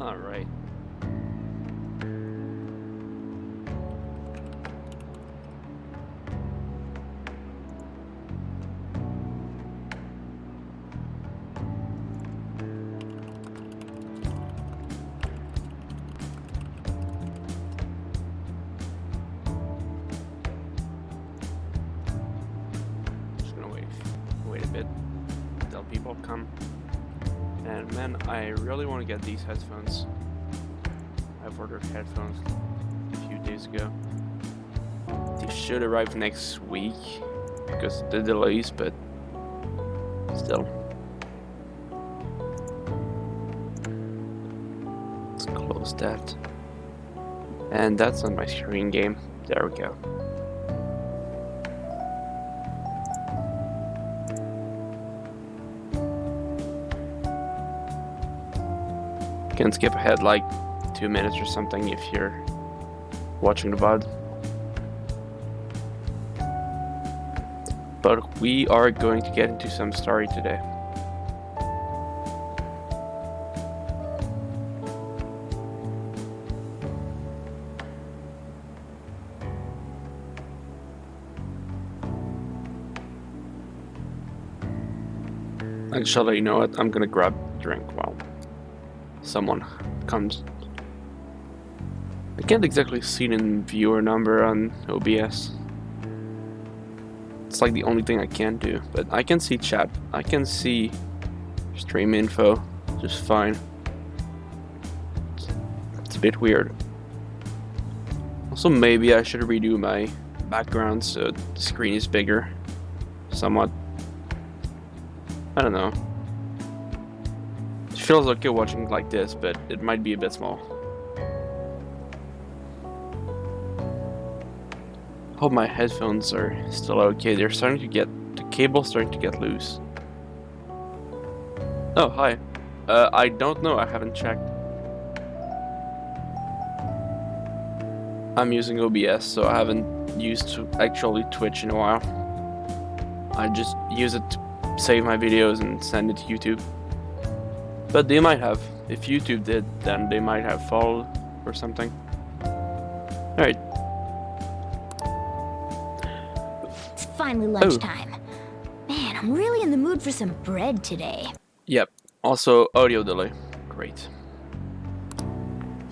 All right. Just gonna wait a bit till people come. And man, I really want to get these headphones. I've ordered headphones a few days ago. They should arrive next week because of the delays, but still. Let's close that. And that's on my screen game. There we go. Can skip ahead like 2 minutes or something if you're watching the VOD. But we are going to get into some story today. Actually, you know what? I'm gonna grab a drink while someone comes. I can't exactly see the viewer number on OBS. It's like the only thing I can do, but I can see chat. I can see stream info just fine. It's a bit weird. Also, maybe I should redo my background so the screen is bigger. Somewhat. I don't know. It feels okay watching like this, but it might be a bit small. Hope my headphones are still okay. They're starting to get, the cable's starting to get loose. Oh, hi. I don't know, I haven't checked. I'm using OBS, so I haven't used actually Twitch in a while. I just use it to save my videos and send it to YouTube. But they might have. If YouTube did, then they might have followed or something. Alright. It's finally lunchtime. Man, I'm really in the mood for some bread today. Yep. Also, audio delay. Great.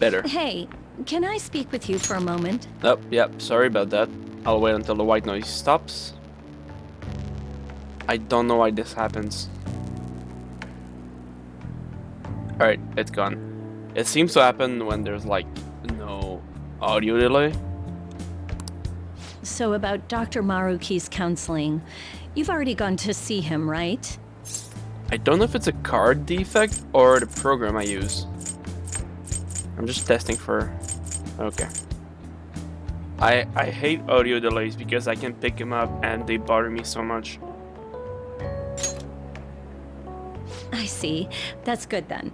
Better. Hey, can I speak with you for a moment? Oh, yep. Sorry about that. I'll wait until the white noise stops. I don't know why this happens. Alright, it's gone. It seems to happen when there's like no audio delay. So about Dr. Maruki's counseling, you've already gone to see him, right? I don't know if it's a card defect or the program I use. I'm just testing for... Okay. I hate audio delays because I can pick them up and they bother me so much. I see. That's good then.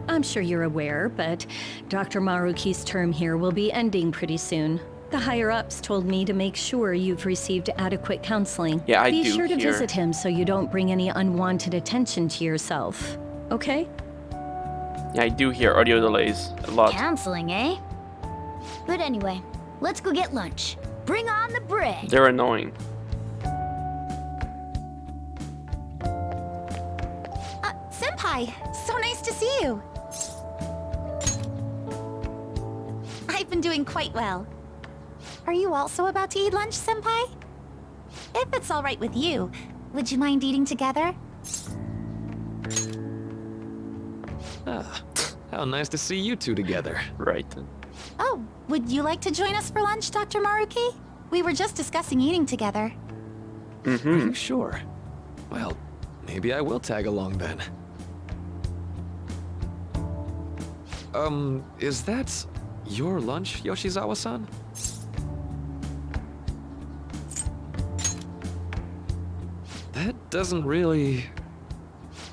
I'm sure you're aware, but Dr. Maruki's term here will be ending pretty soon. The higher-ups told me to make sure you've received adequate counseling. Yeah, I do Be sure to hear. visit him so you don't bring any unwanted attention to yourself. Okay? Yeah, I do hear audio delays a lot. Counseling, eh? But anyway, let's go get lunch. Bring on the bread. They're annoying. Senpai, so nice to see you. I've been doing quite well. Are you also about to eat lunch, Senpai? If it's all right with you, would you mind eating together? Ah, how nice to see you two together. Right. Oh, would you like to join us for lunch, Dr. Maruki? We were just discussing eating together. Are Mm-hmm. you sure? Well, maybe I will tag along then. Is that your lunch, Yoshizawa-san? That doesn't really...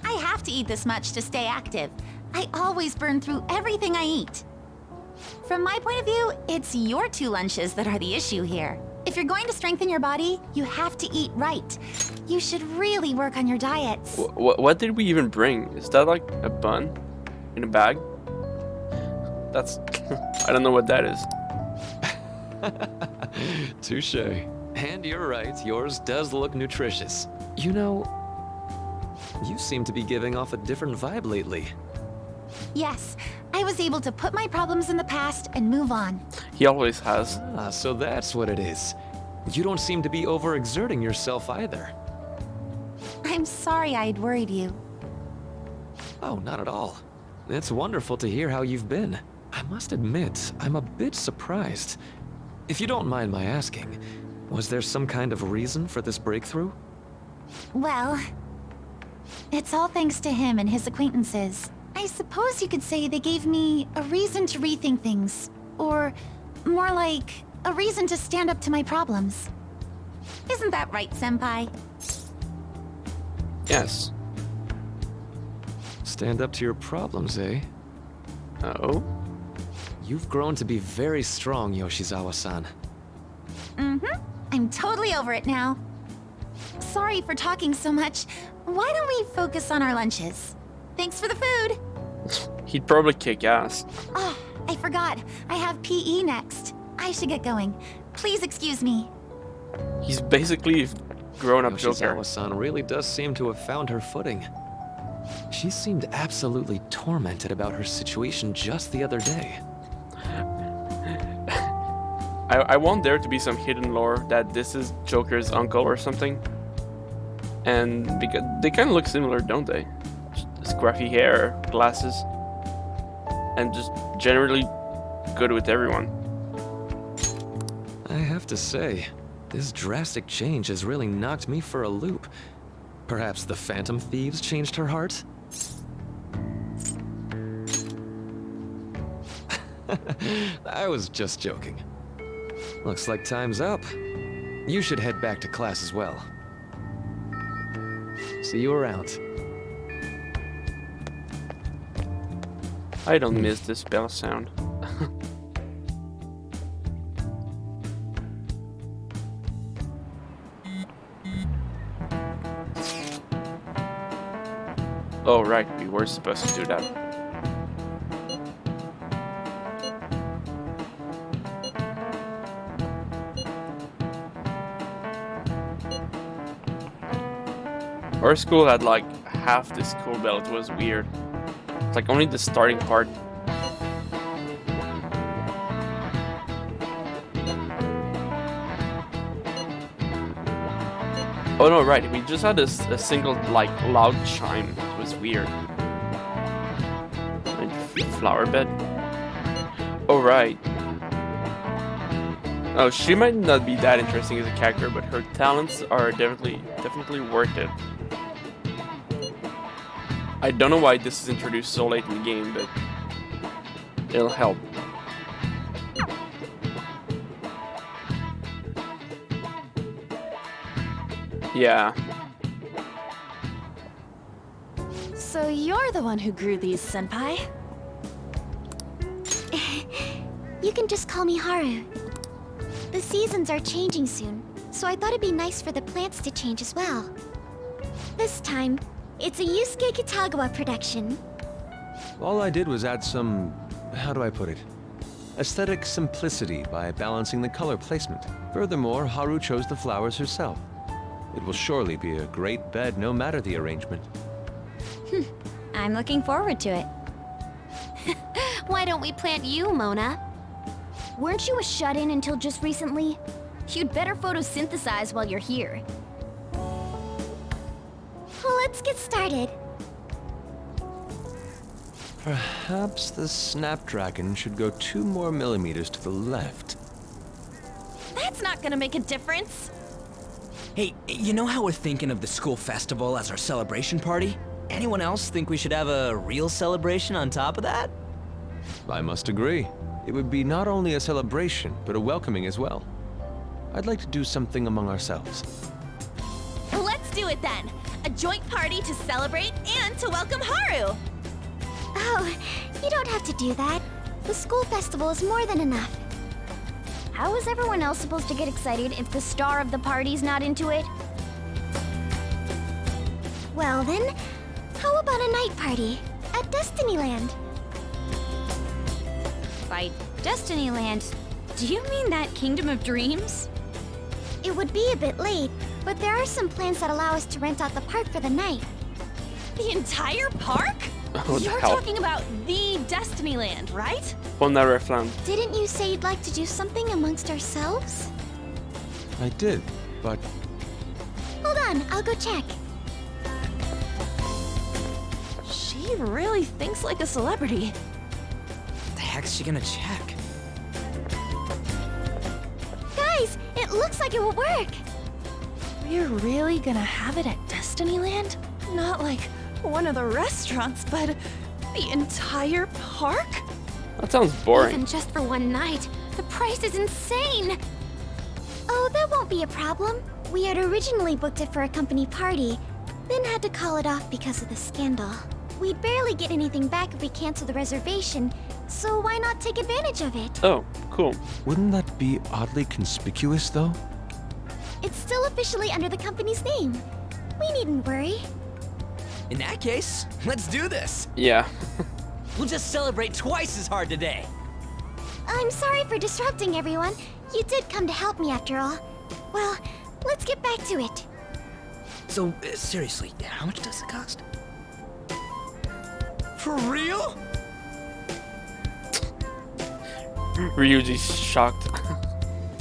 I have to eat this much to stay active. I always burn through everything I eat. From my point of view, it's your two lunches that are the issue here. If you're going to strengthen your body, you have to eat right. You should really work on your diets. What did we even bring? Is that like a bun? in a bag. That's I don't know what that is. Touche. And you're right, yours does look nutritious. You know, you seem to be giving off a different vibe lately. Yes, I was able to put my problems in the past and move on. He always has. Ah, so that's what it is. You don't seem to be overexerting yourself either. I'm sorry I'd worried you. Oh, not at all. It's wonderful to hear how you've been. I must admit, I'm a bit surprised. If you don't mind my asking, was there some kind of reason for this breakthrough? Well, it's all thanks to him and his acquaintances. I suppose you could say they gave me a reason to rethink things. Or more like, a reason to stand up to my problems. Isn't that right, Senpai? Yes. Stand up to your problems, eh? Oh. You've grown to be very strong, Yoshizawa-san. Mm-hmm. I'm totally over it now. Sorry for talking so much. Why don't we focus on our lunches? Thanks for the food! He'd probably kick ass. Oh, I forgot. I have PE next. I should get going. Please excuse me. He's basically grown-up Joker. Yoshizawa-san really does seem to have found her footing. She seemed absolutely tormented about her situation just the other day. I want there to be some hidden lore that this is Joker's uncle or something. And because they kind of look similar, don't they? Just scruffy hair, glasses, and just generally good with everyone. I have to say, this drastic change has really knocked me for a loop. Perhaps the Phantom Thieves changed her heart? I was just joking. Looks like time's up. You should head back to class as well. See you around. I don't miss this bell sound. Oh right, we were supposed to do that. Our school had like half the school bell. It was weird. It's like only the starting part. Oh no, right. We just had a single like loud chime. It was weird. And flower bed. Oh right. Oh, she might not be that interesting as a character, but her talents are definitely worth it. I don't know why this is introduced so late in the game, but it'll help. Yeah. So you're the one who grew these, Senpai? You can just call me Haru. The seasons are changing soon, so I thought it'd be nice for the plants to change as well. This time, it's a Yusuke Kitagawa production. All I did was add some, how do I put it? Aesthetic simplicity by balancing the color placement. Furthermore, Haru chose the flowers herself. It will surely be a great bed no matter the arrangement. I'm looking forward to it. Why don't we plant you, Mona? Weren't you a shut-in until just recently? You'd better photosynthesize while you're here. Let's get started. Perhaps the Snapdragon should go 2 more millimeters to the left. That's not gonna make a difference. Hey, you know how we're thinking of the school festival as our celebration party? Anyone else think we should have a real celebration on top of that? I must agree. It would be not only a celebration, but a welcoming as well. I'd like to do something among ourselves. Let's do it then. A joint party to celebrate and to welcome Haru. Oh, you don't have to do that. The school festival is more than enough. How is everyone else supposed to get excited if the star of the party's not into it? Well then, how about a night party? At Destinyland. By Destinyland, do you mean that Kingdom of Dreams? It would be a bit late, but there are some plans that allow us to rent out the park for the night. The entire park? What the You're hell? talking about the Destinyland, right? On Neverland. Didn't you say you'd like to do something amongst ourselves? I did, but Hold on, I'll go check. She really thinks like a celebrity. What the heck's she gonna check? Guys, it looks like it will work. We're really gonna have it at Destinyland? Not like one of the restaurants, but the entire park? That sounds boring. Even just for one night, the price is insane. Oh, that won't be a problem. We had originally booked it for a company party, then had to call it off because of the scandal. We'd barely get anything back if we cancel the reservation, so why not take advantage of it? Oh, cool. wouldn't that be oddly conspicuous, though? It's still officially under the company's name. We needn't worry. In that case, let's do this. Yeah. We'll just celebrate twice as hard today. I'm sorry for disrupting everyone. You did come to help me after all. Well, let's get back to it. So, seriously, how much does it cost? For real? Ryuji's shocked.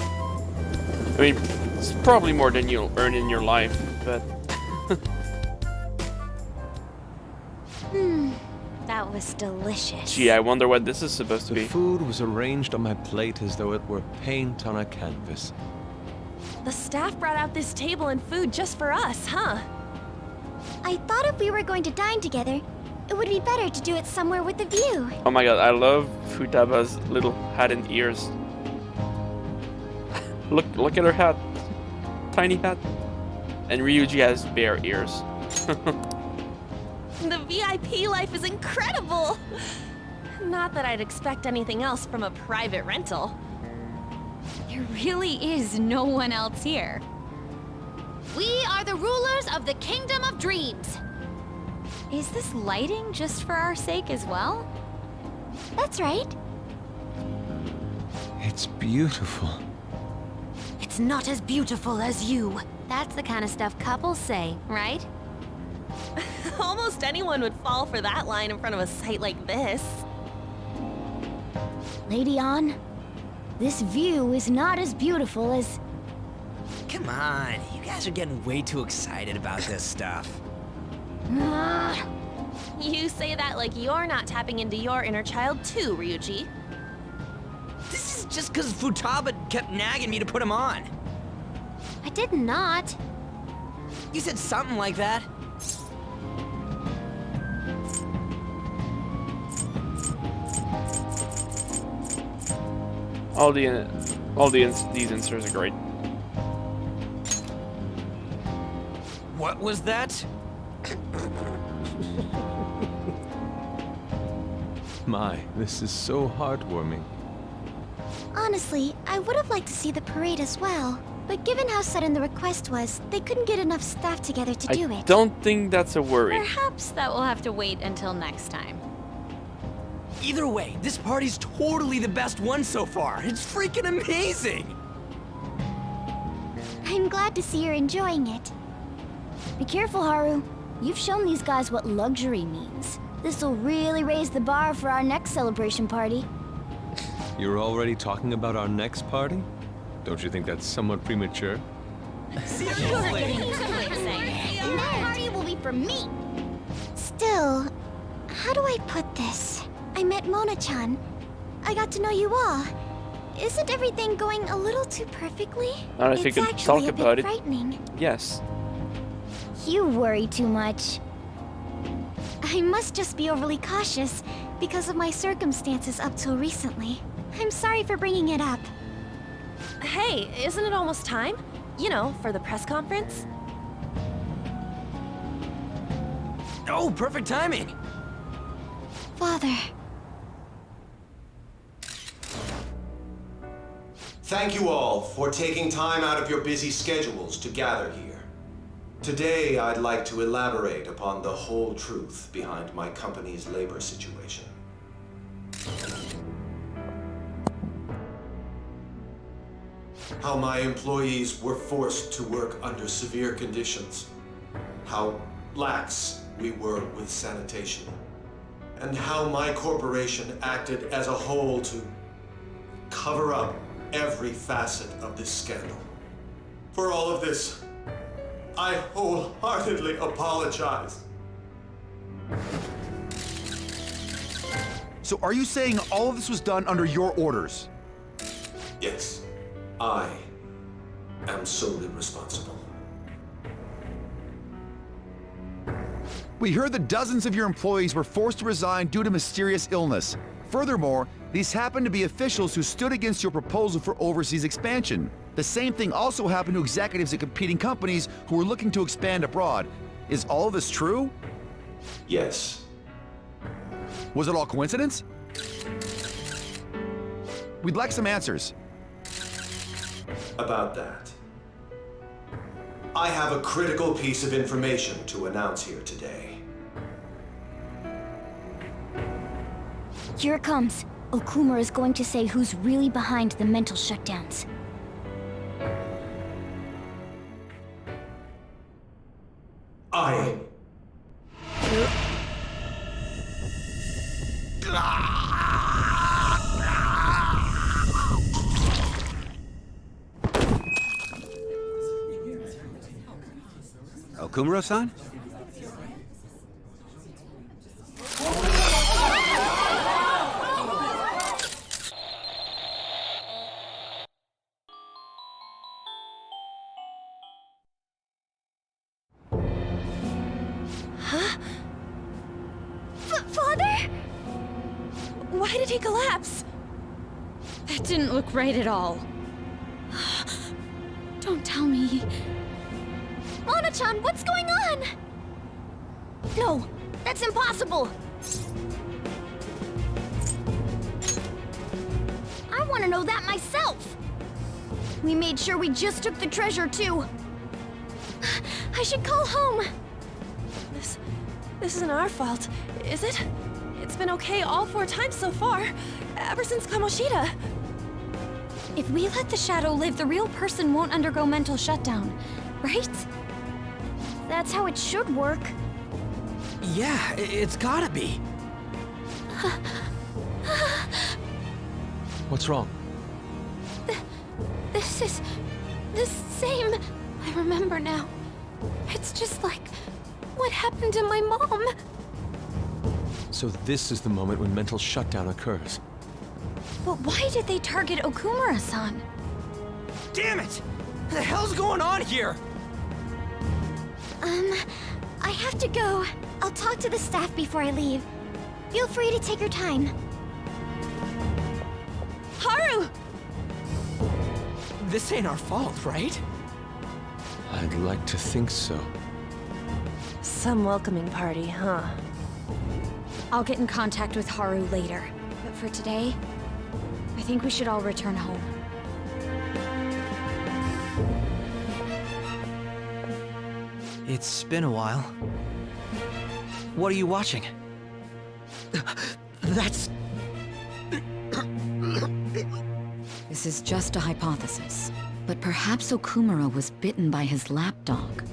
I mean, it's probably more than you'll earn in your life, but That was delicious. gee, I wonder what this is supposed to The be. food was arranged on my plate as though it were paint on a canvas. The staff brought out this table and food just for us, huh? I thought if we were going to dine together, it would be better to do it somewhere with a view. Oh my god, I love Futaba's little hat and ears. Look at her hat. Tiny hat. And Ryuji has bare ears. The VIP life is incredible! Not that I'd expect anything else from a private rental. There really is no one else here. We are the rulers of the Kingdom of Dreams. Is this lighting just for our sake as well? That's right. It's beautiful. It's not as beautiful as you. That's the kind of stuff couples say, right? Almost anyone would fall for that line in front of a site like this. Lady An, this view is not as beautiful as... Come on, you guys are getting way too excited about this stuff. You say that like you're not tapping into your inner child too, Ryuji. This is just because Futaba kept nagging me to put him on. I did not. You said something like that. These inserts are great. What was that? My, this is so heartwarming. Honestly, I would have liked to see the parade as well. But given how sudden the request was, they couldn't get enough staff together to do I it. don't think that's a worry. Perhaps that will have to wait until next time. Either way, this party's totally the best one so far. It's freaking amazing! I'm glad to see you're enjoying it. Be careful, Haru. You've shown these guys what luxury means. This'll really raise the bar for our next celebration party. You're already talking about our next party? Don't you think that's somewhat premature? And that party will be for me. Still, how do I put this? I met Mona-chan. I got to know you all. Isn't everything going a little too perfectly? Not if you It's can actually talk a bit about it. frightening. Yes. You worry too much. I must just be overly cautious because of my circumstances up till recently. I'm sorry for bringing it up. Hey, isn't it almost time? You know, for the press conference? Oh, perfect timing! Father, Thank you all for taking time out of your busy schedules to gather here. Today, I'd like to elaborate upon the whole truth behind my company's labor situation. How my employees were forced to work under severe conditions. How lax we were with sanitation. And how my corporation acted as a whole to cover up every facet of this scandal. For all of this, I wholeheartedly apologize. So are you saying all of this was done under your orders? Yes, I am solely responsible. We heard that dozens of your employees were forced to resign due to mysterious illness. Furthermore, these happened to be officials who stood against your proposal for overseas expansion. The same thing also happened to executives at competing companies who were looking to expand abroad. Is all of this true? Yes. Was it all coincidence? We'd like some answers. About that, I have a critical piece of information to announce here today. Here it comes. Okumura is going to say who's really behind the mental shutdowns. I... Okumura-san? Father? Why did he collapse? That didn't look right at all. Don't tell me. Mona-chan, what's going on? No, that's impossible. I want to know that myself. We made sure we just took the treasure, too. I should call home. This isn't our fault, is it? It's been okay all 4 times so far, ever since Kamoshida. If we let the shadow live, the real person won't undergo mental shutdown, right? That's how it should work. Yeah, it's gotta be. What's wrong? This is the same. I remember now. It's just like what happened to my mom. So this is the moment when mental shutdown occurs. But why did they target Okumura-san? Damn it! What the hell's going on here? I have to go. I'll talk to the staff before I leave. Feel free to take your time. Haru! This ain't our fault, right? I'd like to think so. Some welcoming party, huh? I'll get in contact with Haru later. But for today, I think we should all return home. It's been a while. What are you watching? That's... This is just a hypothesis, but perhaps Okumura was bitten by his lapdog.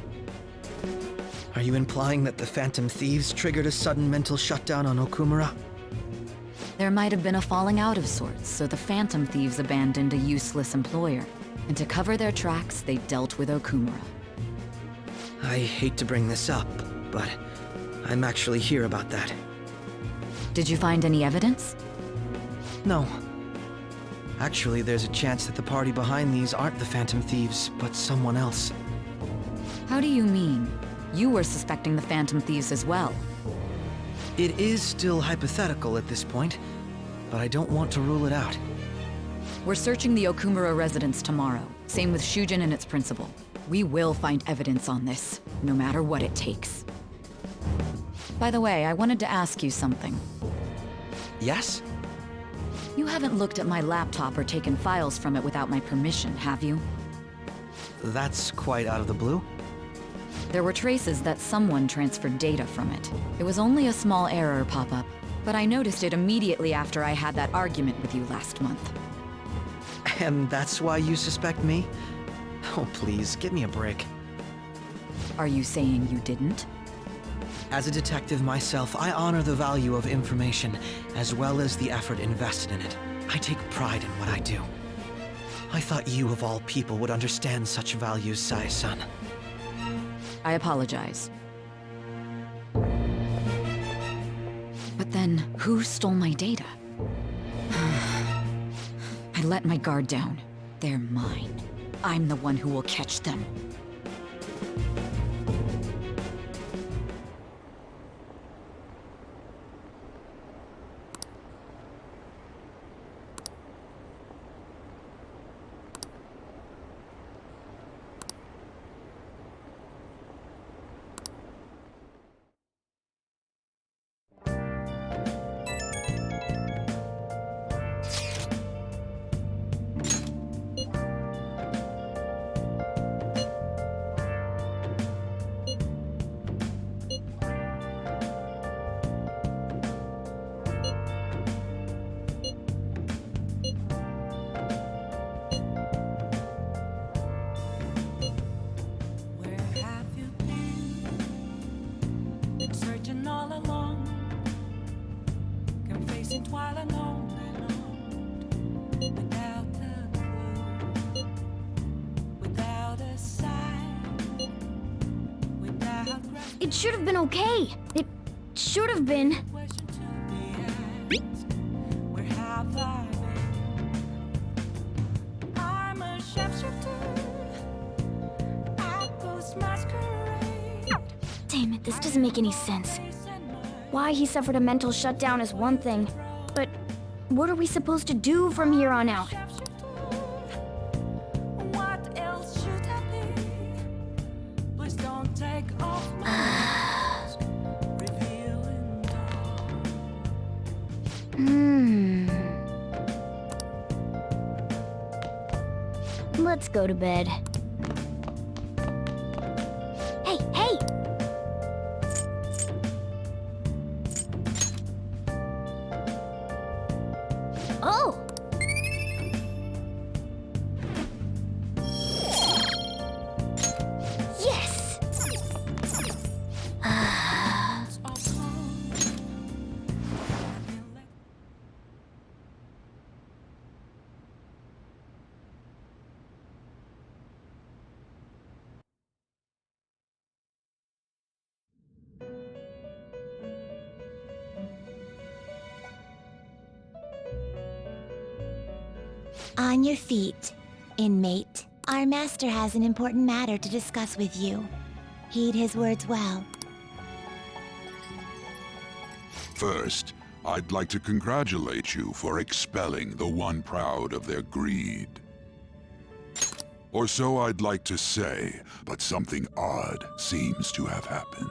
Are you implying that the Phantom Thieves triggered a sudden mental shutdown on Okumura? There might have been a falling out of sorts, so the Phantom Thieves abandoned a useless employer. And to cover their tracks, they dealt with Okumura. I hate to bring this up, but I'm actually here about that. Did you find any evidence? No. Actually, there's a chance that the party behind these aren't the Phantom Thieves, but someone else. How do you mean? You were suspecting the Phantom Thieves as well. It is still hypothetical at this point, but I don't want to rule it out. We're searching the Okumura residence tomorrow. Same with Shujin and its principal. We will find evidence on this, no matter what it takes. By the way, I wanted to ask you something. Yes? You haven't looked at my laptop or taken files from it without my permission, have you? That's quite out of the blue. There were traces that someone transferred data from it. It was only a small error pop-up, but I noticed it immediately after I had that argument with you last month. And that's why you suspect me? Oh, please, give me a break. Are you saying you didn't? As a detective myself, I honor the value of information, as well as the effort invested in it. I take pride in what I do. I thought you, of all people, would understand such values, Sae-san. I apologize. But then, who stole my data? I let my guard down. They're mine. I'm the one who will catch them. It should have been okay. It should have been. Damn it, this doesn't make any sense. Why he suffered a mental shutdown is one thing, but what are we supposed to do from here on out? Let's go to bed. Hey, hey! Oh! Yes! On your feet, inmate. Our master has an important matter to discuss with you. Heed his words well. First, I'd like to congratulate you for expelling the one proud of their greed. Or so I'd like to say, but something odd seems to have happened.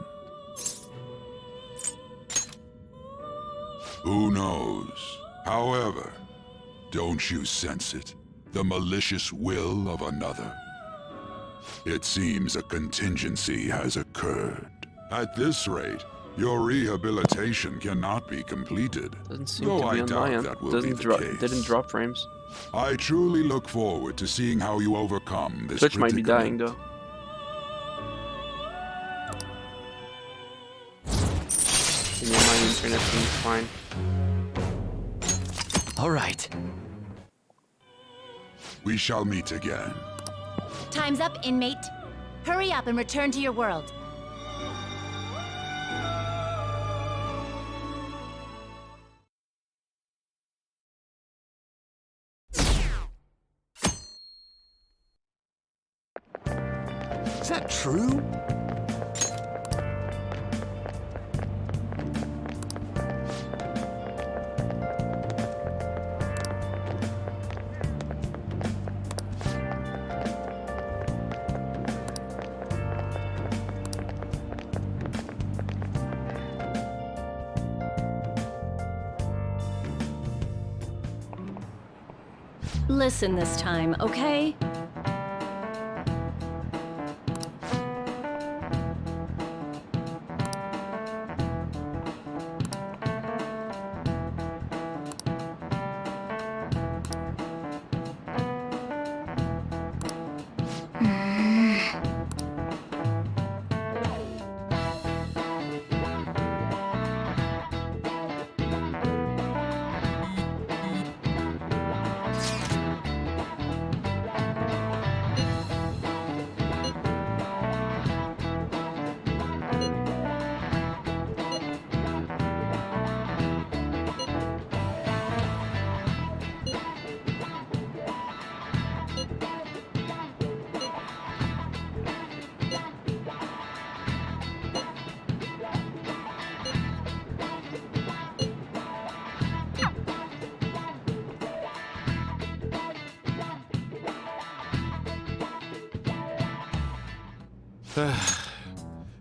Who knows? However, don't you sense it? The malicious will of another? It seems a contingency has occurred. At this rate, your rehabilitation cannot be completed. Doesn't seem Though to be I on doubt my end. that will be the case. Didn't drop frames. I truly look forward to seeing how you overcome this Twitch might be dying predicament. though. And yeah, my internet seems fine. All right. We shall meet again. Time's up, inmate. Hurry up and return to your world. Is that true? Listen this time, okay?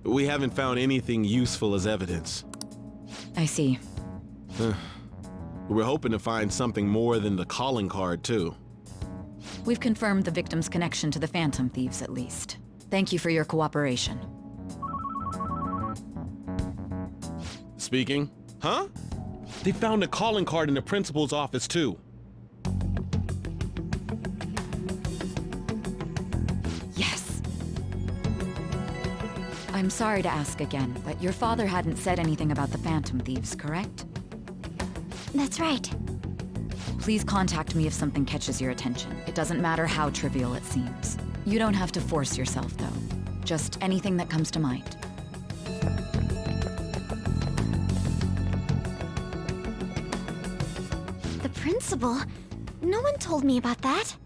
We haven't found anything useful as evidence. I see. We're hoping to find something more than the calling card, too. We've confirmed the victim's connection to the Phantom Thieves, at least. Thank you for your cooperation. Speaking? Huh? They found a calling card in the principal's office, too. Yes. I'm sorry to ask again, but your father hadn't said anything about the Phantom Thieves, correct? That's right. Please contact me if something catches your attention. It doesn't matter how trivial it seems. You don't have to force yourself, though. Just anything that comes to mind. The principal? No one told me about that.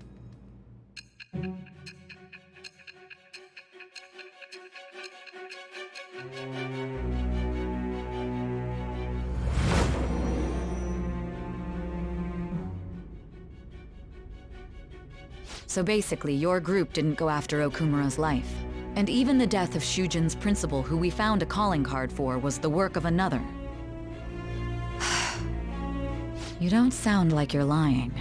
So basically, your group didn't go after Okumura's life. And even the death of Shujin's principal, who we found a calling card for, was the work of another. You don't sound like you're lying.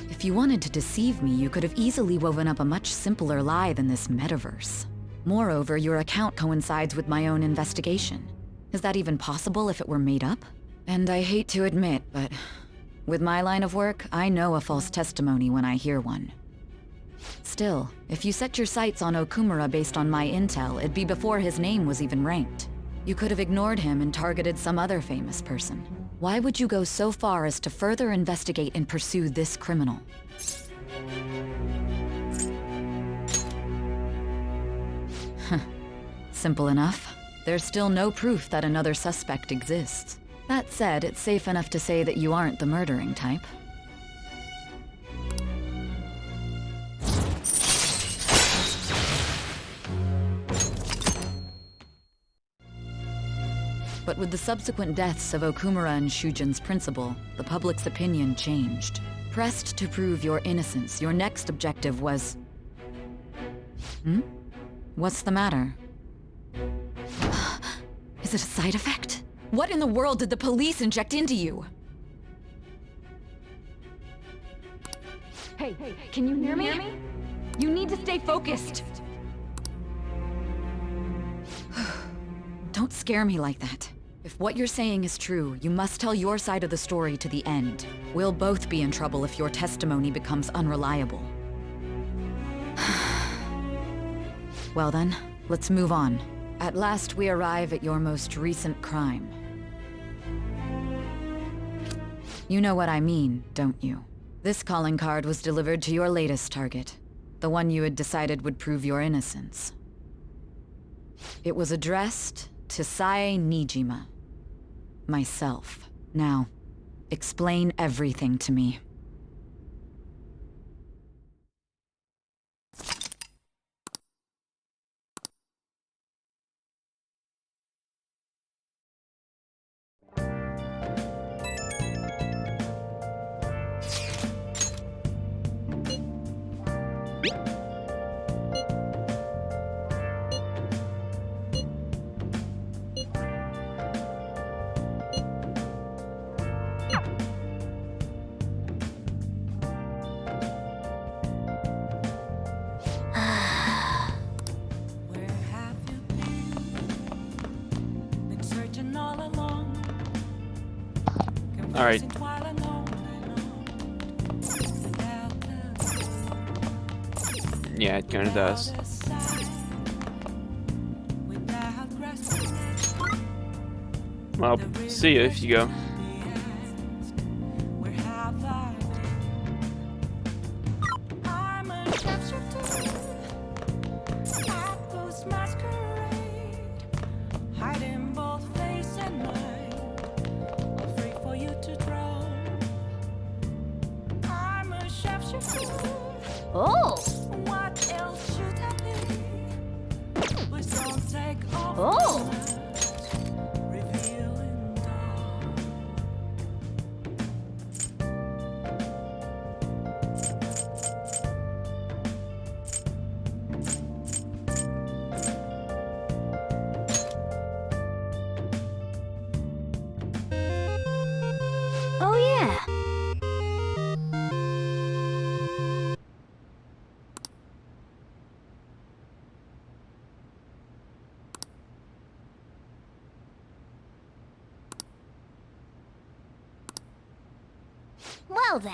If you wanted to deceive me, you could have easily woven up a much simpler lie than this metaverse. Moreover, your account coincides with my own investigation. Is that even possible if it were made up? And I hate to admit, but with my line of work, I know a false testimony when I hear one. Still, if you set your sights on Okumura based on my intel, it'd be before his name was even ranked. You could have ignored him and targeted some other famous person. Why would you go so far as to further investigate and pursue this criminal? Simple enough. There's still no proof that another suspect exists. That said, it's safe enough to say that you aren't the murdering type. But with the subsequent deaths of Okumura and Shujin's principal, the public's opinion changed. Pressed to prove your innocence, your next objective was... What's the matter? Is it a side effect? What in the world did the police inject into you? Hey, can you hear me? You need to stay focused. Don't scare me like that. If what you're saying is true, you must tell your side of the story to the end. We'll both be in trouble if your testimony becomes unreliable. Well then, let's move on. At last we arrive at your most recent crime. You know what I mean, don't you? This calling card was delivered to your latest target, the one you had decided would prove your innocence. It was addressed to Sae Nijima. Myself. Now, explain everything to me. All right. Yeah, it kind of does. Well, see you if you go. Oh! Oh! Yeah. Well then.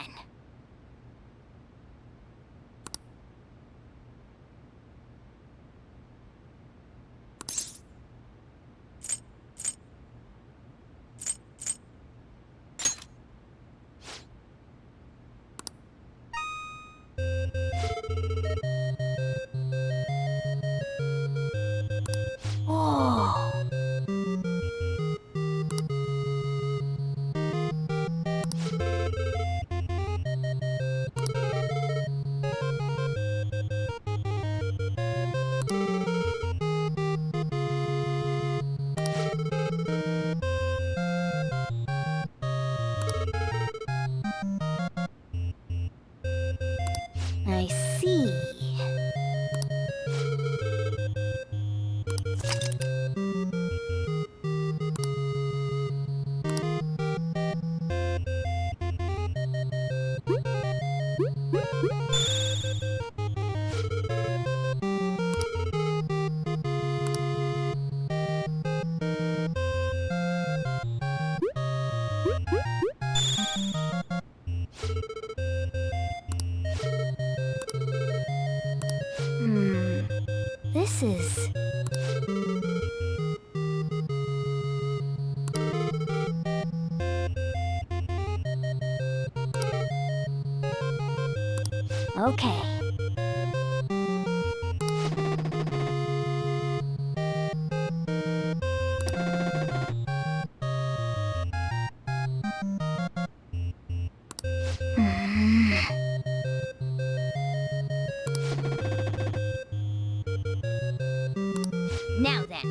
Whoa. I see. This is... Okay. Now then.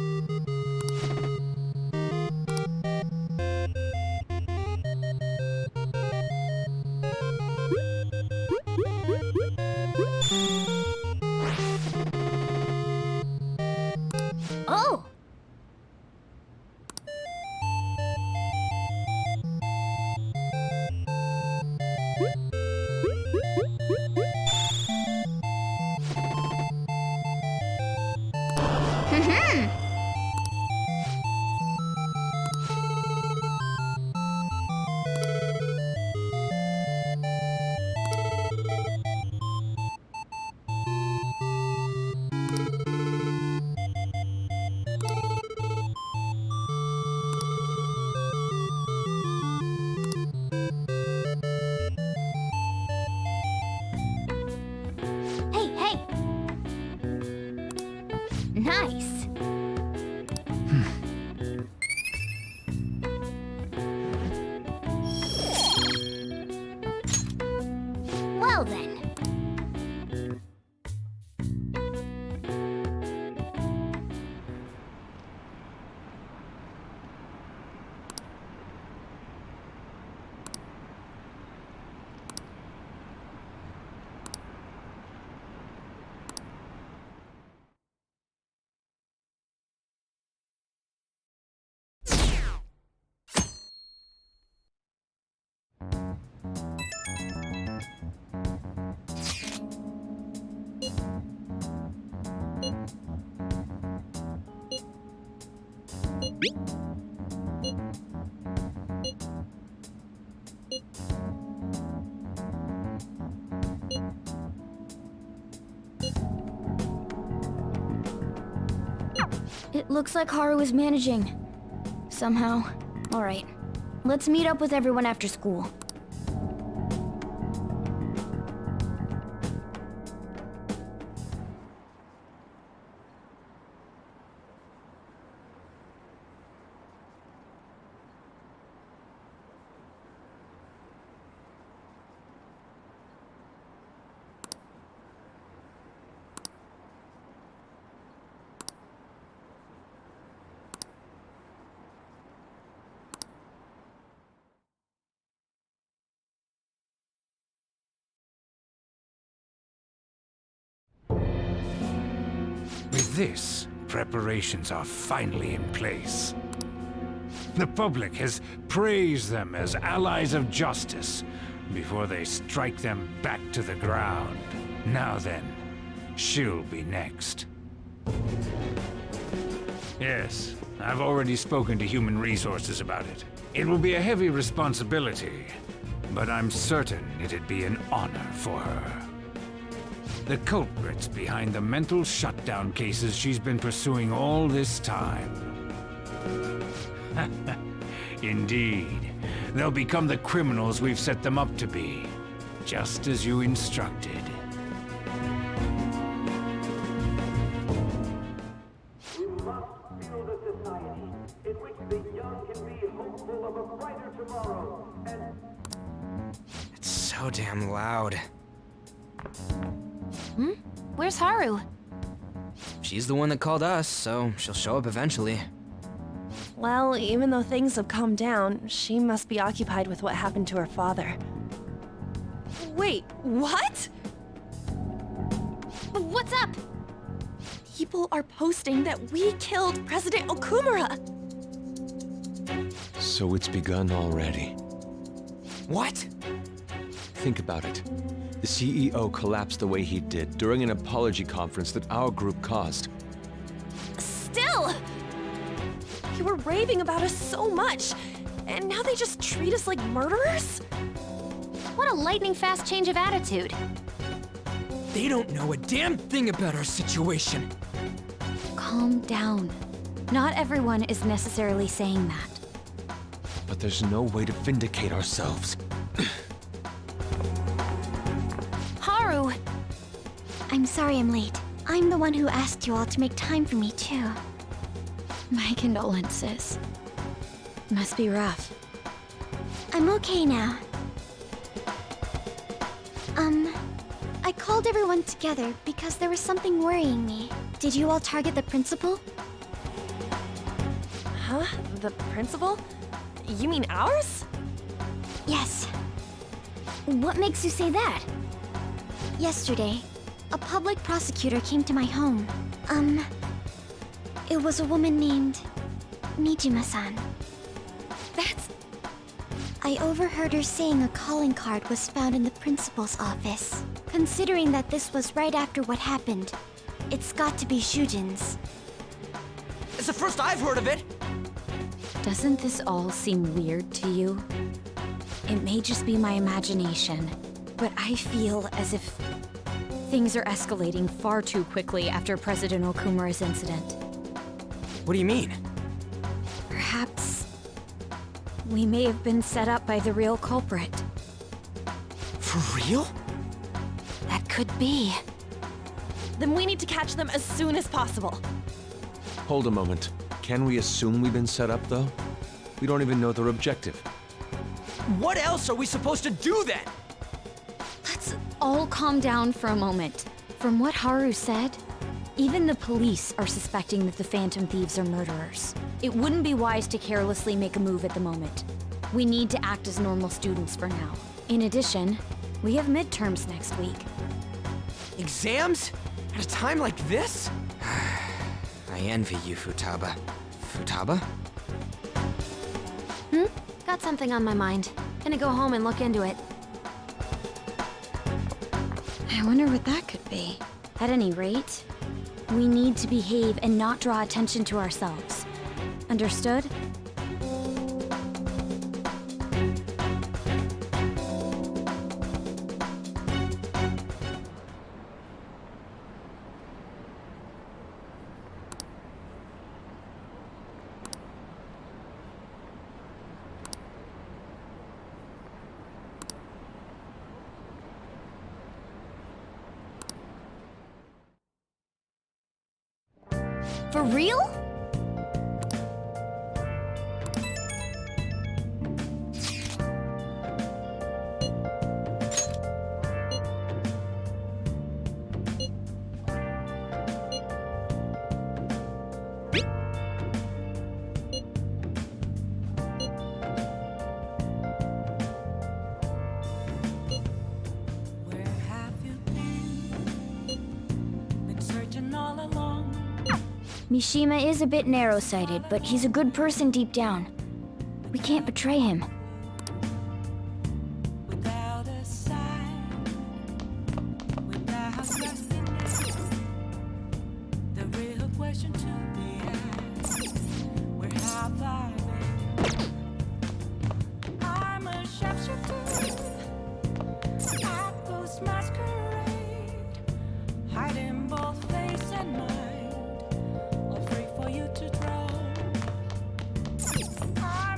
Oh! Hey, hey! Nice. Well then. It looks like Haru is managing. Somehow. Alright. Let's meet up with everyone after school. With this, preparations are finally in place. The public has praised them as allies of justice before they strike them back to the ground. Now then, she'll be next. Yes, I've already spoken to Human Resources about it. It will be a heavy responsibility, but I'm certain it'd be an honor for her. The culprits behind the mental shutdown cases she's been pursuing all this time. Indeed, they'll become the criminals we've set them up to be, just as you instructed. It's so damn loud. Where's Haru? She's the one that called us, so she'll show up eventually. Well, even though things have calmed down, she must be occupied with what happened to her father. Wait, what? What's up? People are posting that we killed President Okumura! So it's begun already. What? Think about it. The CEO collapsed the way he did during an apology conference that our group caused. Still! You were raving about us so much, and now they just treat us like murderers? What a lightning-fast change of attitude. They don't know a damn thing about our situation. Calm down. Not everyone is necessarily saying that. But there's no way to vindicate ourselves. Haru! I'm sorry I'm late. I'm the one who asked you all to make time for me, too. My condolences. Must be rough. I'm okay now. I called everyone together because there was something worrying me. Did you all target the principal? Huh? The principal? You mean ours? Yes. What makes you say that? Yesterday, a public prosecutor came to my home. It was a woman named Nijima-san. That's... I overheard her saying a calling card was found in the principal's office. Considering that this was right after what happened, it's got to be Shujin's. It's the first I've heard of it! Doesn't this all seem weird to you? It may just be my imagination, but I feel as if things are escalating far too quickly after President Okumura's incident. What do you mean? Perhaps we may have been set up by the real culprit. For real? That could be. Then we need to catch them as soon as possible. Hold a moment. Can we assume we've been set up, though? We don't even know their objective. What else are we supposed to do then? Let's all calm down for a moment. From what Haru said, even the police are suspecting that the Phantom Thieves are murderers. It wouldn't be wise to carelessly make a move at the moment. We need to act as normal students for now. In addition, we have midterms next week. Exams? At a time like this? I envy you, Futaba. Futaba? Got something on my mind. Gonna go home and look into it. I wonder what that could be. At any rate, we need to behave and not draw attention to ourselves. Understood? For real? Mishima is a bit narrow-sighted, but he's a good person deep down. We can't betray him.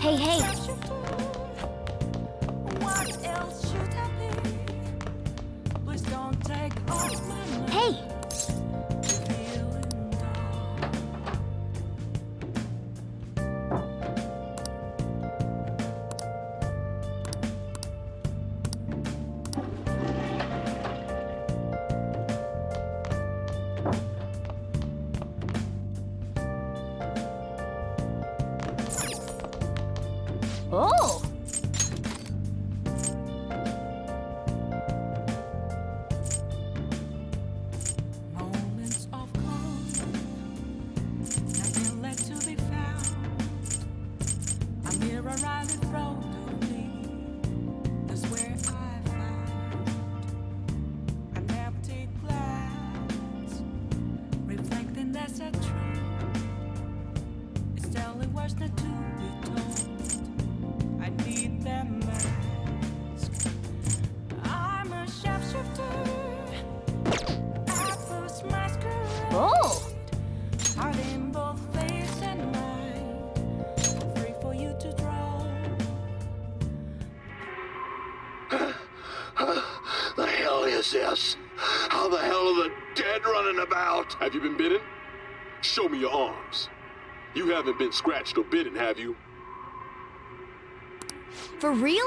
Hey, hey! Hey! Oh! Moments of calm, nothing left to be found. A mirror right in front of me, that's where I found an empty glass, reflecting that's a truth. It's telling words not to be told. I need that mask. I'm a shapeshifter. Apple's masquerade. Oh! Heart in both face and mind. Free for you to draw. The hell is this? How the hell are the dead running about? Have you been bitten? Show me your arms. You haven't been scratched or bitten, have you? For real?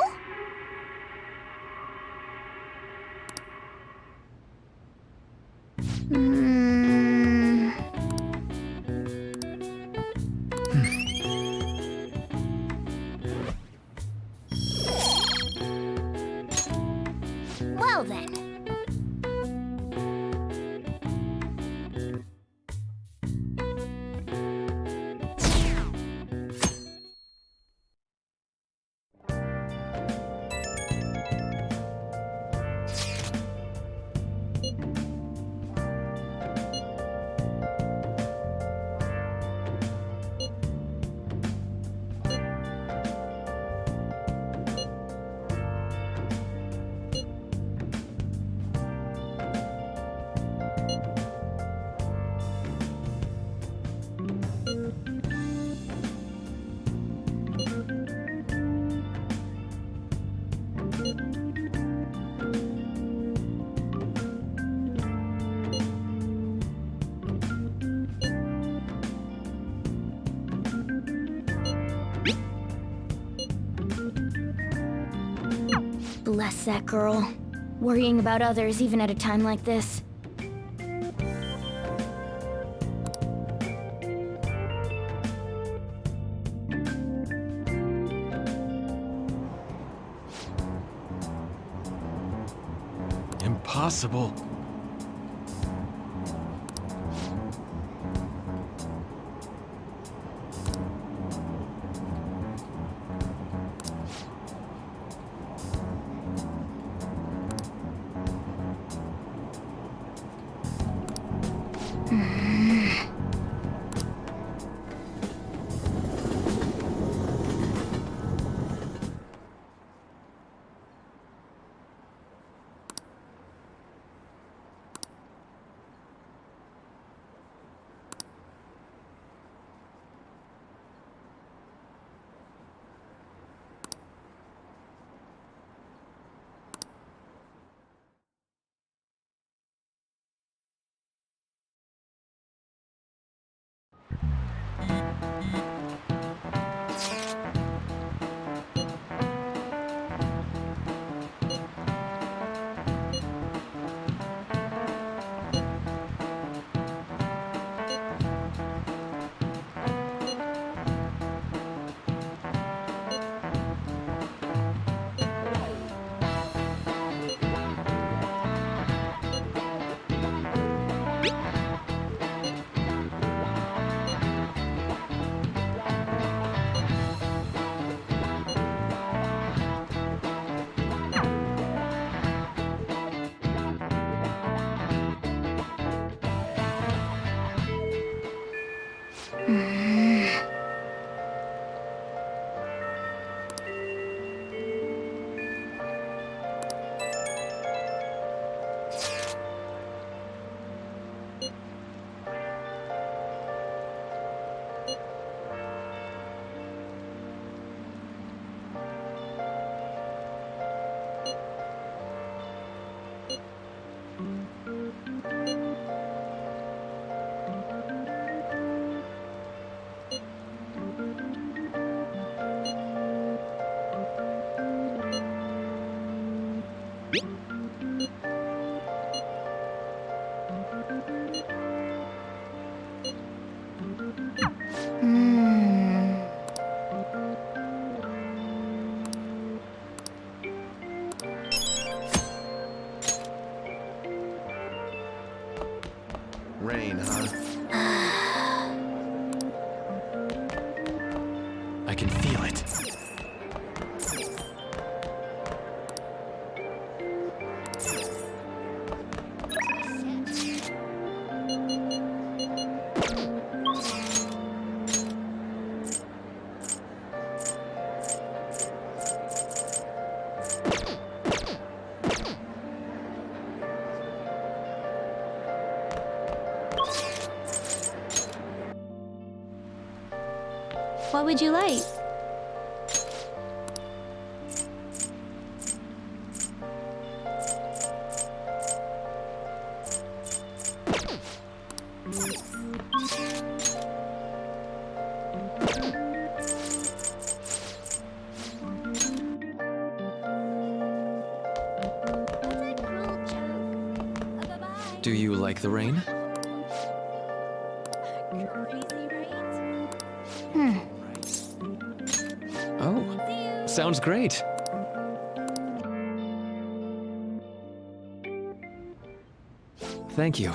Well then. Bless that girl. Worrying about others even at a time like this. Impossible. Rain, huh? I can feel it. What would you like? Do you like the rain? Oh, sounds great. Thank you.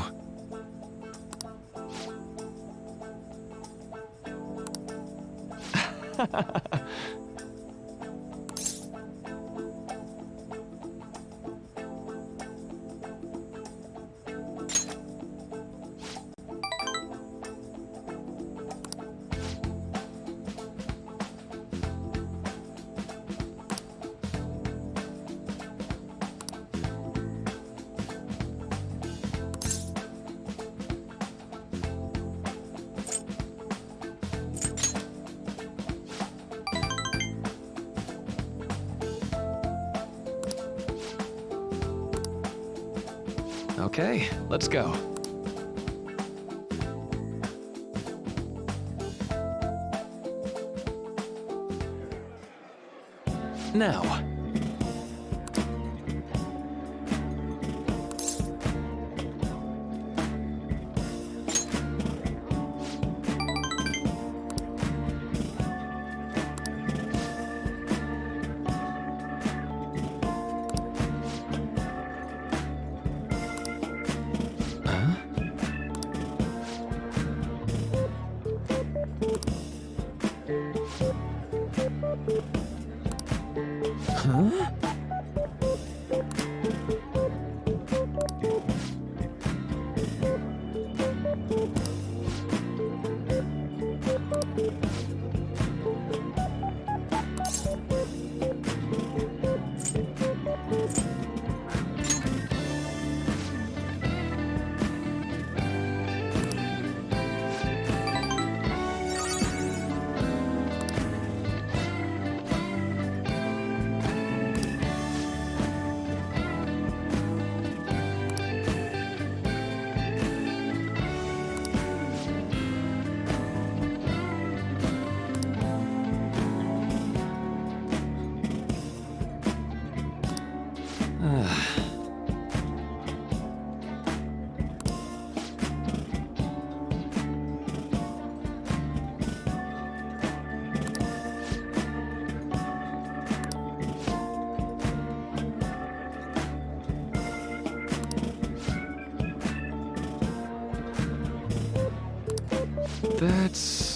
Okay, let's go. Now. Huh? That's...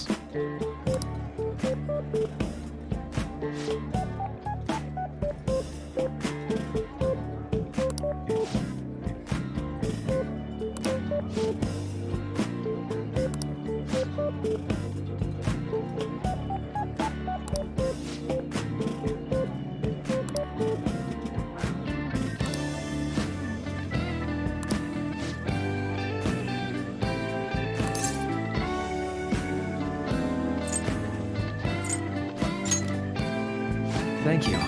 Thank you.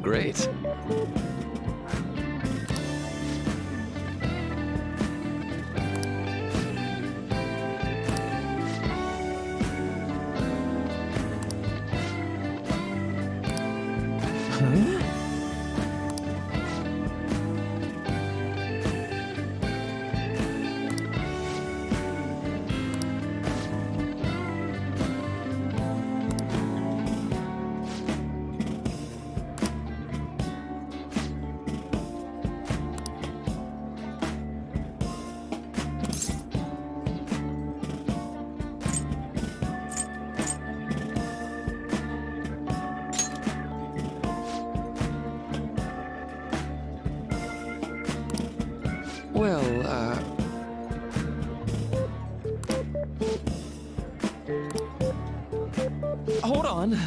great. Well, hold on.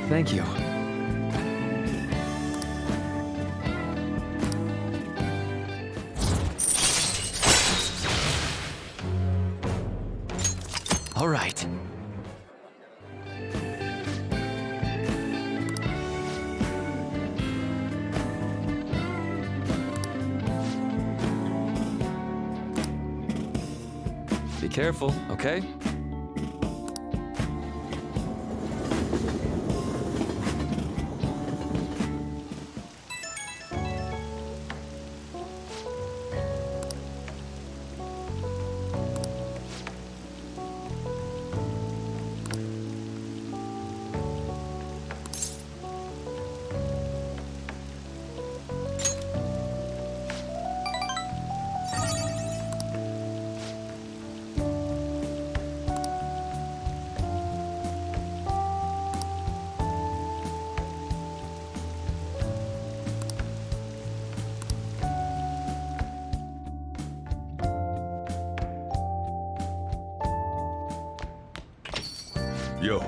Thank you. All right. Be careful, okay? Yo.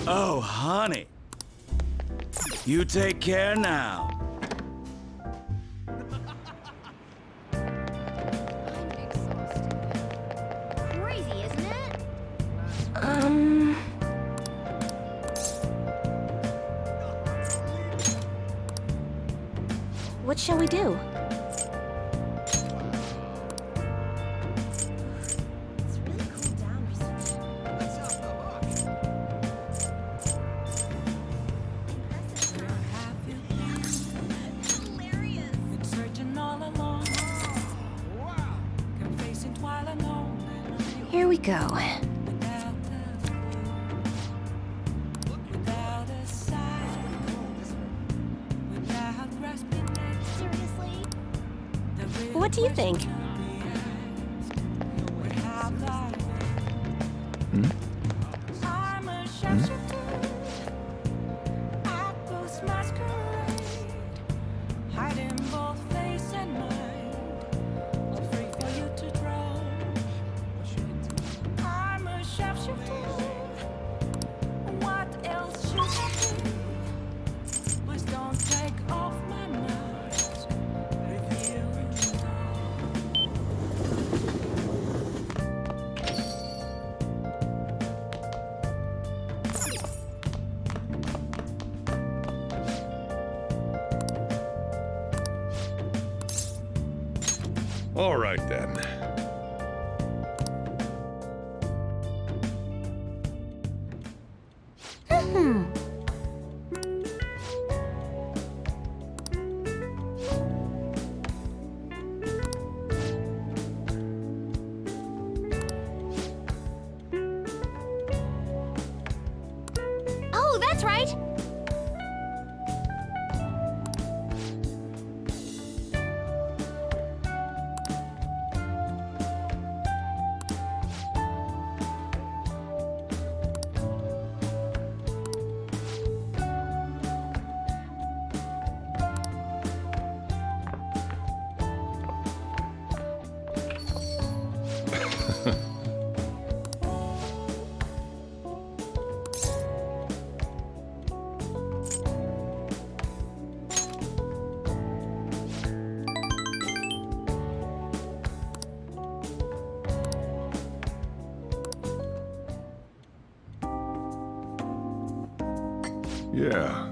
Oh, honey. You take care now. Crazy, isn't it? What shall we do? Here we go. What do you think? All right, then. That's right. Yeah.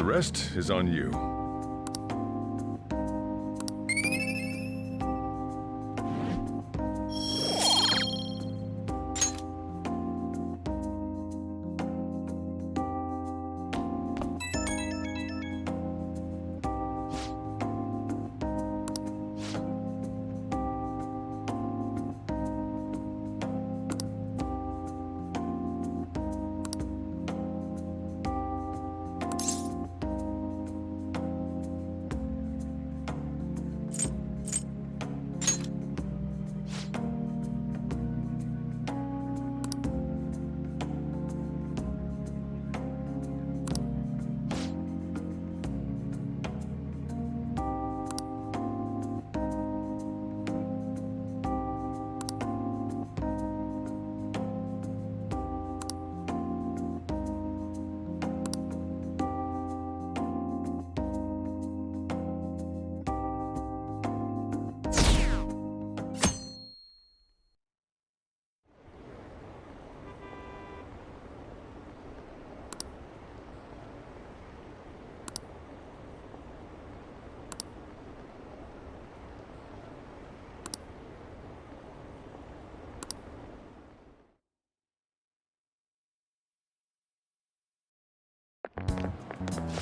The rest is on you.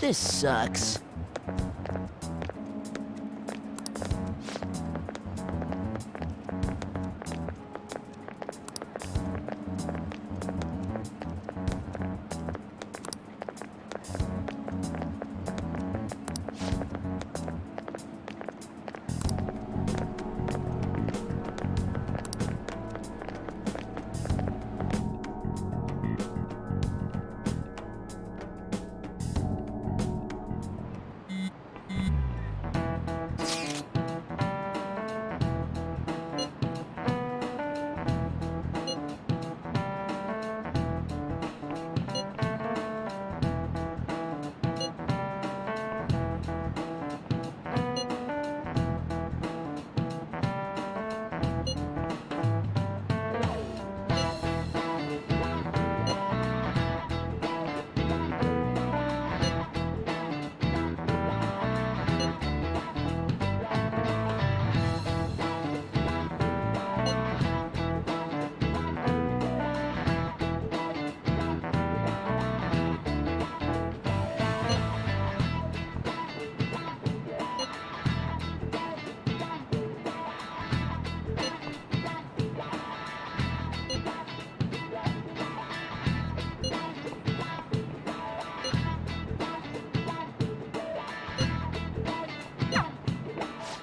This sucks.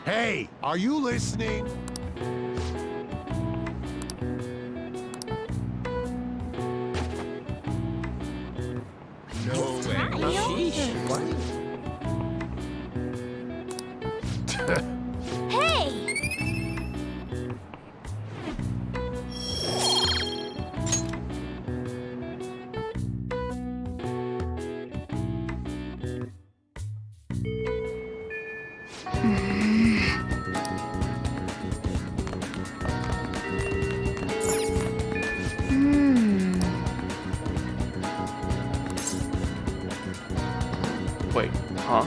Hey, are you listening? No way. Hey! Wait, huh?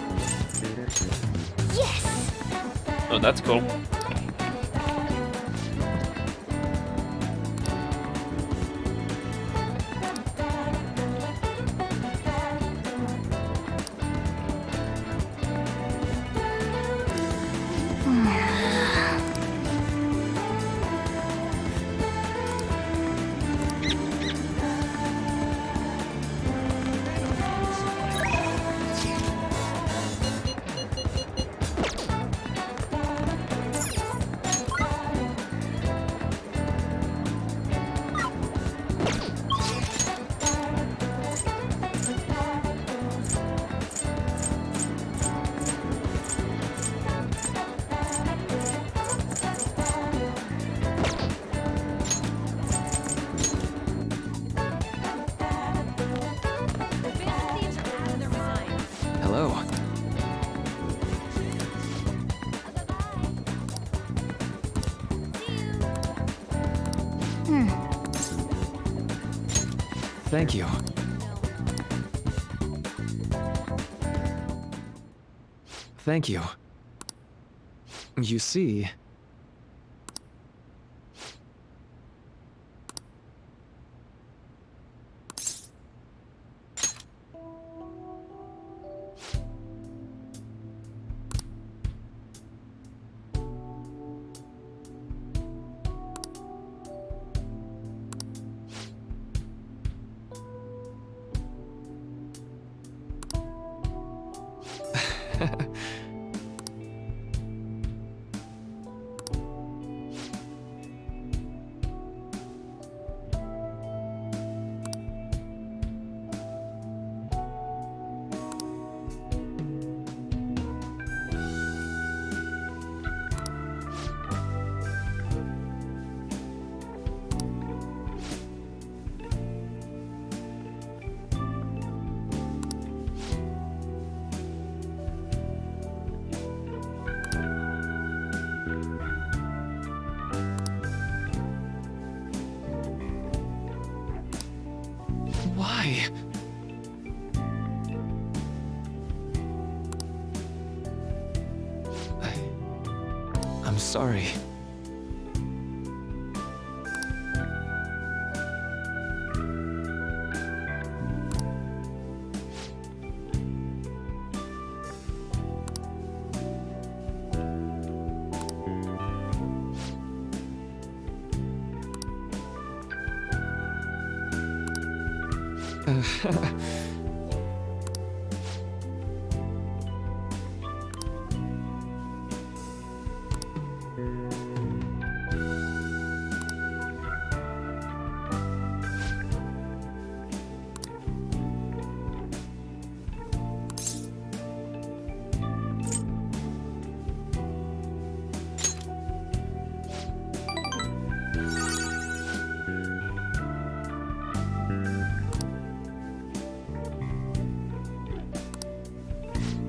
Yes! Oh, that's cool. Hello. Thank you. Thank you. You see... Why? I'm sorry.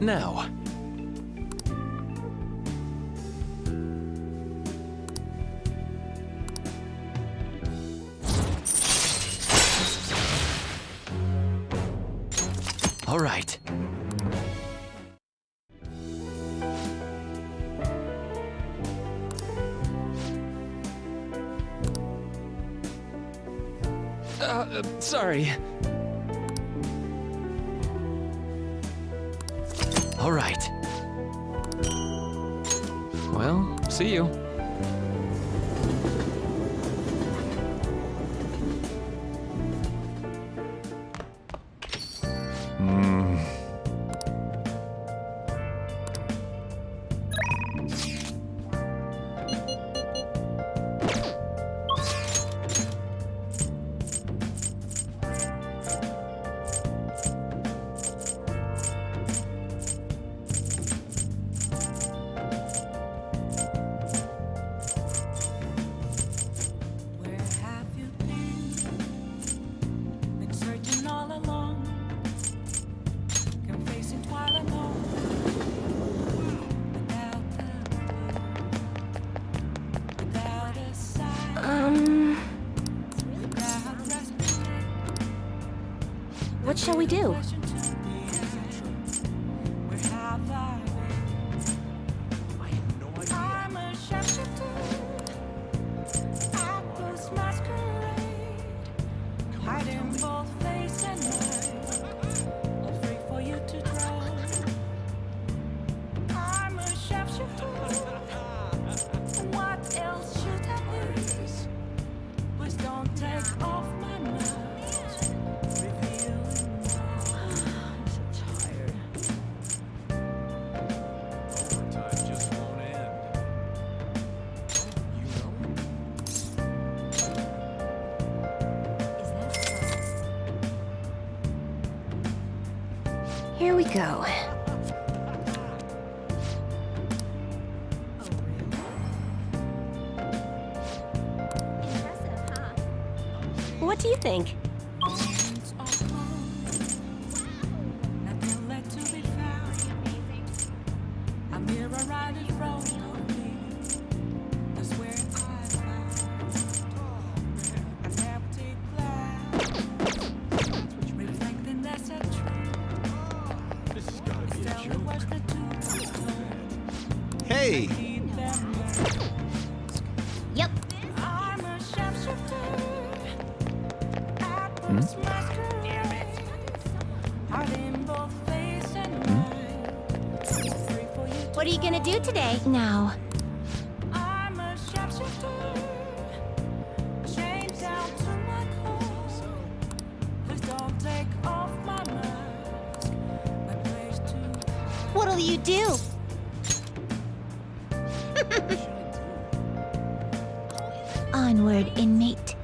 Now. All right. Sorry. All right. Well, see you. What shall we do? I'm a shapeshifter. Apples masquerade. Hiding both face and mind. All free for you to draw. I'm a shapeshifter. What else should I be? Please don't take off my mask. Revealing I'm so tired. Overtime just won't end. Here we go. What do you think? Nothing left to be found. A mirror right in front of me. That's where I found an empty glass. Reflecting that's a truth. This has got to be a joke. What's the truth? Hey! Yep. I'm a shapeshifter. Hmm? Hiding both face and mind. Free for you to What are you gonna do today? Now, I'm a shapeshifter, chained down to my core. Please don't take off my mask. My place to What'll you do? Onward, inmate.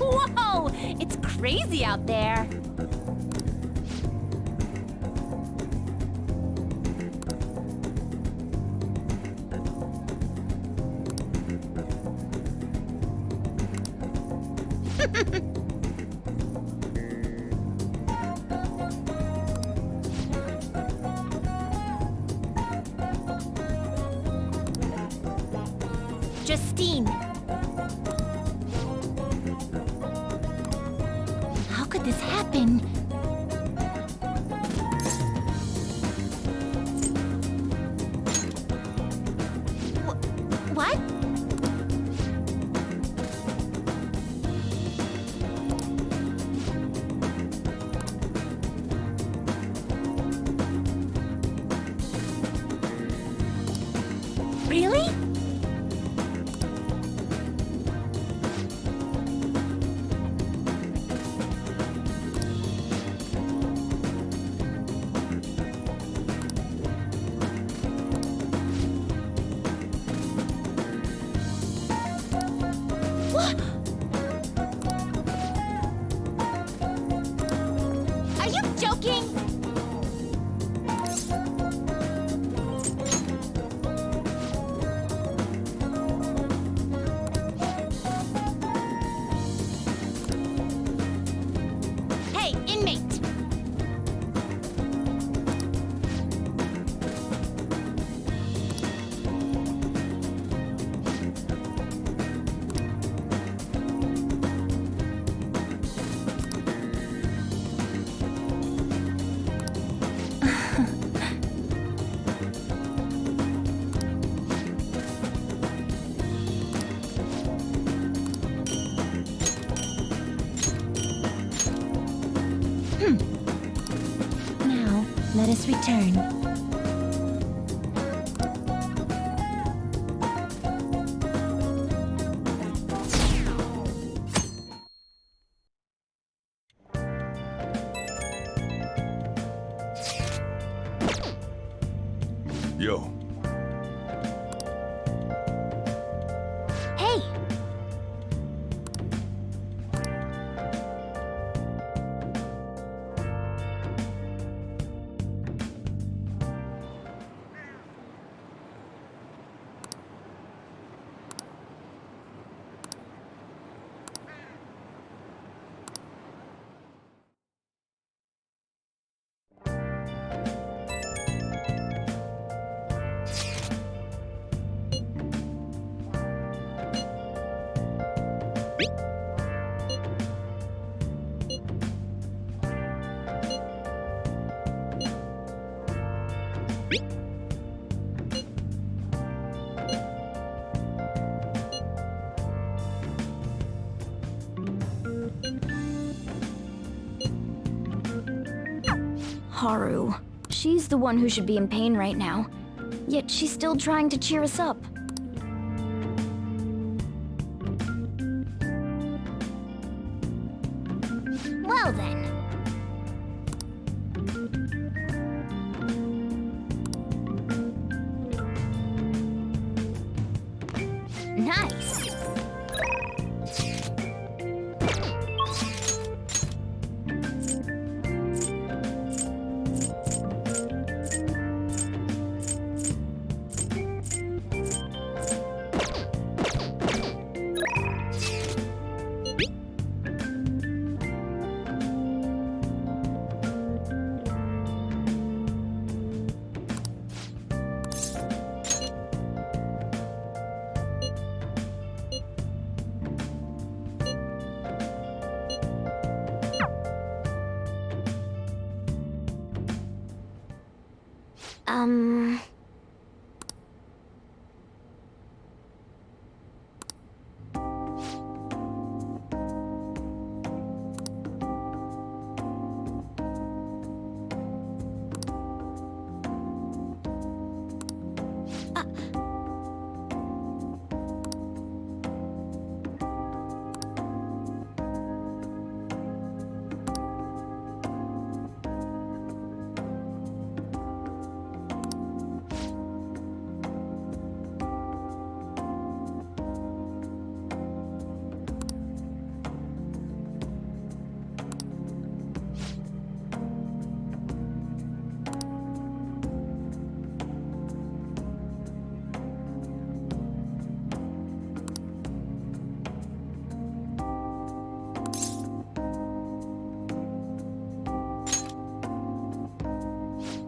Whoa! It's crazy out there. Justine. How could this happen? What? Really? What? Are you joking? Hey, inmate! Now, let us return. Yo, Hey! Haru. She's the one who should be in pain right now. Yet she's still trying to cheer us up. Well then. Nice.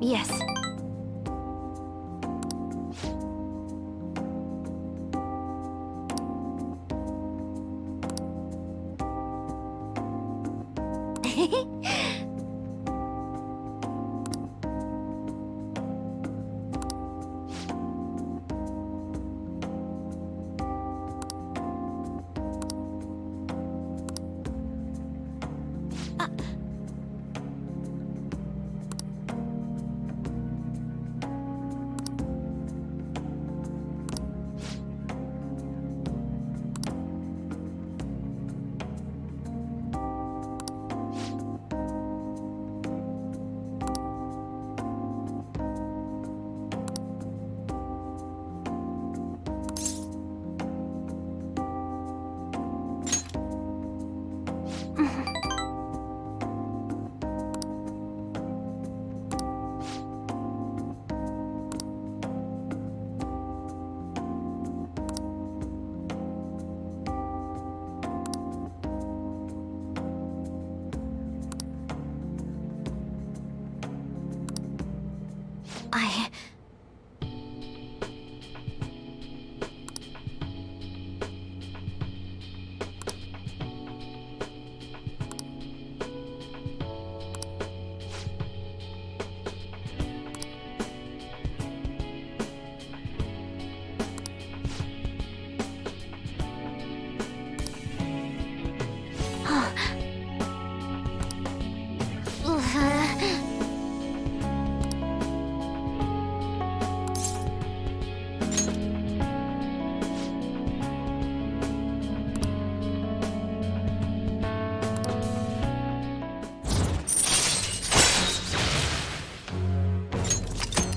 Yes.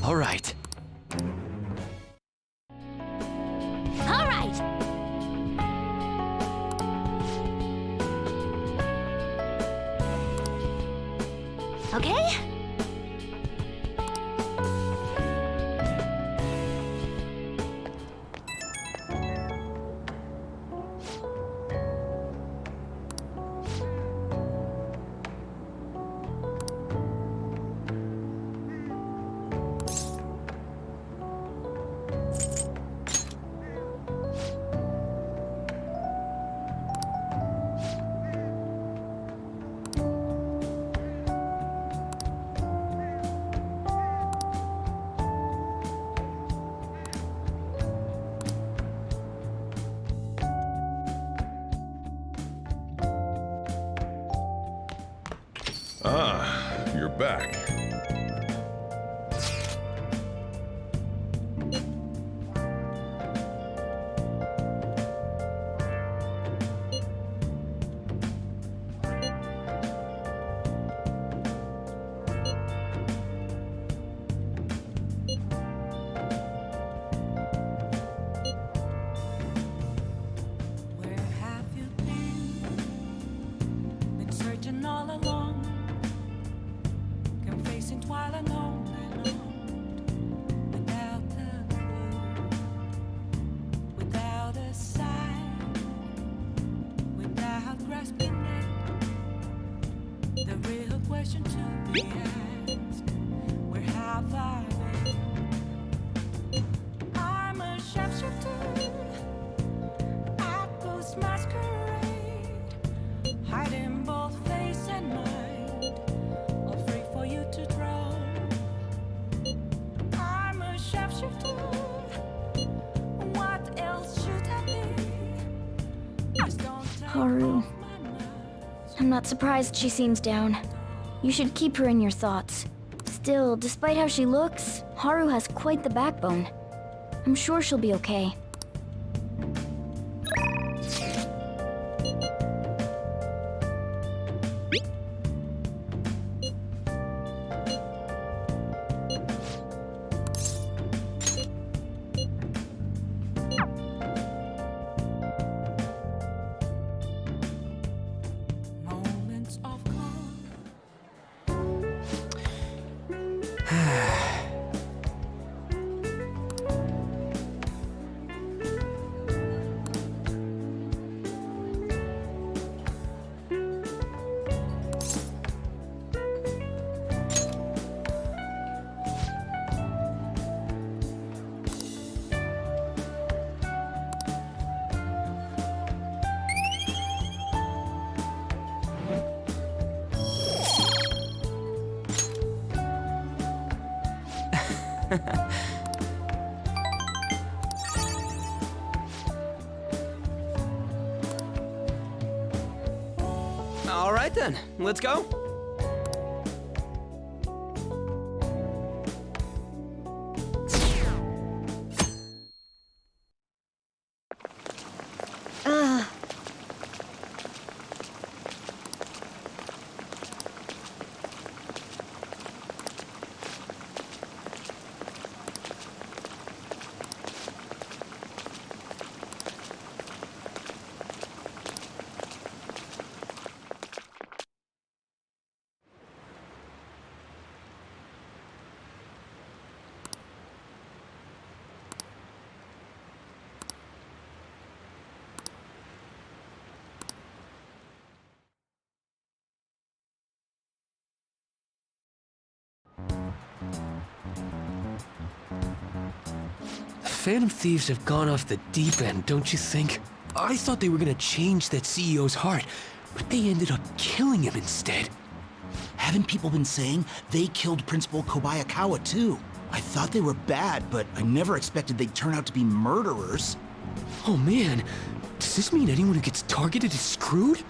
All right. All right. Okay. back. Where have you been? Been searching all along, confessing while alone and on, without a clue, without a sign, without grasping it. The real question to be asked: where have I been? I'm a sharpshooter at Ghost Masquerade, hiding both face and mind, all free for you to draw. I'm a sharpshooter. What else should I be? Just don't take Haru. off my mask. I'm not surprised she seems down. You should keep her in your thoughts. Still, despite how she looks, Haru has quite the backbone. I'm sure she'll be okay. Moments of calm. All right then, let's go. Ugh. Phantom Thieves have gone off the deep end, don't you think? I thought they were gonna change that CEO's heart, but they ended up killing him instead. Haven't people been saying they killed Principal Kobayakawa too? I thought they were bad, but I never expected they'd turn out to be murderers. Oh man, does this mean anyone who gets targeted is screwed?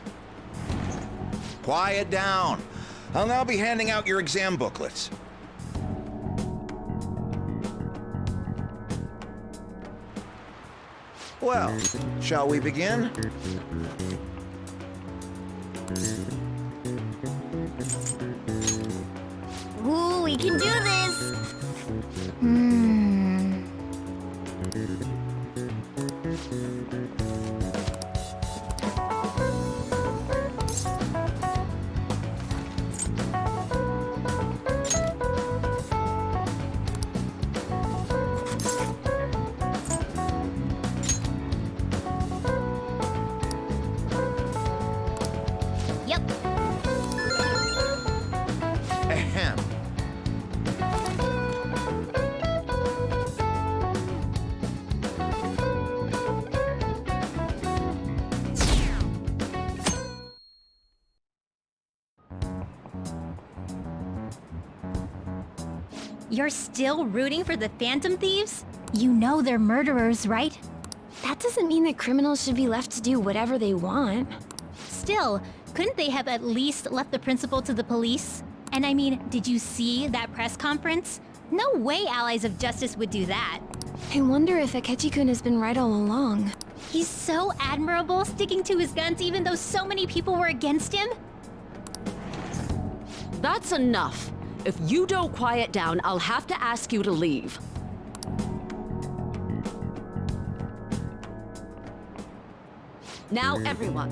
Quiet down. I'll now be handing out your exam booklets. Well, shall we begin? Ooh, we can do this! Yep. Ahem. You're still rooting for the Phantom Thieves? You know they're murderers, right? That doesn't mean that criminals should be left to do whatever they want. Still, couldn't they have at least left the principal to the police? And I mean, did you see that press conference? No way Allies of Justice would do that. I wonder if Akechi-kun has been right all along. He's so admirable, sticking to his guns even though so many people were against him. That's enough. If you don't quiet down, I'll have to ask you to leave. Now, everyone.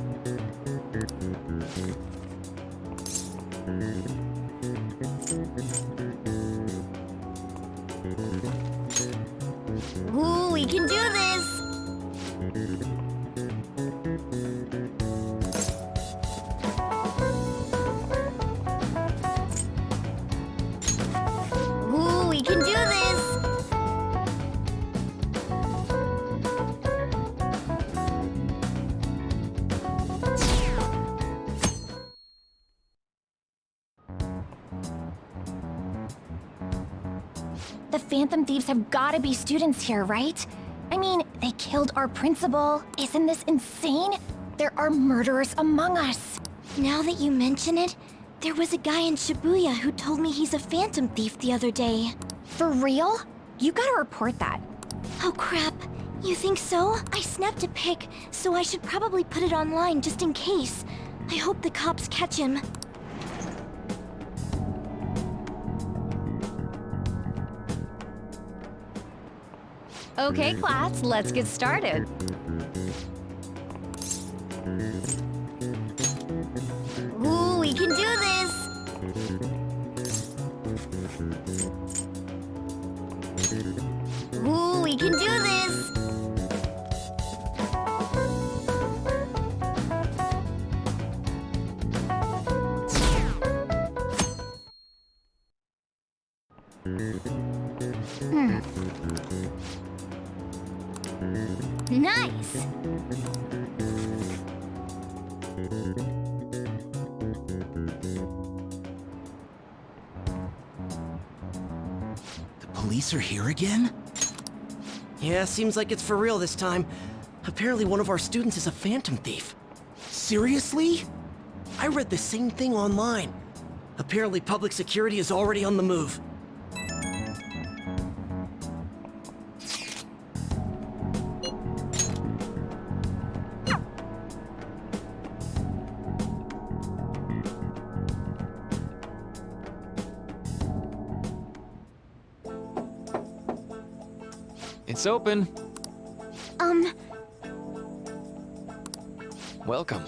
Ooh, we can do this! Ooh, we can do this! The Phantom Thieves have gotta be students here, right? I mean, they killed our principal. Isn't this insane? There are murderers among us. Now that you mention it, there was a guy in Shibuya who told me he's a Phantom Thief the other day. For real? You gotta report that. Oh crap, you think so? I snapped a pic, so I should probably put it online just in case. I hope the cops catch him. Okay, class, let's get started. Ooh, we can do this! Ooh, we can do this! Nice! The police are here again? Yeah, seems like it's for real this time. Apparently one of our students is a Phantom Thief. Seriously? I read the same thing online. Apparently public security is already on the move. It's open. Welcome.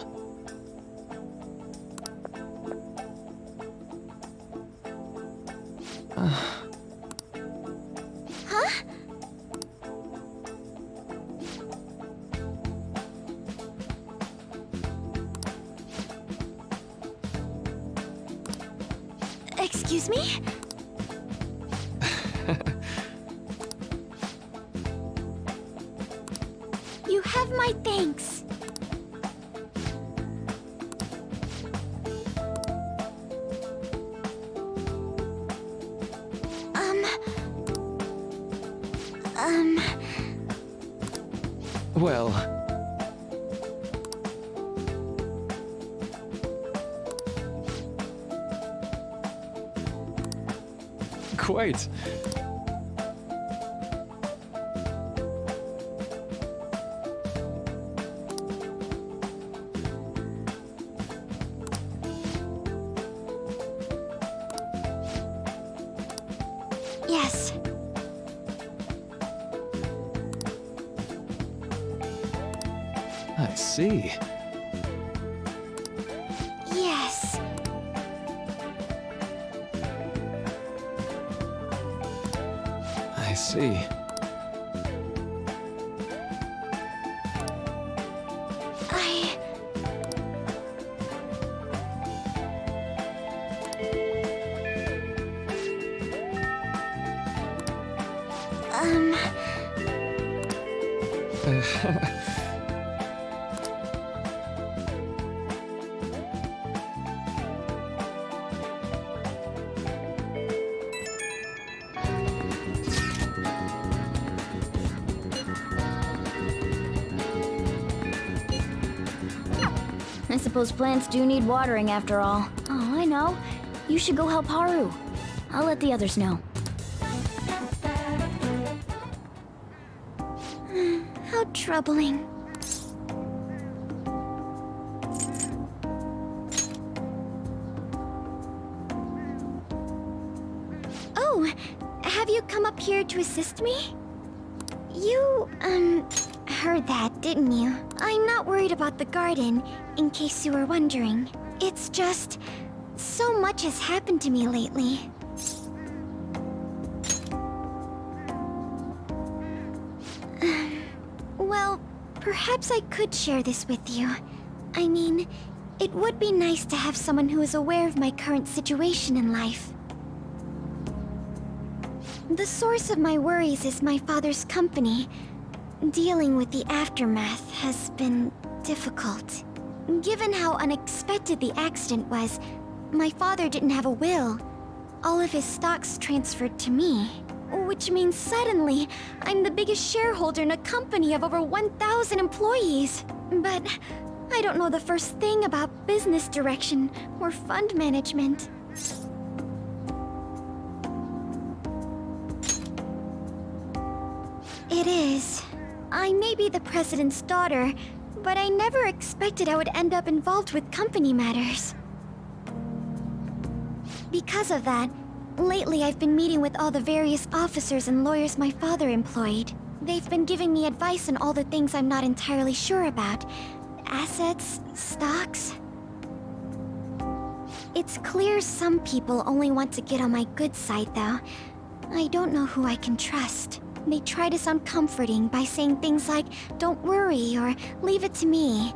Huh? Excuse me? You have my thanks. Well... Quite. Yes. I see. Yes. I see. I suppose plants do need watering after all. Oh, I know. You should go help Haru. I'll let the others know. How troubling. Oh, have you come up here to assist me? You, heard that, didn't you? I'm not worried about the garden, in case you were wondering. It's just, so much has happened to me lately. Well, perhaps I could share this with you. I mean, it would be nice to have someone who is aware of my current situation in life. The source of my worries is my father's company. Dealing with the aftermath has been difficult. Given how unexpected the accident was, my father didn't have a will. All of his stocks transferred to me. Which means suddenly, I'm the biggest shareholder in a company of over 1,000 employees. But I don't know the first thing about business direction or fund management. It is. I may be the president's daughter, but I never expected I would end up involved with company matters. Because of that, lately I've been meeting with all the various officers and lawyers my father employed. They've been giving me advice on all the things I'm not entirely sure about. Assets, stocks. It's clear some people only want to get on my good side, though. I don't know who I can trust. They try to sound comforting by saying things like, "Don't worry," or "Leave it to me."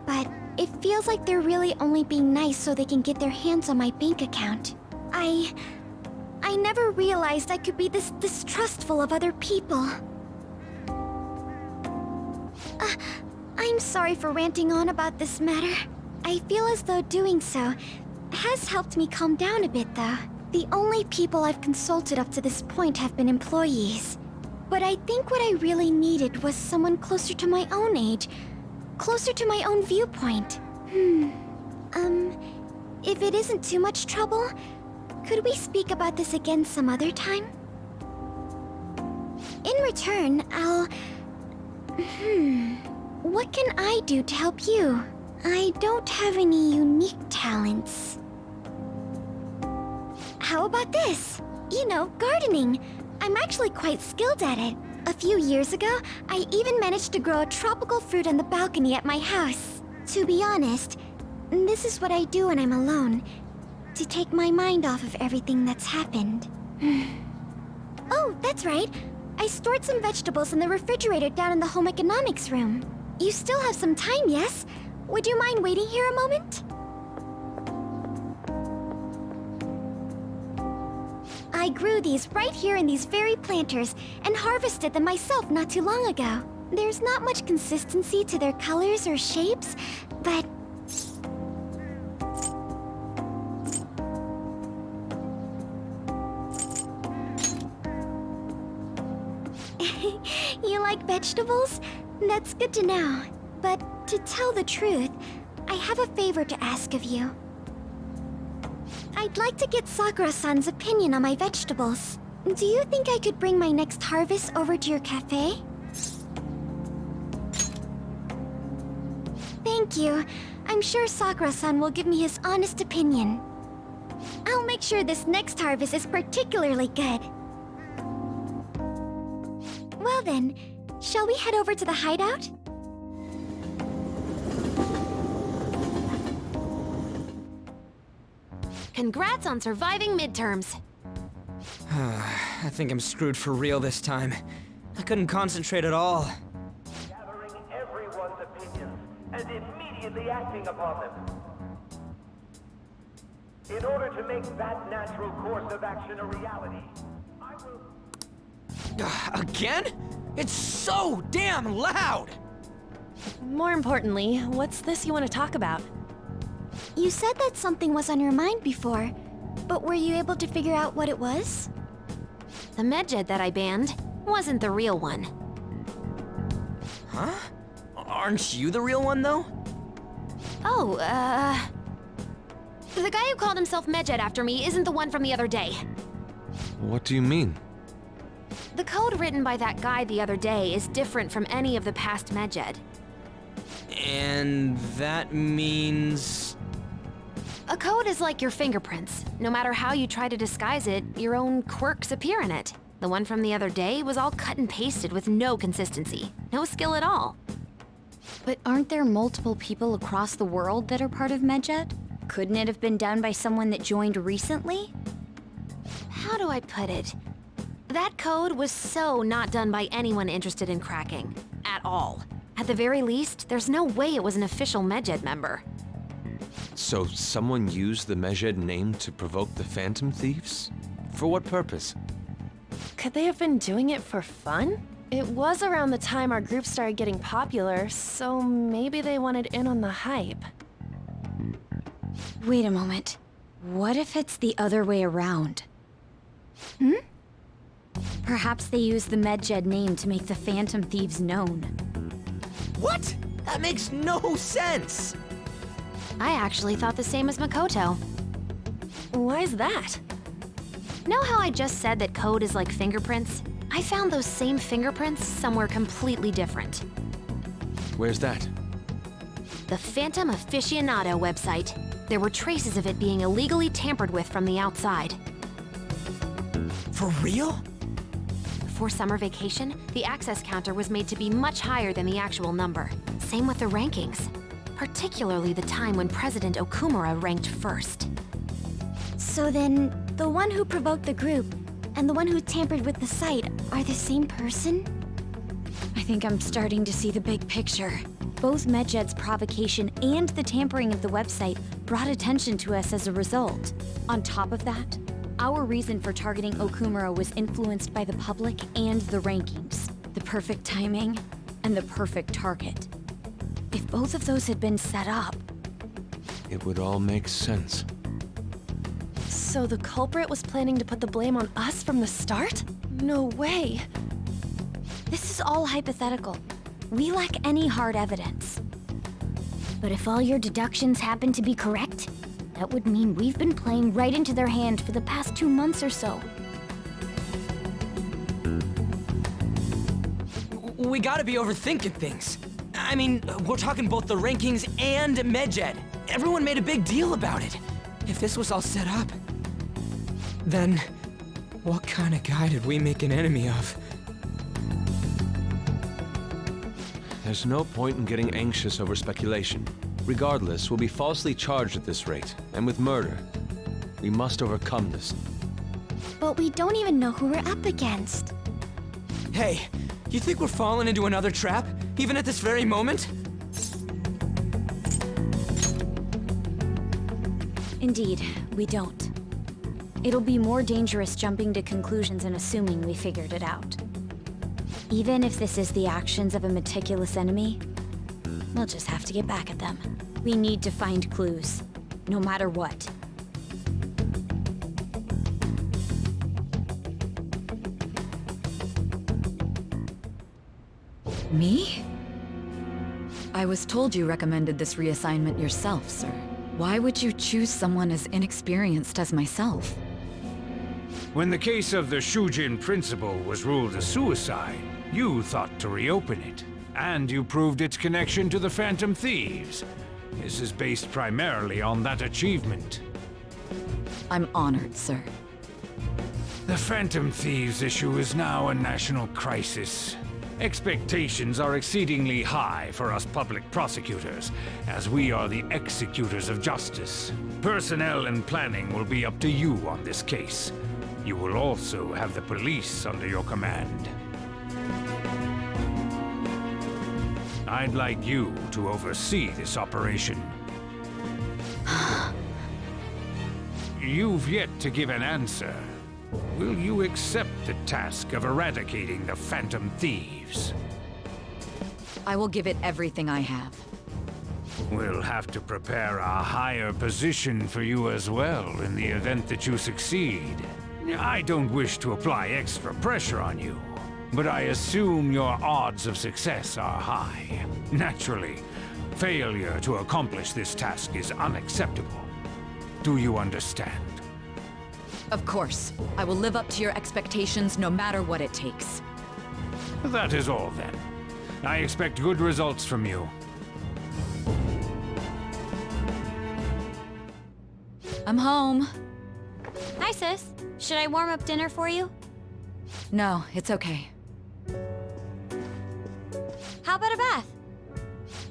But it feels like they're really only being nice so they can get their hands on my bank account. I never realized I could be this distrustful of other people. I'm sorry for ranting on about this matter. I feel as though doing so has helped me calm down a bit, though. The only people I've consulted up to this point have been employees. But I think what I really needed was someone closer to my own age, closer to my own viewpoint. If it isn't too much trouble, could we speak about this again some other time? In return, I'll... What can I do to help you? I don't have any unique talents. How about this? You know, gardening. I'm actually quite skilled at it. A few years ago, I even managed to grow a tropical fruit on the balcony at my house. To be honest, this is what I do when I'm alone, to take my mind off of everything that's happened. Oh, that's right. I stored some vegetables in the refrigerator down in the home economics room. You still have some time, yes? Would you mind waiting here a moment? I grew these right here in these very planters and harvested them myself not too long ago. There's not much consistency to their colors or shapes, but... You like vegetables? That's good to know. But to tell the truth, I have a favor to ask of you. I'd like to get Sakura-san's opinion on my vegetables. Do you think I could bring my next harvest over to your cafe? Thank you. I'm sure Sakura-san will give me his honest opinion. I'll make sure this next harvest is particularly good. Well then, shall we head over to the hideout? Congrats on surviving midterms. I think I'm screwed for real this time. I couldn't concentrate at all. Gathering everyone's opinions and immediately acting upon them. In order to make that natural course of action a reality, I will... Again? It's so damn loud! More importantly, what's this you want to talk about? You said that something was on your mind before, but were you able to figure out what it was? The medjed that I banned wasn't the real one. Huh? Aren't you the real one, though? Oh, The guy who called himself Medjed after me isn't the one from the other day. What do you mean? The code written by that guy the other day is different from any of the past Medjed. And that means... A code is like your fingerprints. No matter how you try to disguise it, your own quirks appear in it. The one from the other day was all cut and pasted with no consistency. No skill at all. But aren't there multiple people across the world that are part of Medjed? Couldn't it have been done by someone that joined recently? How do I put it? That code was so not done by anyone interested in cracking. At all. At the very least, there's no way it was an official Medjed member. So someone used the Medjed name to provoke the Phantom Thieves? For what purpose? Could they have been doing it for fun? It was around the time our group started getting popular, so maybe they wanted in on the hype. Wait a moment. What if it's the other way around? Perhaps they used the Medjed name to make the Phantom Thieves known. What? That makes no sense! I actually thought the same as Makoto. Why's that? Know how I just said that code is like fingerprints? I found those same fingerprints somewhere completely different. Where's that? The Phantom Aficionado website. There were traces of it being illegally tampered with from the outside. For real? Before summer vacation, the access counter was made to be much higher than the actual number. Same with the rankings. Particularly the time when President Okumura ranked first. So then, the one who provoked the group and the one who tampered with the site are the same person? I think I'm starting to see the big picture. Both Medjed's provocation and the tampering of the website brought attention to us as a result. On top of that, our reason for targeting Okumura was influenced by the public and the rankings, the perfect timing, and the perfect target. If both of those had been set up... It would all make sense. So the culprit was planning to put the blame on us from the start? No way. This is all hypothetical. We lack any hard evidence. But if all your deductions happen to be correct, that would mean we've been playing right into their hand for the past 2 months or so. We gotta be overthinking things. I mean, we're talking both the rankings and Medjed. Everyone made a big deal about it. If this was all set up, then what kind of guy did we make an enemy of? There's no point in getting anxious over speculation. Regardless, we'll be falsely charged at this rate, and with murder. We must overcome this. But we don't even know who we're up against. Hey, you think we're falling into another trap, even at this very moment? Indeed, we don't. It'll be more dangerous jumping to conclusions and assuming we figured it out. Even if this is the actions of a meticulous enemy, we'll just have to get back at them. We need to find clues, no matter what. Me? I was told you recommended this reassignment yourself, sir. Why would you choose someone as inexperienced as myself? When the case of the Shujin principal was ruled a suicide, you thought to reopen it. And you proved its connection to the Phantom Thieves. This is based primarily on that achievement. I'm honored, sir. The Phantom Thieves issue is now a national crisis. Expectations are exceedingly high for us public prosecutors, as we are the executors of justice. Personnel and planning will be up to you on this case. You will also have the police under your command. I'd like you to oversee this operation. You've yet to give an answer. Will you accept the task of eradicating the Phantom Thieves? I will give it everything I have. We'll have to prepare a higher position for you as well in the event that you succeed. I don't wish to apply extra pressure on you, but I assume your odds of success are high. Naturally, failure to accomplish this task is unacceptable. Do you understand? Of course. I will live up to your expectations no matter what it takes. That is all then. I expect good results from you. I'm home. Hi, sis. Should I warm up dinner for you? No, it's okay. How about a bath?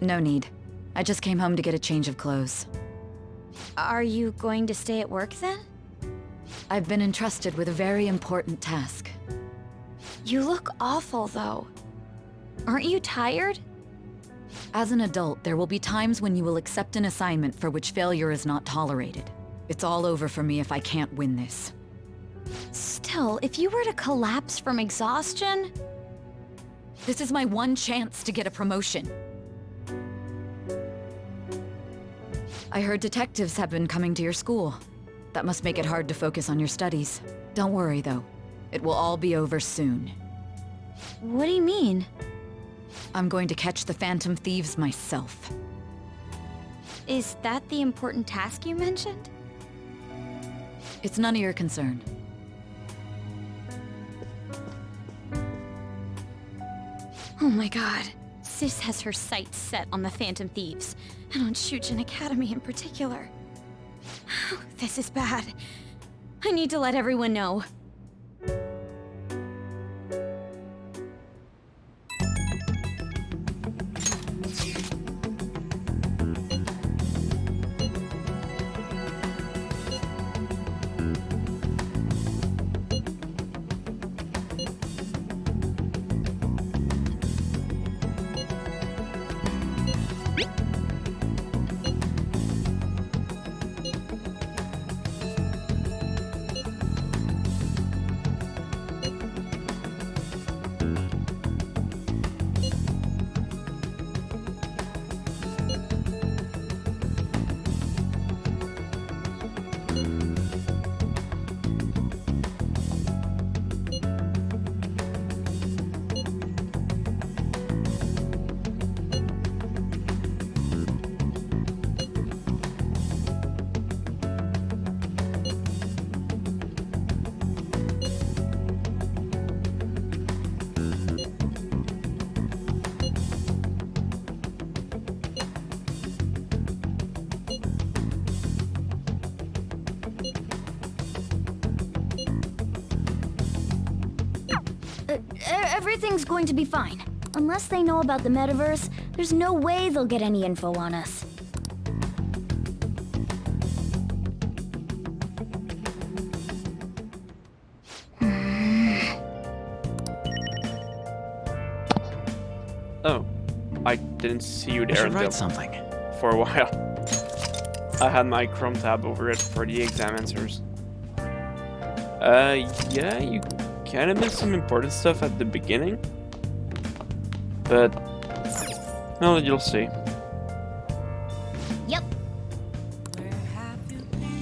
No need. I just came home to get a change of clothes. Are you going to stay at work then? I've been entrusted with a very important task. You look awful, though. Aren't you tired? As an adult, there will be times when you will accept an assignment for which failure is not tolerated. It's all over for me if I can't win this. Still, if you were to collapse from exhaustion... This is my one chance to get a promotion. I heard detectives have been coming to your school. That must make it hard to focus on your studies. Don't worry, though. It will all be over soon. What do you mean? I'm going to catch the Phantom Thieves myself. Is that the important task you mentioned? It's none of your concern. Oh my god. Sis has her sights set on the Phantom Thieves, and on Shujin Academy in particular. This is bad. I need to let everyone know. Everything's going to be fine. Unless they know about the metaverse, there's no way they'll get any info on us. Oh, I didn't see you I there should until write something. for a while. I had my Chrome tab over it for the exam answers. Yeah, you kind of missed some important stuff at the beginning, but well, you'll see. Yep.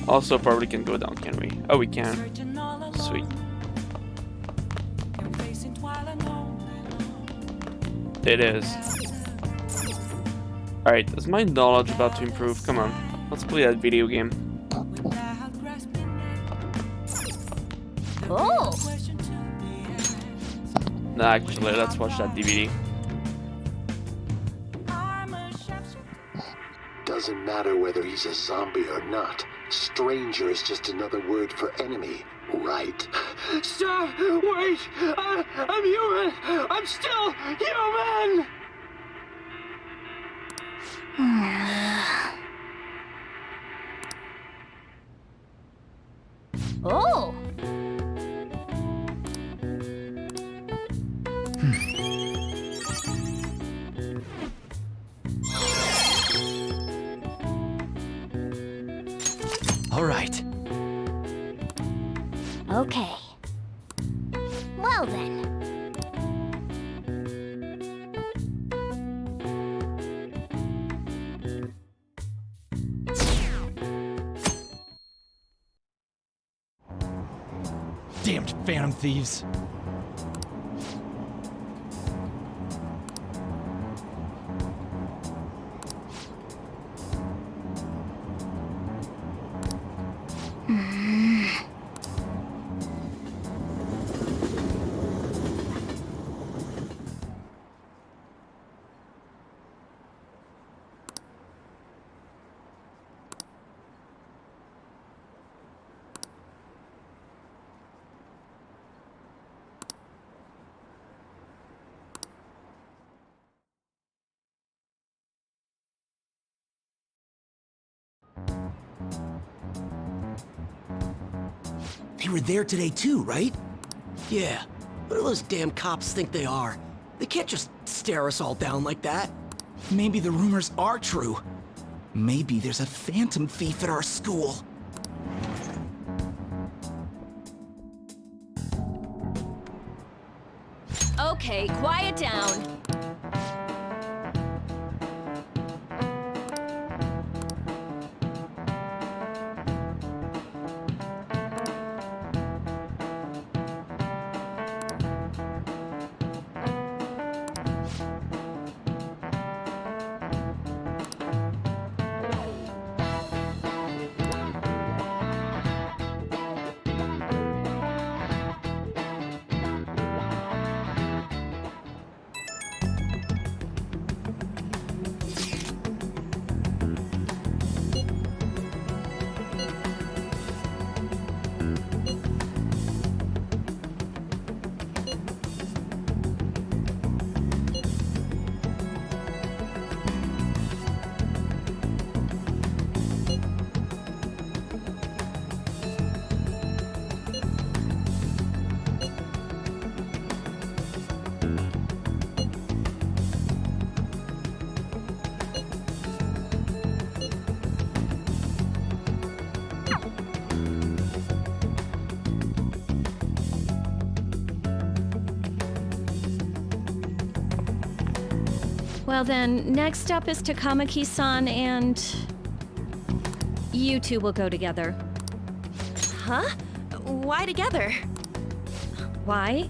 Also, probably can go down, can we? Oh, we can. Sweet. It is. Alright, is my knowledge about to improve? Come on, let's play that video game. Oh! No, actually, let's watch that DVD. Doesn't matter whether he's a zombie or not. Stranger is just another word for enemy, right? Stop! Wait! I'm human! I'm still human! Oh! All right. Okay. Well then. Damned Phantom Thieves. You were there today too, right? Yeah. What do those damn cops think they are? They can't just stare us all down like that. Maybe the rumors are true. Maybe there's a phantom thief at our school. Okay, quiet down. Well then, next up is Takamaki-san and... you two will go together. Huh? Why together? Why?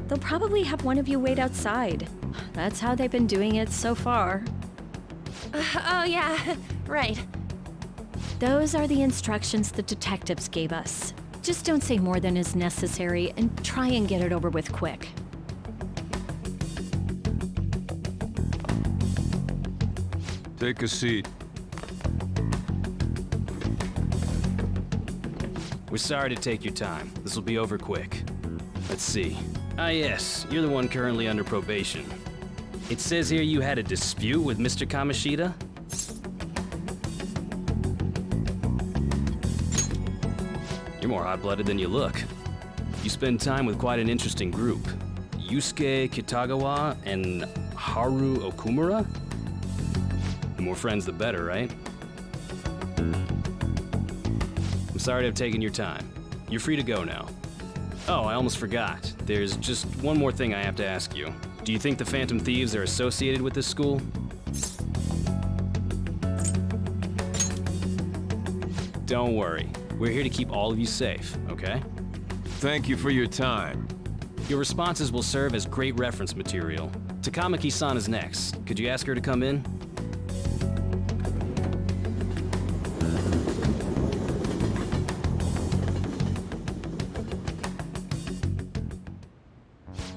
They'll probably have one of you wait outside. That's how they've been doing it so far. Oh yeah, right. Those are the instructions the detectives gave us. Just don't say more than is necessary and try and get it over with quick. Take a seat. We're sorry to take your time. This will be over quick. Let's see. Ah yes, you're the one currently under probation. It says here you had a dispute with Mr. Kamoshida? You're more hot-blooded than you look. You spend time with quite an interesting group. Yusuke Kitagawa and Haru Okumura? The more friends, the better, right? I'm sorry to have taken your time. You're free to go now. Oh, I almost forgot. There's just one more thing I have to ask you. Do you think the Phantom Thieves are associated with this school? Don't worry. We're here to keep all of you safe, okay? Thank you for your time. Your responses will serve as great reference material. Takamaki-san is next. Could you ask her to come in?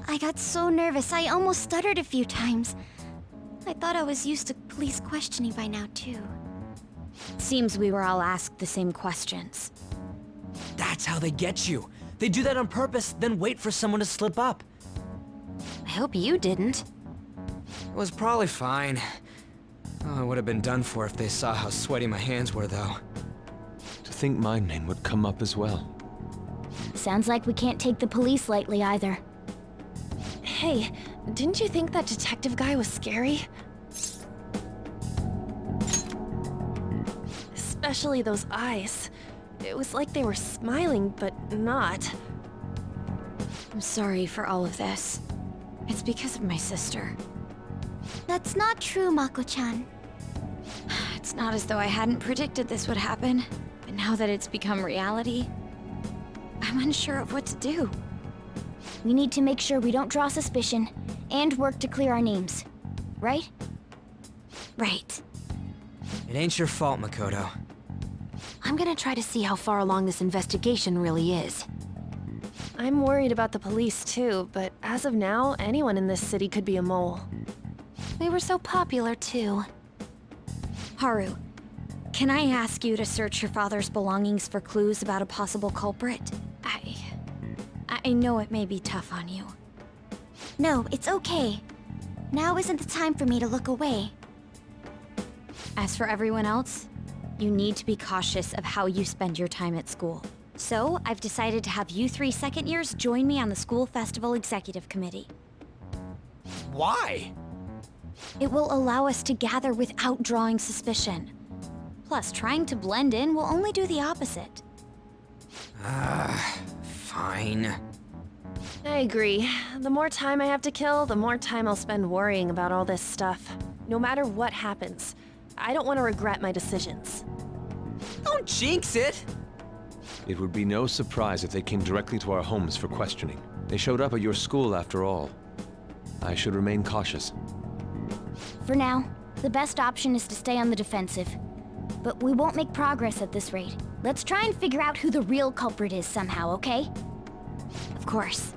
I got so nervous, I almost stuttered a few times. I thought I was used to police questioning by now, too. Seems we were all asked the same questions. That's how they get you. They do that on purpose, then wait for someone to slip up. I hope you didn't. It was probably fine. Oh, I would have been done for if they saw how sweaty my hands were, though. To think my name would come up as well. Sounds like we can't take the police lightly either. Hey, didn't you think that detective guy was scary? Especially those eyes. It was like they were smiling, but not. I'm sorry for all of this. It's because of my sister. That's not true, Mako-chan. It's not as though I hadn't predicted this would happen, but now that it's become reality, I'm unsure of what to do. We need to make sure we don't draw suspicion, and work to clear our names. Right? Right. It ain't your fault, Makoto. I'm gonna try to see how far along this investigation really is. I'm worried about the police too, but as of now, anyone in this city could be a mole. They were so popular too. Haru, can I ask you to search your father's belongings for clues about a possible culprit? I know it may be tough on you. No, it's okay. Now isn't the time for me to look away. As for everyone else, you need to be cautious of how you spend your time at school. So, I've decided to have you 3 second years join me on the school festival executive committee. Why? It will allow us to gather without drawing suspicion. Plus, trying to blend in will only do the opposite. Fine. I agree. The more time I have to kill, the more time I'll spend worrying about all this stuff. No matter what happens, I don't want to regret my decisions. Don't jinx it! It would be no surprise if they came directly to our homes for questioning. They showed up at your school after all. I should remain cautious. For now, the best option is to stay on the defensive. But we won't make progress at this rate. Let's try and figure out who the real culprit is somehow, okay? Of course.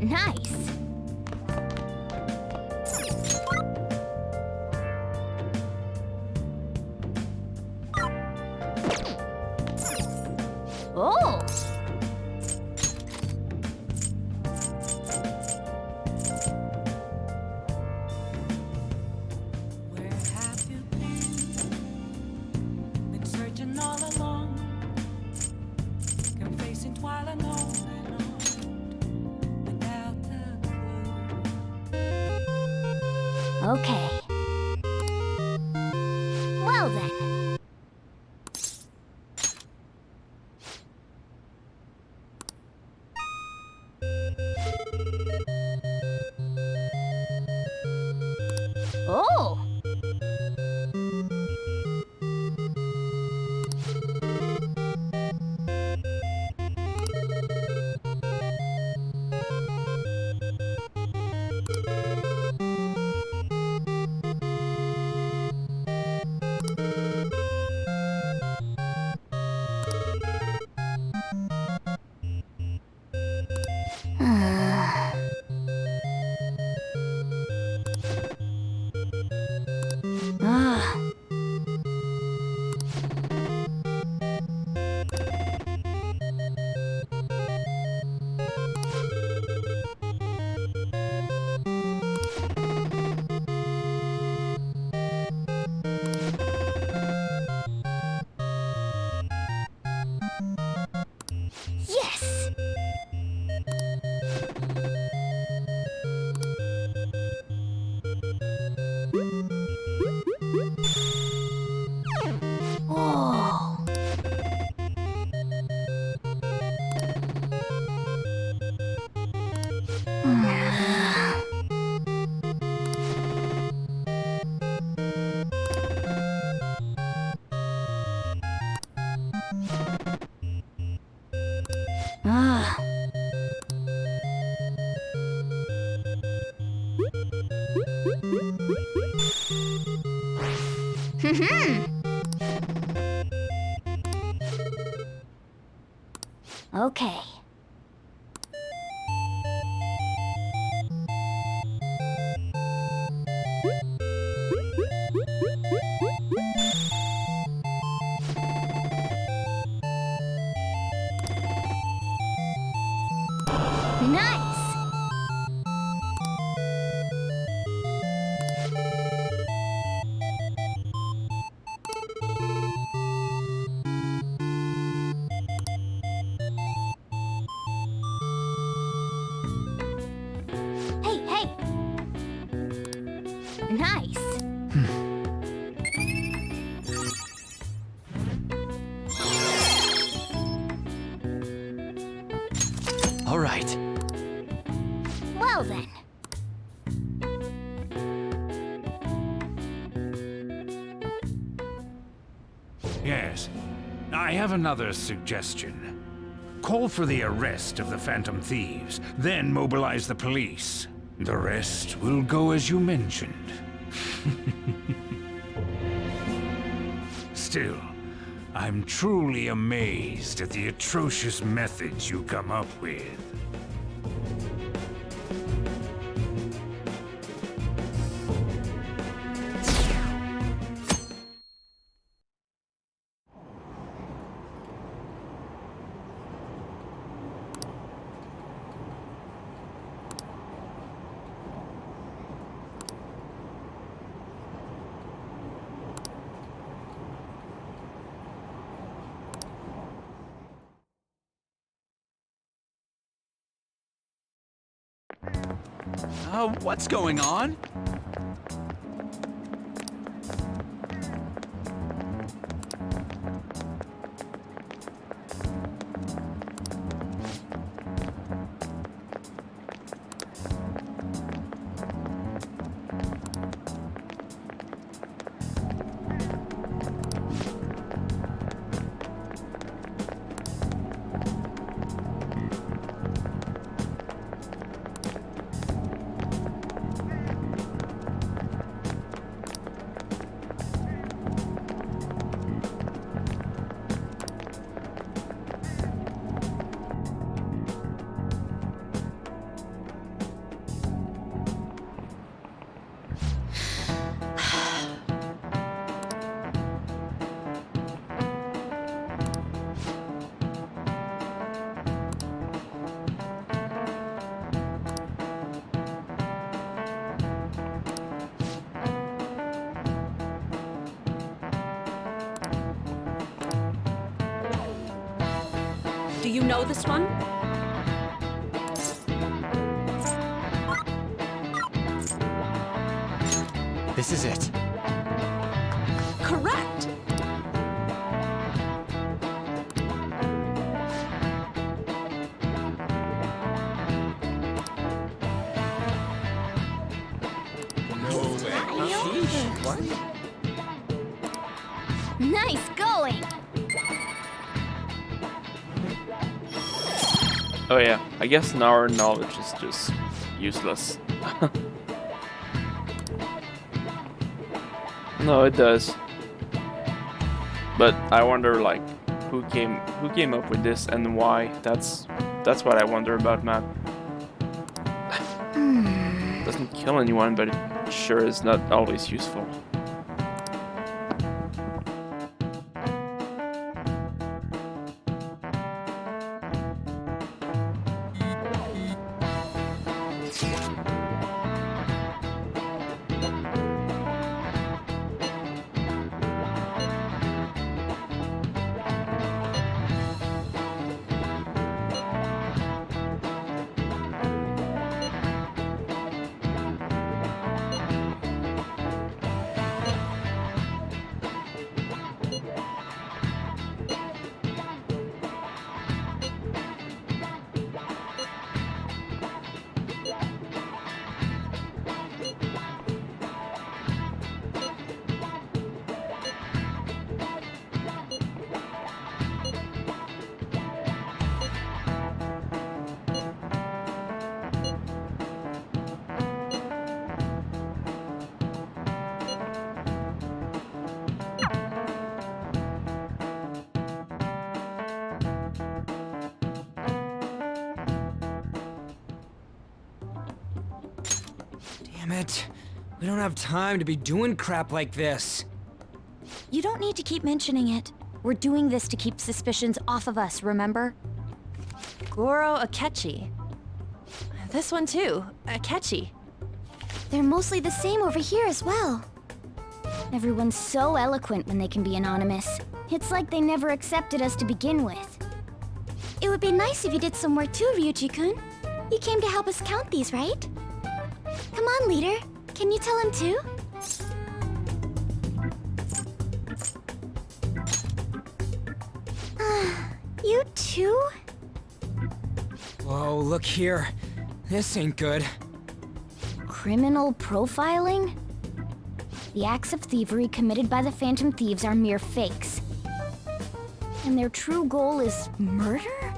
Nice. Oh! Where have you been? Been searching all along, confessing while I know without a clue. Okay. Well then. Oh! Ah. Yes! Oh. Ah. Okay. Nice! Hey, hey! Nice! All right. Well then. Yes. I have another suggestion. Call for the arrest of the Phantom Thieves, then mobilize the police. The rest will go as you mentioned. Still, I'm truly amazed at the atrocious methods you come up with. What's going on? Do you know this one? This is it. Correct! Nice going! Oh yeah, I guess now our knowledge is just useless. No, it does. But I wonder, like, who came up with this and why? That's what I wonder about, Matt. Doesn't kill anyone, but it sure is not always useful. Damn it. We don't have time to be doing crap like this. You don't need to keep mentioning it. We're doing this to keep suspicions off of us, remember? Goro Akechi. This one too, Akechi. They're mostly the same over here as well. Everyone's so eloquent when they can be anonymous. It's like they never accepted us to begin with. It would be nice if you did some work too, Ryuji-kun. You came to help us count these, right? Come on, leader. Can you tell him too? You too? Whoa, look here. This ain't good. Criminal profiling? The acts of thievery committed by the Phantom Thieves are mere fakes. And their true goal is murder?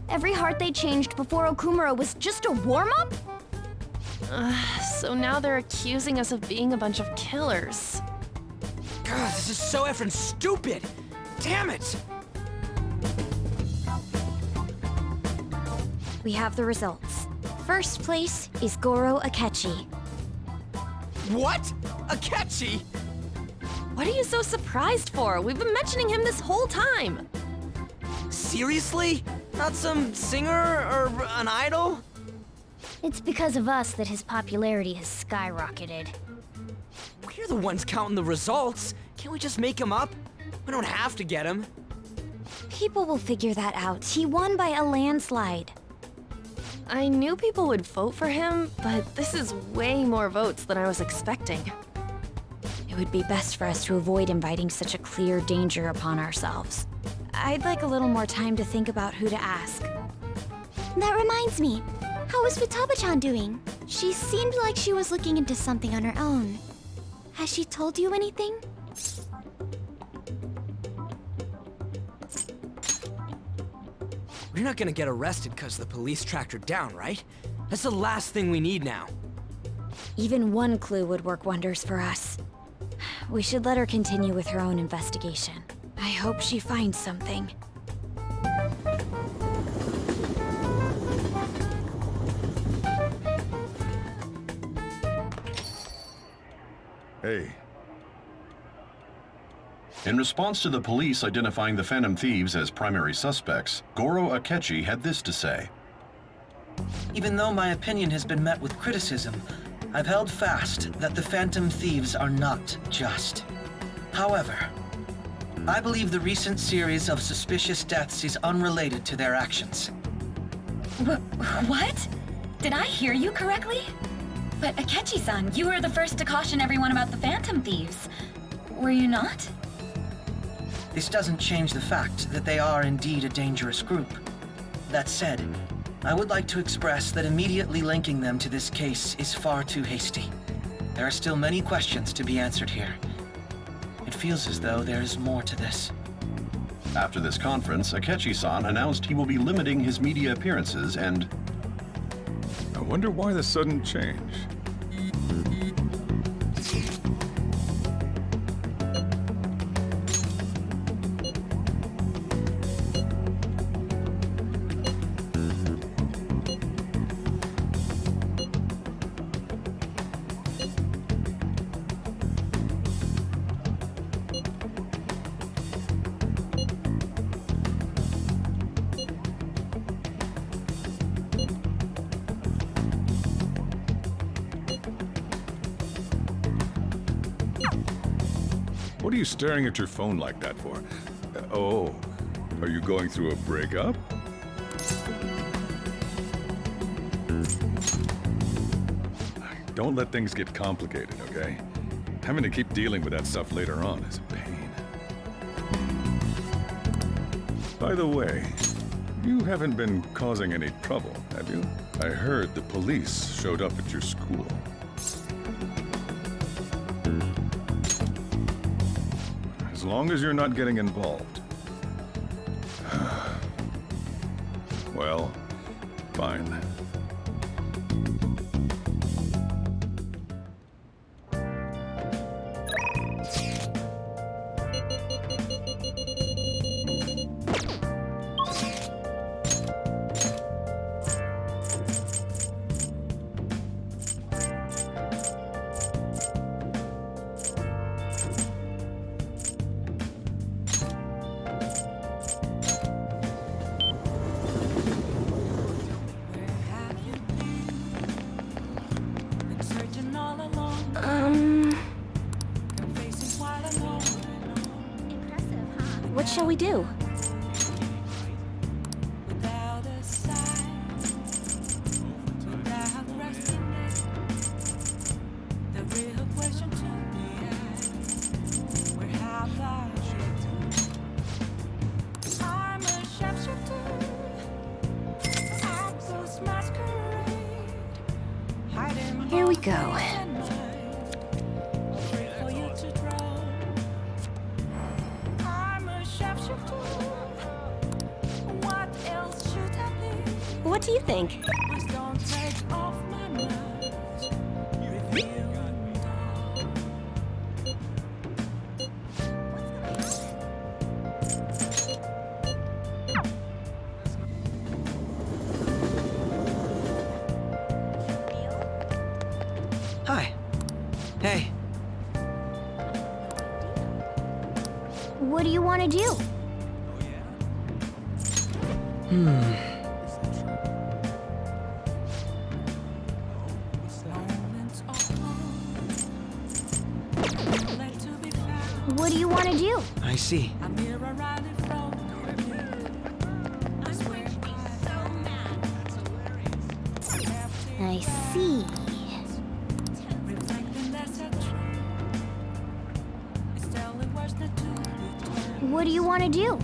Every heart they changed before Okumura was just a warm-up? So now they're accusing us of being a bunch of killers. God, this is so effing stupid! Damn it! We have the results. First place is Goro Akechi. What? Akechi? What are you so surprised for? We've been mentioning him this whole time. Seriously? Not some singer or an idol? It's because of us that his popularity has skyrocketed. We're the ones counting the results. Can't we just make him up? We don't have to get him. People will figure that out. He won by a landslide. I knew people would vote for him, but this is way more votes than I was expecting. It would be best for us to avoid inviting such a clear danger upon ourselves. I'd like a little more time to think about who to ask. That reminds me. How is Futaba-chan doing? She seemed like she was looking into something on her own. Has she told you anything? We're not gonna get arrested because the police tracked her down, right? That's the last thing we need now. Even one clue would work wonders for us. We should let her continue with her own investigation. I hope she finds something. Hey. In response to the police identifying the Phantom Thieves as primary suspects, Goro Akechi had this to say. Even though my opinion has been met with criticism, I've held fast that the Phantom Thieves are not just. However, I believe the recent series of suspicious deaths is unrelated to their actions. What? Did I hear you correctly? But Akechi-san, you were the first to caution everyone about the Phantom Thieves. Were you not? This doesn't change the fact that they are indeed a dangerous group. That said, I would like to express that immediately linking them to this case is far too hasty. There are still many questions to be answered here. It feels as though there is more to this. After this conference, Akechi-san announced he will be limiting his media appearances and... I wonder why the sudden change. What are you staring at your phone like that for? Oh, are you going through a breakup? Don't let things get complicated, okay? Having to keep dealing with that stuff later on is a pain. By the way, you haven't been causing any trouble, have you? I heard the police showed up at your school. As long as you're not getting involved. Well, fine. What shall we do? Here we go. What do you think? Hi. Hey. What do you want to do? What do you want to do? I see. I see. What do you want to do?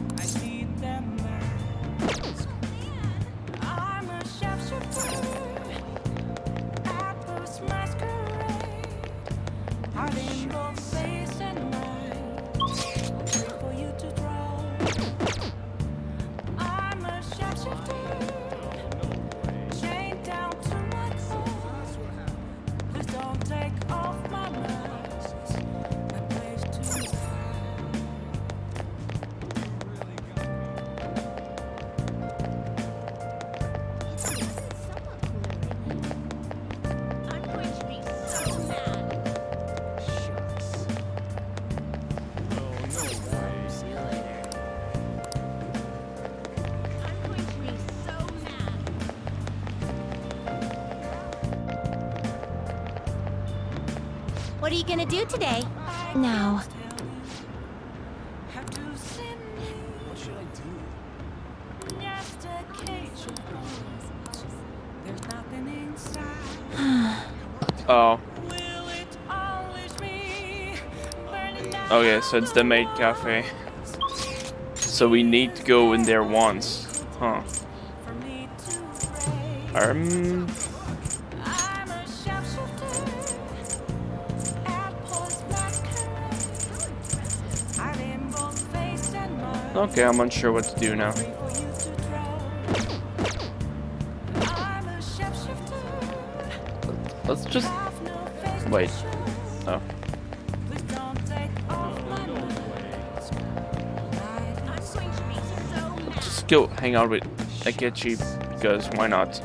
What are you gonna do today? Now. What should I do? Oh. Okay, so it's the maid cafe. So we need to go in there once. Huh. Okay, I'm unsure what to do now. Let's just wait. Oh. Just go hang out with Akechi because why not?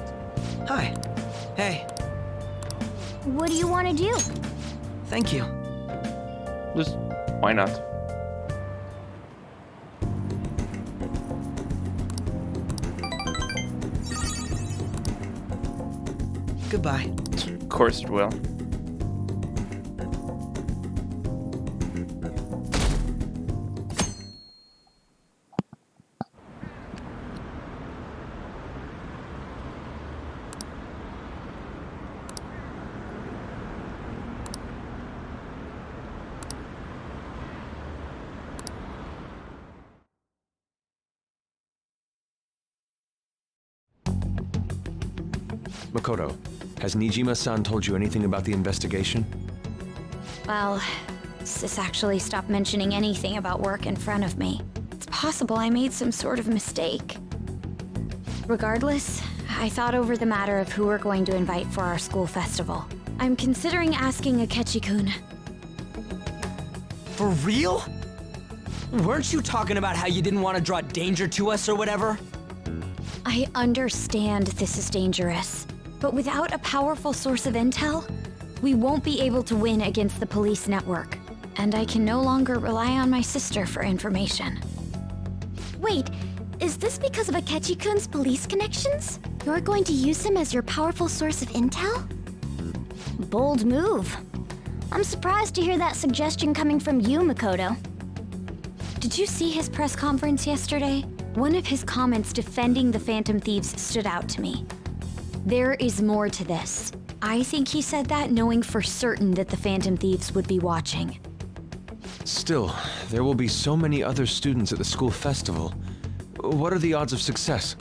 Hi. Hey. What do you want to do? Thank you. Just why not? Goodbye. Of course it will. Makoto, has Nijima-san told you anything about the investigation? Well, Sis actually stopped mentioning anything about work in front of me. It's possible I made some sort of mistake. Regardless, I thought over the matter of who we're going to invite for our school festival. I'm considering asking Akechi-kun. For real? Weren't you talking about how you didn't want to draw danger to us or whatever? I understand this is dangerous, but without a powerful source of intel, we won't be able to win against the police network, and I can no longer rely on my sister for information. Wait, is this because of Akechi-kun's police connections? You're going to use him as your powerful source of intel? Bold move. I'm surprised to hear that suggestion coming from you, Makoto. Did you see his press conference yesterday? One of his comments defending the Phantom Thieves stood out to me. There is more to this. I think he said that knowing for certain that the Phantom Thieves would be watching. Still, there will be so many other students at the school festival. What are the odds of success?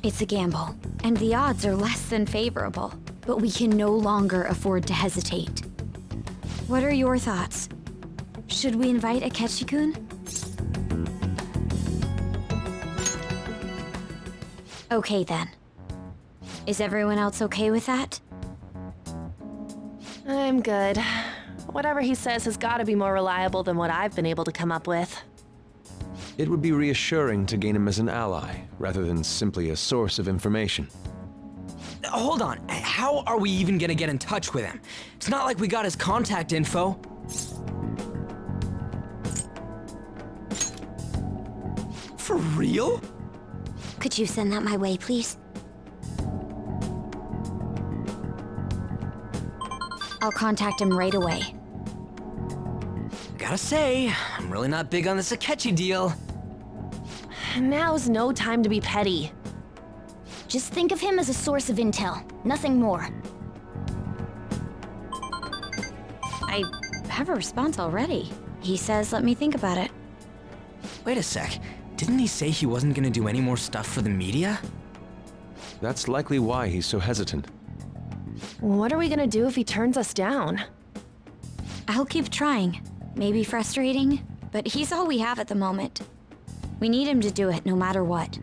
It's a gamble, and the odds are less than favorable, but we can no longer afford to hesitate. What are your thoughts? Should we invite Akechi-kun? Okay then. Is everyone else okay with that? I'm good. Whatever he says has got to be more reliable than what I've been able to come up with. It would be reassuring to gain him as an ally, rather than simply a source of information. Hold on, how are we even gonna get in touch with him? It's not like we got his contact info. For real? Could you send that my way, please? I'll contact him right away. Gotta say, I'm really not big on this Akechi deal. Now's no time to be petty. Just think of him as a source of intel, nothing more. I have a response already. He says let me think about it. Wait a sec. Didn't he say he wasn't gonna do any more stuff for the media? That's likely why he's so hesitant. What are we gonna do if he turns us down? I'll keep trying. Maybe frustrating, but he's all we have at the moment. We need him to do it no matter what.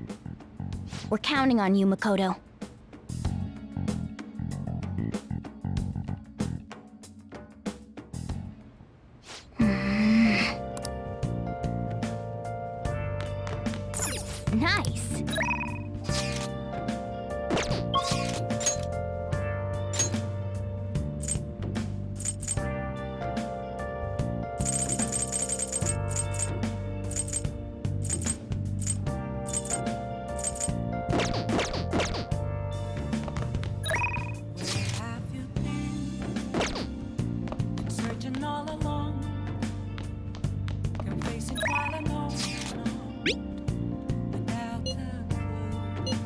We're counting on you, Makoto. Nice. Searching all along, confessing while alone, without a clue,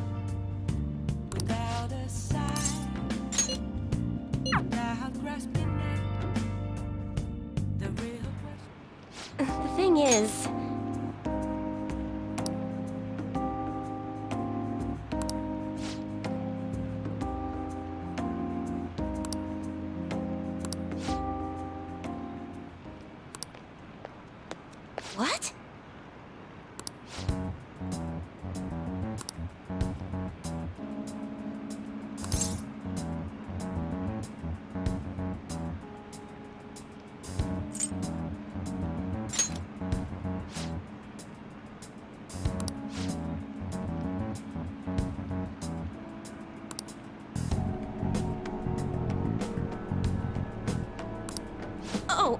without a sign, without grasping at the real question. The thing is... What? Oh,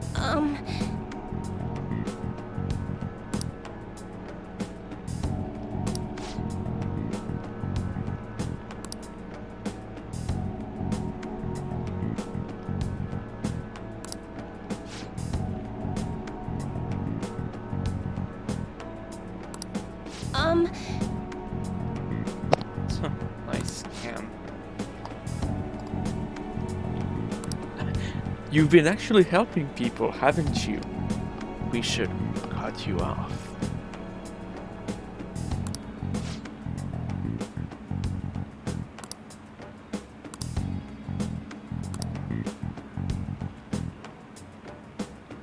Nice scan. You've been actually helping people, haven't you? We should cut you off.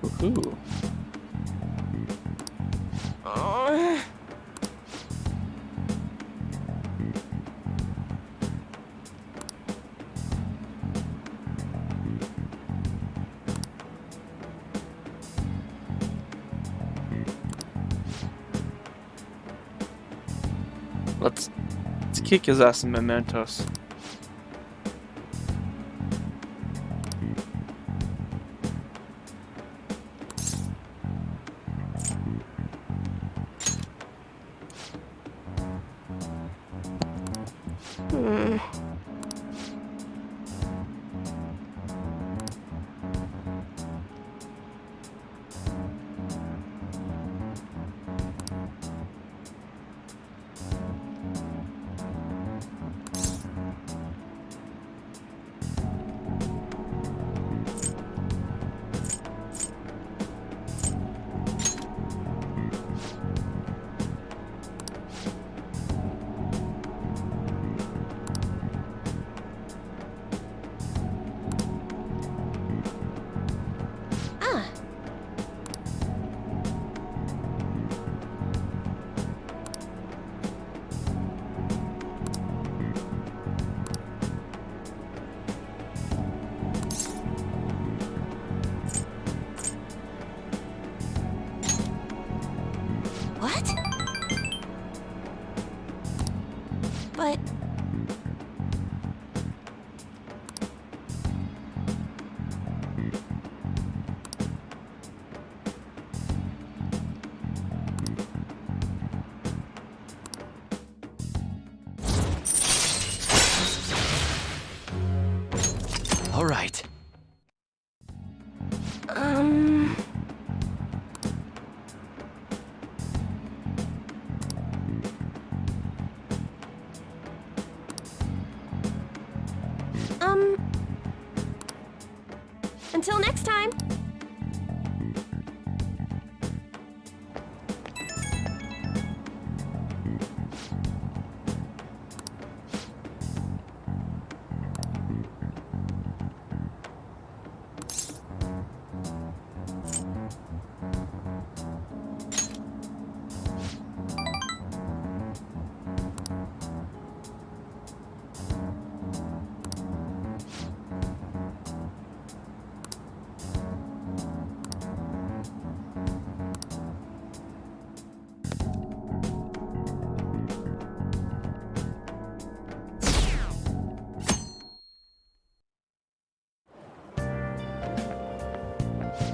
Woohoo. Let's kick his ass in mementos. What? But... All right. Until next time!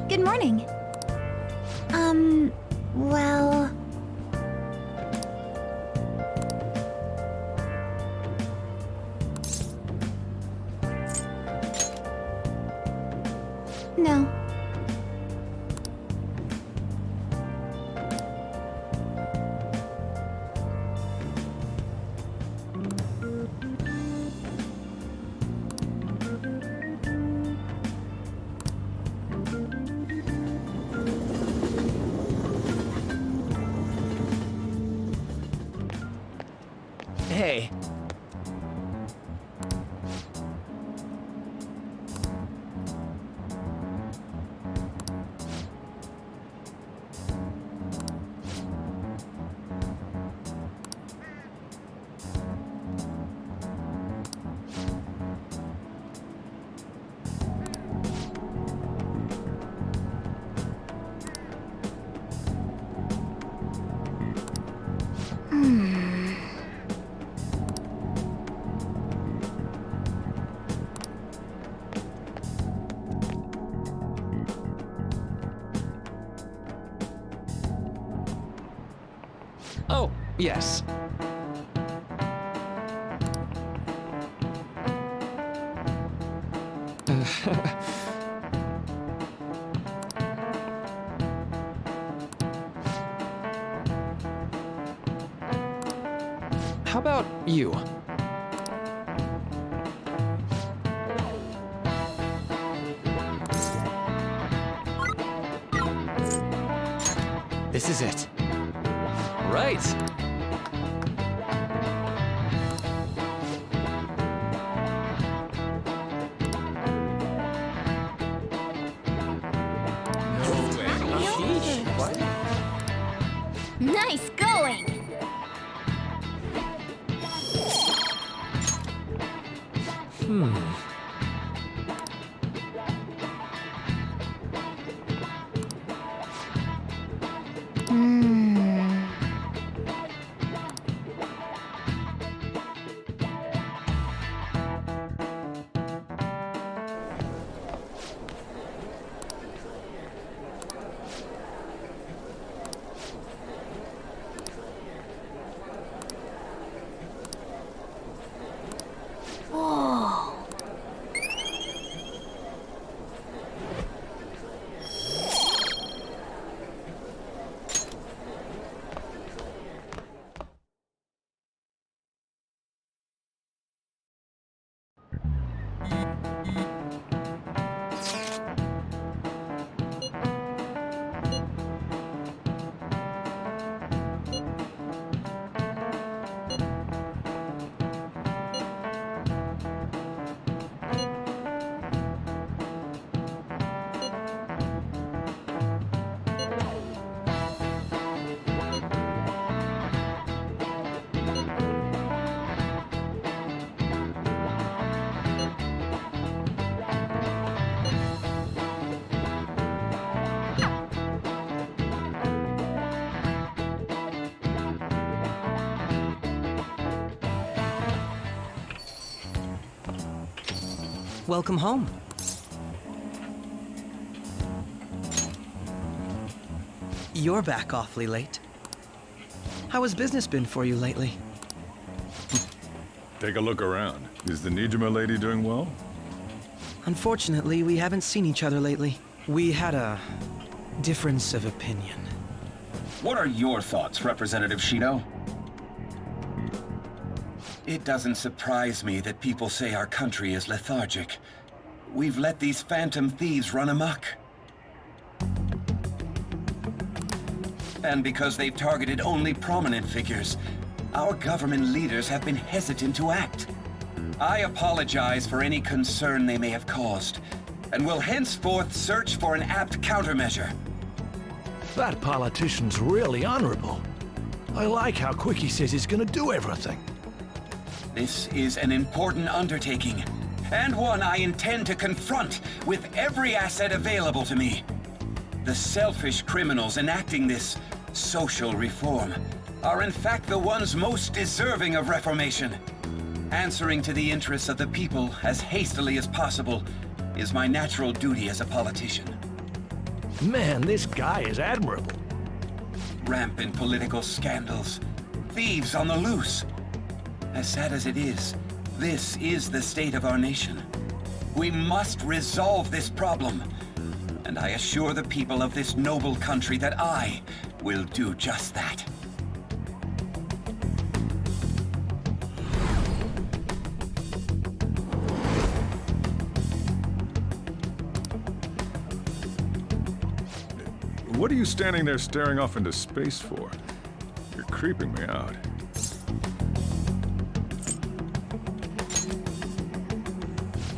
Good morning. Well... No. Hey. Oh, yes. How about you? This is it. Right. Nice going! Whoa. Welcome home. You're back awfully late. How has business been for you lately? Take a look around. Is the Nijima lady doing well? Unfortunately, we haven't seen each other lately. We had a difference of opinion. What are your thoughts, Representative Shido? It doesn't surprise me that people say our country is lethargic. We've let these phantom thieves run amok. And because they've targeted only prominent figures, our government leaders have been hesitant to act. I apologize for any concern they may have caused, and will henceforth search for an apt countermeasure. That politician's really honorable. I like how quick he says he's gonna do everything. This is an important undertaking, and one I intend to confront with every asset available to me. The selfish criminals enacting this social reform are in fact the ones most deserving of reformation. Answering to the interests of the people as hastily as possible is my natural duty as a politician. Man, this guy is admirable. Rampant political scandals, thieves on the loose. As sad as it is, this is the state of our nation. We must resolve this problem, and I assure the people of this noble country that I will do just that. What are you standing there staring off into space for? You're creeping me out.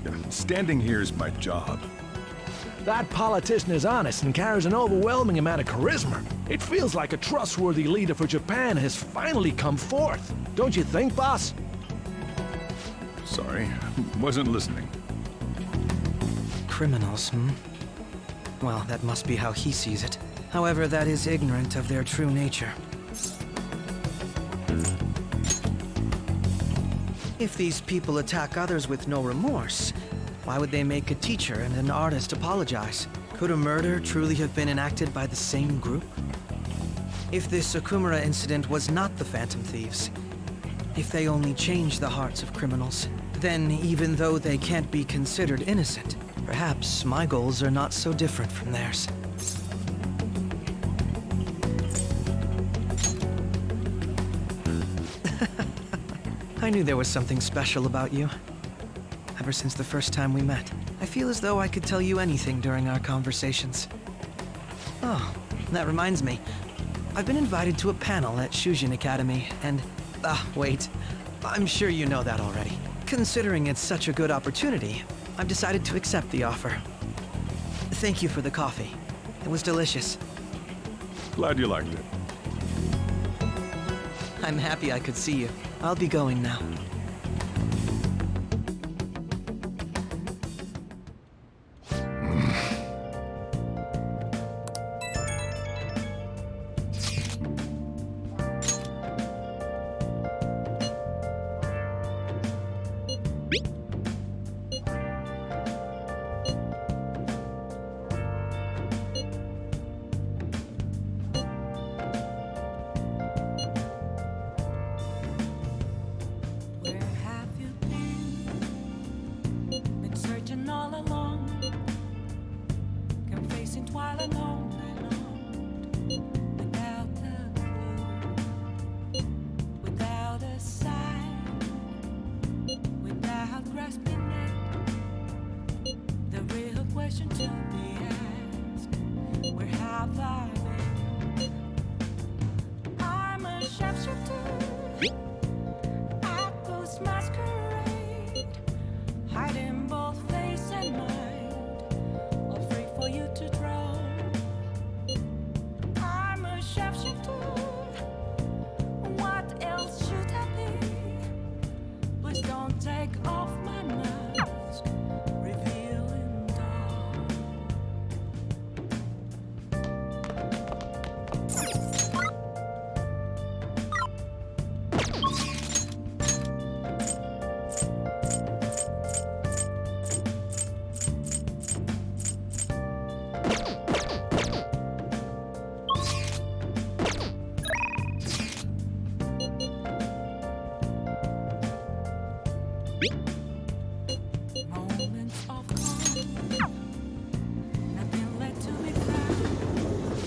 Yeah, standing here is my job. That politician is honest and carries an overwhelming amount of charisma. It feels like a trustworthy leader for Japan has finally come forth. Don't you think, boss? Sorry, wasn't listening. Criminals, hmm? Well, that must be how he sees it. However, that is ignorant of their true nature. If these people attack others with no remorse, why would they make a teacher and an artist apologize? Could a murder truly have been enacted by the same group? If this Okumura incident was not the Phantom Thieves, if they only changed the hearts of criminals, then even though they can't be considered innocent, perhaps my goals are not so different from theirs. I knew there was something special about you. Ever since the first time we met, I feel as though I could tell you anything during our conversations. Oh, that reminds me. I've been invited to a panel at Shujin Academy, and... wait. I'm sure you know that already. Considering it's such a good opportunity, I've decided to accept the offer. Thank you for the coffee. It was delicious. Glad you liked it. I'm happy I could see you. I'll be going now.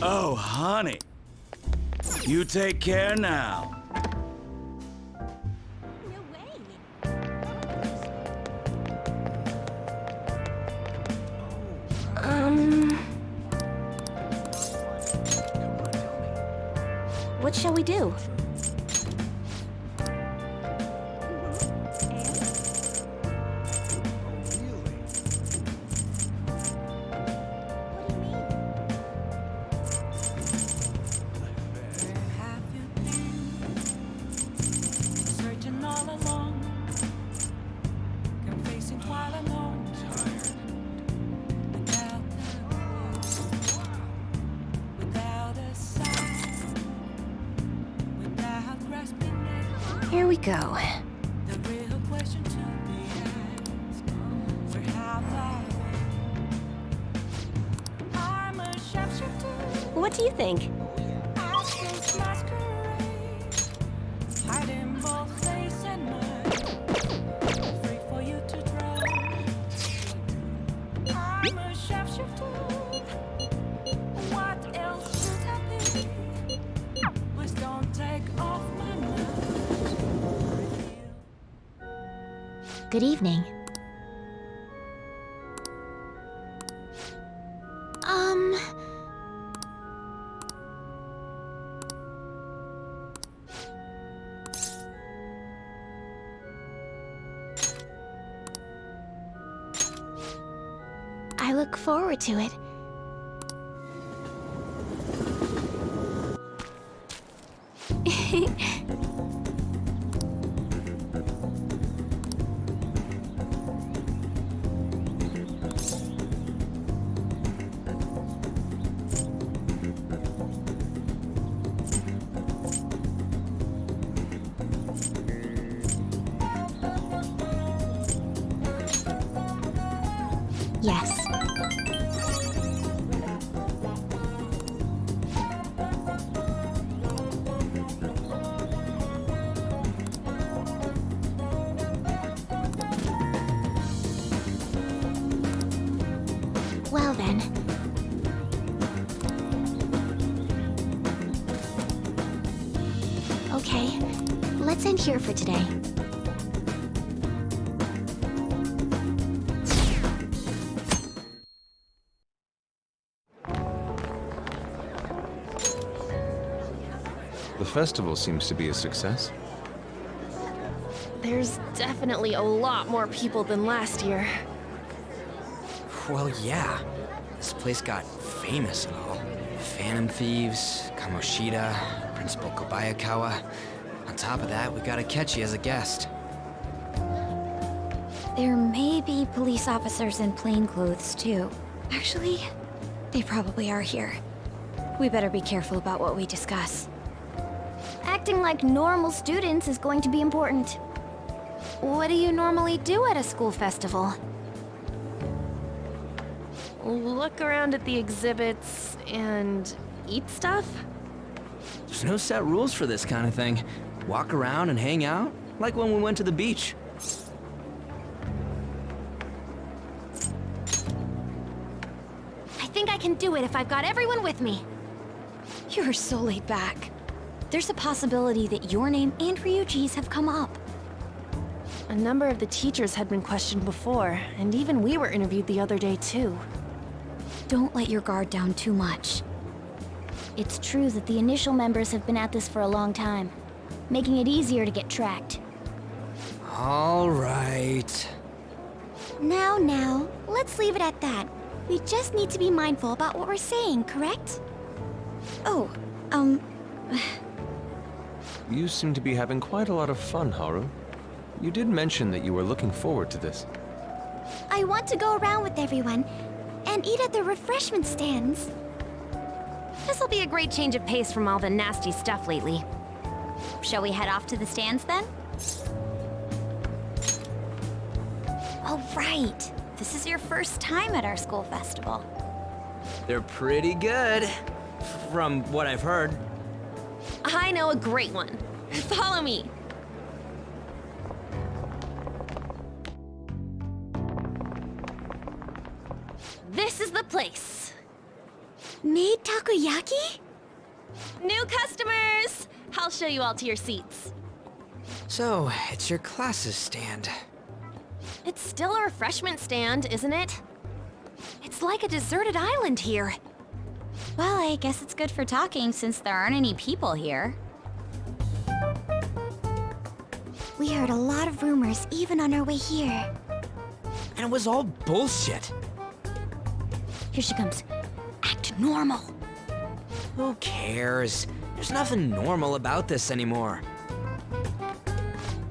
Oh, honey. You take care now. shall we do? Searching all along, confessing while alone. Without a sign, without grasping it. Here we go. The real question to be asked: where have I been? I'm a sharpshooter. What do you think? I sense masquerade, hiding both face and mind, free for you to try. I'm a sharpshooter. What else should I be? Please don't take off my mind. Good evening. I look forward to it. Yes. Well then. Okay, let's end here for today. The festival seems to be a success. There's definitely a lot more people than last year. Well, yeah. This place got famous and all. Phantom Thieves, Kamoshida, Principal Kobayakawa. On top of that, we got Akechi as a guest. There may be police officers in plainclothes, too. Actually, they probably are here. We better be careful about what we discuss. Acting like normal students is going to be important. What do you normally do at a school festival? Look around at the exhibits and eat stuff? There's no set rules for this kind of thing. Walk around and hang out, like when we went to the beach. I think I can do it if I've got everyone with me. You're so laid back. There's a possibility that your name and Ryuji's have come up. A number of the teachers had been questioned before, and even we were interviewed the other day too. Don't let your guard down too much. It's true that the initial members have been at this for a long time, making it easier to get tracked. All right. Now, let's leave it at that. We just need to be mindful about what we're saying, correct? Oh, You seem to be having quite a lot of fun, Haru. You did mention that you were looking forward to this. I want to go around with everyone and eat at the refreshment stands. This'll be a great change of pace from all the nasty stuff lately. Shall we head off to the stands then? Oh, right. This is your first time at our school festival. They're pretty good, from what I've heard. I know a great one. Follow me. This is the place. Made takoyaki? New customers! I'll show you all to your seats. So, it's your class's stand. It's still a refreshment stand, isn't it? It's like a deserted island here. Well, I guess it's good for talking since there aren't any people here. We heard a lot of rumors even on our way here. And it was all bullshit. Here she comes. Act normal. Who cares? There's nothing normal about this anymore.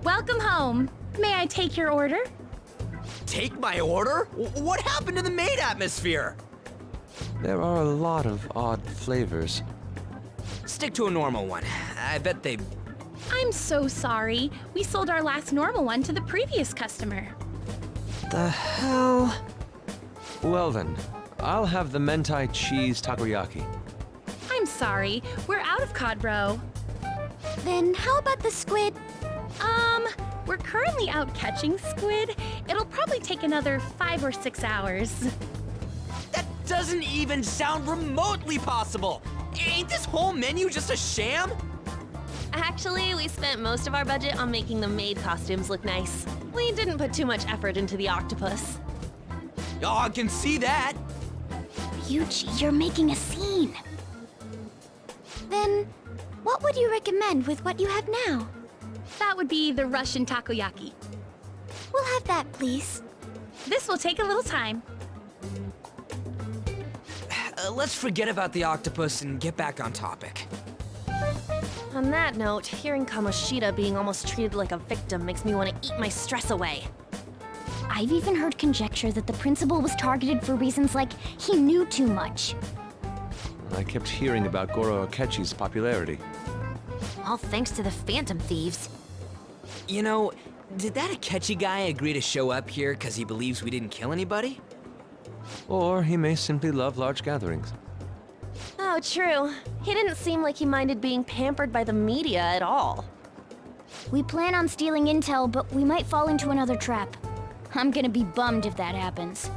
Welcome home. May I take your order? Take my order? What happened to the maid atmosphere? There are a lot of odd flavors. Stick to a normal one. I bet they... I'm so sorry. We sold our last normal one to the previous customer. The hell? Well then, I'll have the mentai cheese takoyaki. I'm sorry. We're out of cod roe. Then how about the squid? We're currently out catching squid. It'll probably take another 5 or 6 hours. That doesn't even sound remotely possible. Ain't this whole menu just a sham? Actually, we spent most of our budget on making the maid costumes look nice. We didn't put too much effort into the octopus. Oh, I can see that. Ryuji, you're making a scene. Then, what would you recommend with what you have now? That would be the Russian takoyaki. We'll have that, please. This will take a little time. Let's forget about the octopus and get back on topic. On that note, hearing Kamoshida being almost treated like a victim makes me want to eat my stress away. I've even heard conjecture that the principal was targeted for reasons like he knew too much. I kept hearing about Goro Akechi's popularity. All thanks to the Phantom Thieves. You know, did that Akechi guy agree to show up here because he believes we didn't kill anybody? Or he may simply love large gatherings. Oh, true. He didn't seem like he minded being pampered by the media at all. We plan on stealing intel, but we might fall into another trap. I'm gonna be bummed if that happens.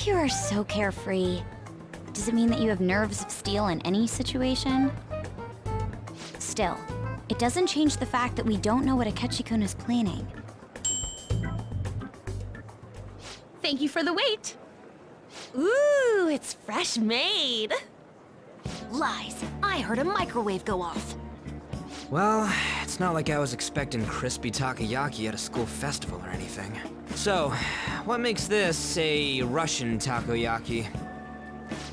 You are so carefree. Does it mean that you have nerves of steel in any situation? Still, it doesn't change the fact that we don't know what Akechi-kun is planning. Thank you for the wait. Ooh, it's fresh made. Lies. I heard a microwave go off. Well, it's not like I was expecting crispy takoyaki at a school festival or anything. So, what makes this a Russian takoyaki?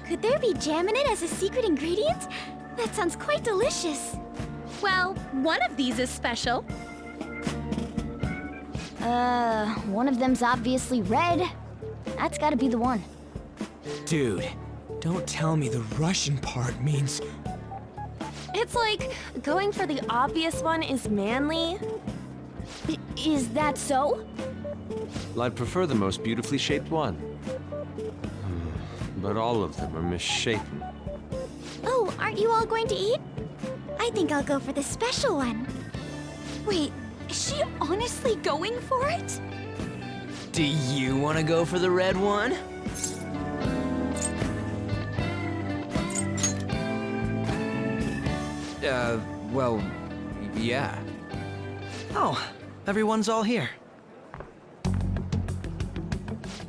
Could there be jam in it as a secret ingredient? That sounds quite delicious. Well, one of these is special. One of them's obviously red. That's gotta be the one. Dude, don't tell me the Russian part means... It's like going for the obvious one is manly. Is that so? Well, I'd prefer the most beautifully shaped one. But all of them are misshapen. Oh, aren't you all going to eat? I think I'll go for the special one. Wait, is she honestly going for it? Do you want to go for the red one? Well, yeah. Oh, everyone's all here.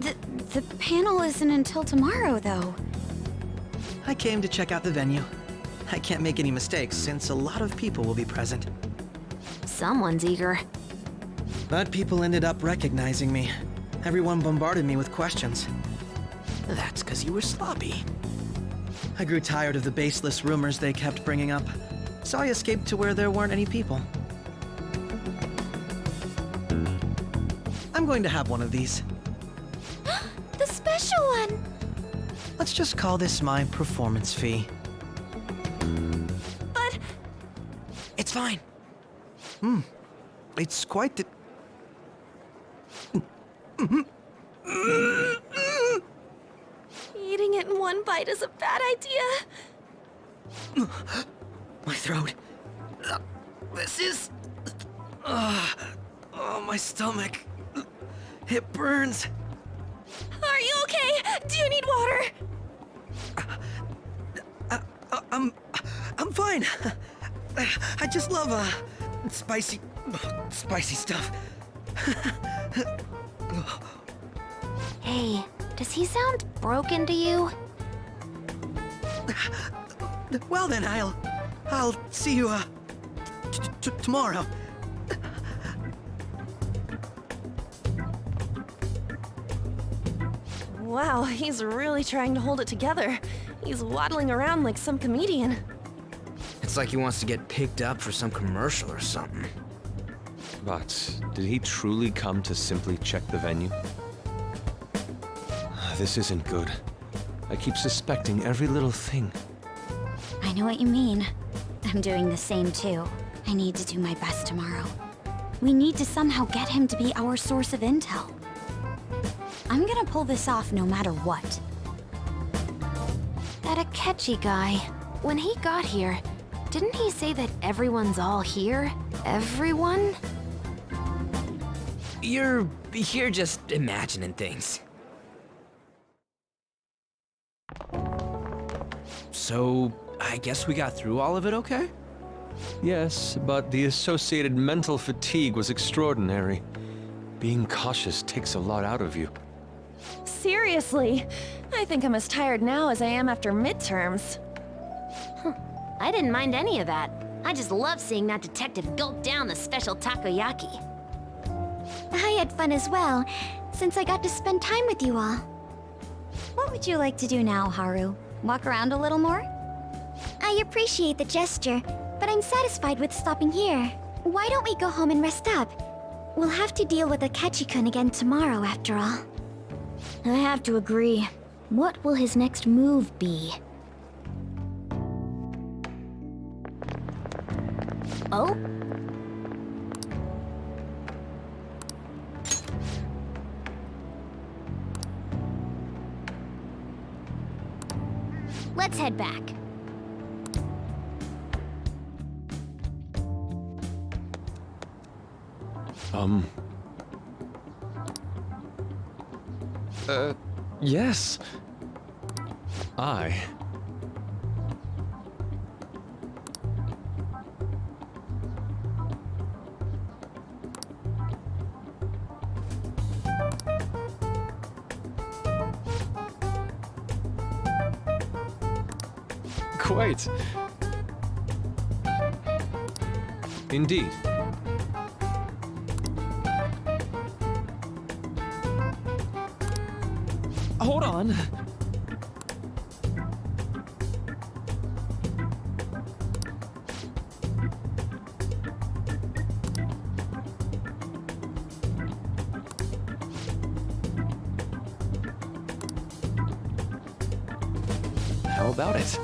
The panel isn't until tomorrow, though. I came to check out the venue. I can't make any mistakes since a lot of people will be present. Someone's eager. But people ended up recognizing me. Everyone bombarded me with questions. That's because you were sloppy. I grew tired of the baseless rumors they kept bringing up, so I escaped to where there weren't any people. I'm going to have one of these. The special one! Let's just call this my performance fee. But... It's fine. It's quite the... Eating it in one bite is a bad idea. My throat. This is... oh, my stomach. It burns. Are you okay? Do you need water? I'm fine. I just love, spicy stuff. Hey, does he sound broken to you? Well then, I'll see you, tomorrow. Wow, he's really trying to hold it together. He's waddling around like some comedian. It's like he wants to get picked up for some commercial or something. But did he truly come to simply check the venue? This isn't good. I keep suspecting every little thing. I know what you mean. I'm doing the same too. I need to do my best tomorrow. We need to somehow get him to be our source of intel. I'm gonna pull this off no matter what. That Akechi guy, when he got here, didn't he say that everyone's all here? Everyone? You're just imagining things. So, I guess we got through all of it okay? Yes, but the associated mental fatigue was extraordinary. Being cautious takes a lot out of you. Seriously, I think I'm as tired now as I am after midterms. I didn't mind any of that. I just love seeing that detective gulp down the special takoyaki. I had fun as well, since I got to spend time with you all. What would you like to do now, Haru? Walk around a little more? I appreciate the gesture, but I'm satisfied with stopping here. Why don't we go home and rest up? We'll have to deal with Akechi-kun again tomorrow, after all. I have to agree. What will his next move be? Oh? Let's head back. Yes. Quite. Indeed. Hold on. How about it?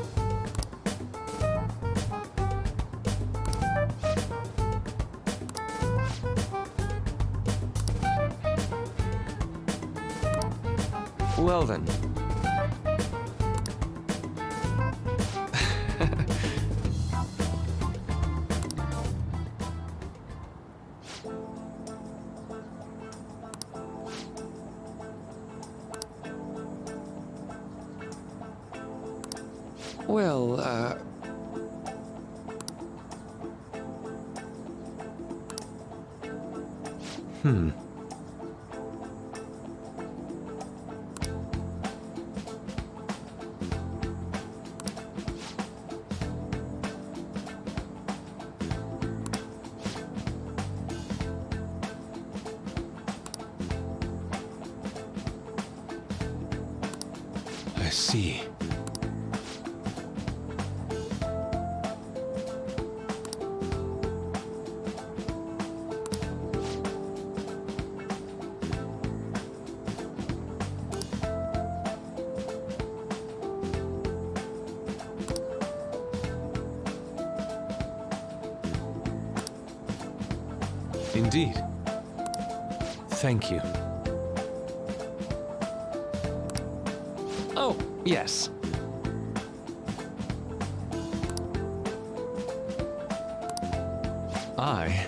Well then. Well, I see. Indeed. Thank you. Oh, yes. I...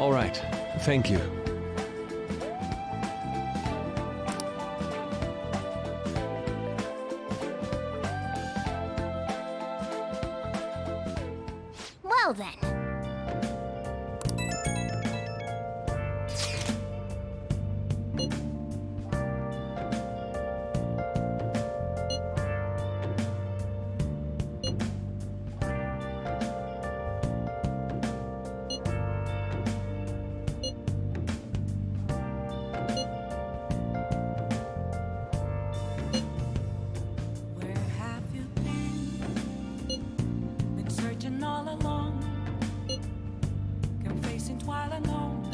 All right. Thank you. Well then. Where have you been? Been searching all along, confessing while alone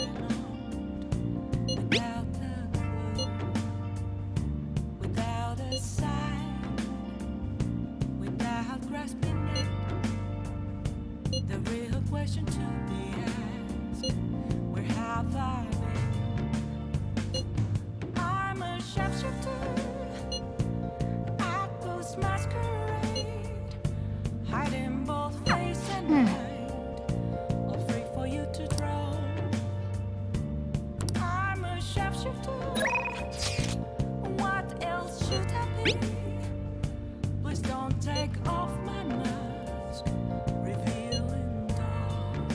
and without a clue, without a sign, without grasping it. The real question to be asked: where have I been? I'm a sharpshooter. Apples masquerade, hiding both face and mind, all free for you to draw. I'm a sharpshooter. What else should I be? Please don't take off my mask, revealing dawn.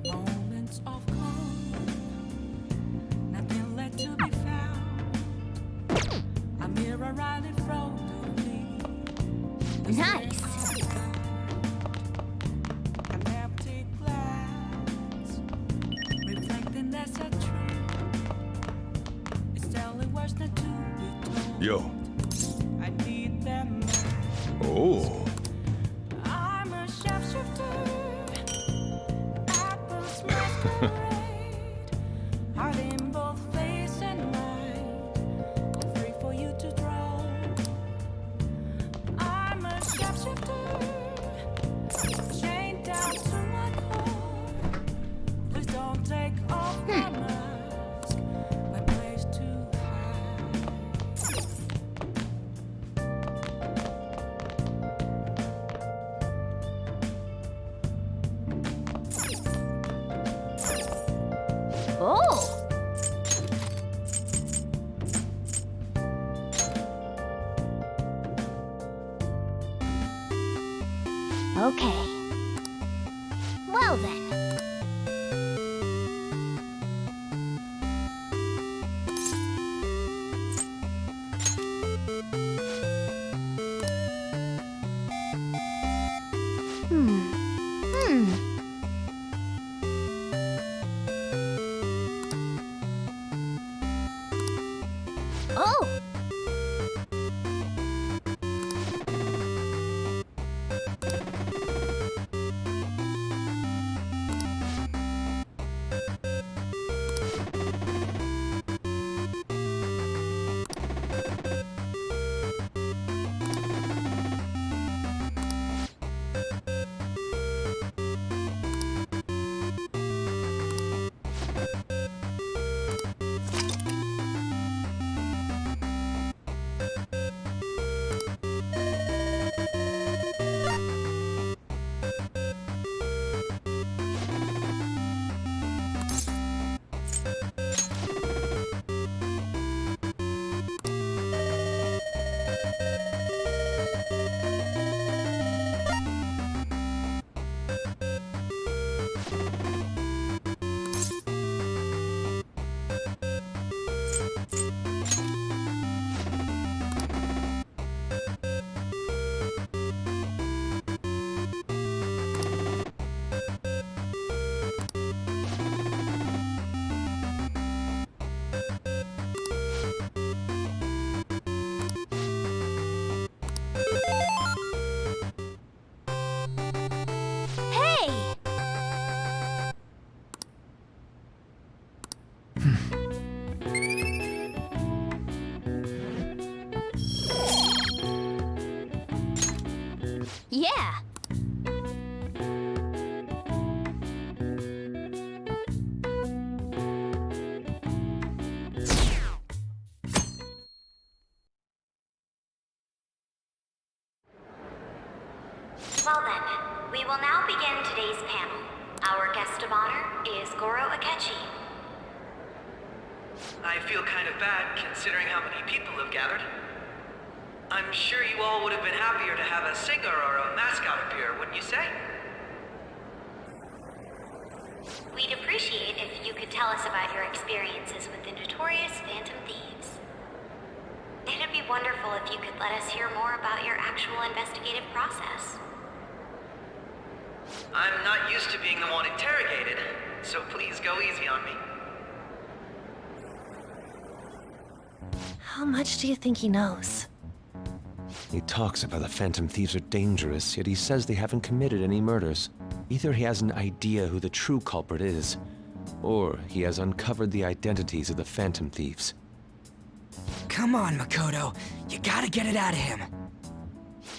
Moments of calm, nothing left to be found. A mirror right in front of me. Nice. An empty glass, reflecting that's a truth. It's telling words not to be told. Yo. I need them. Oh. I'm a sharpshooter. Apples masquerade, hiding both face and mind, all free for you to draw. I'm a sharpshooter, chained down to my core. Please don't take off my mask, my place to hide. Oh! Okay. Well then. Oh! Yeah. Well then, we will now begin today's panel. Our guest of honor is Goro Akechi. I feel kind of bad considering how many people have gathered. I'm sure you all would have been happier to have a singer or a mascot appear, wouldn't you say? We'd appreciate if you could tell us about your experiences with the notorious Phantom Thieves. It'd be wonderful if you could let us hear more about your actual investigative process. I'm not used to being the one interrogated, so please go easy on me. How much do you think he knows? He talks about the Phantom Thieves are dangerous, yet he says they haven't committed any murders. Either he has an idea who the true culprit is, or he has uncovered the identities of the Phantom Thieves. Come on, Makoto. You gotta get it out of him.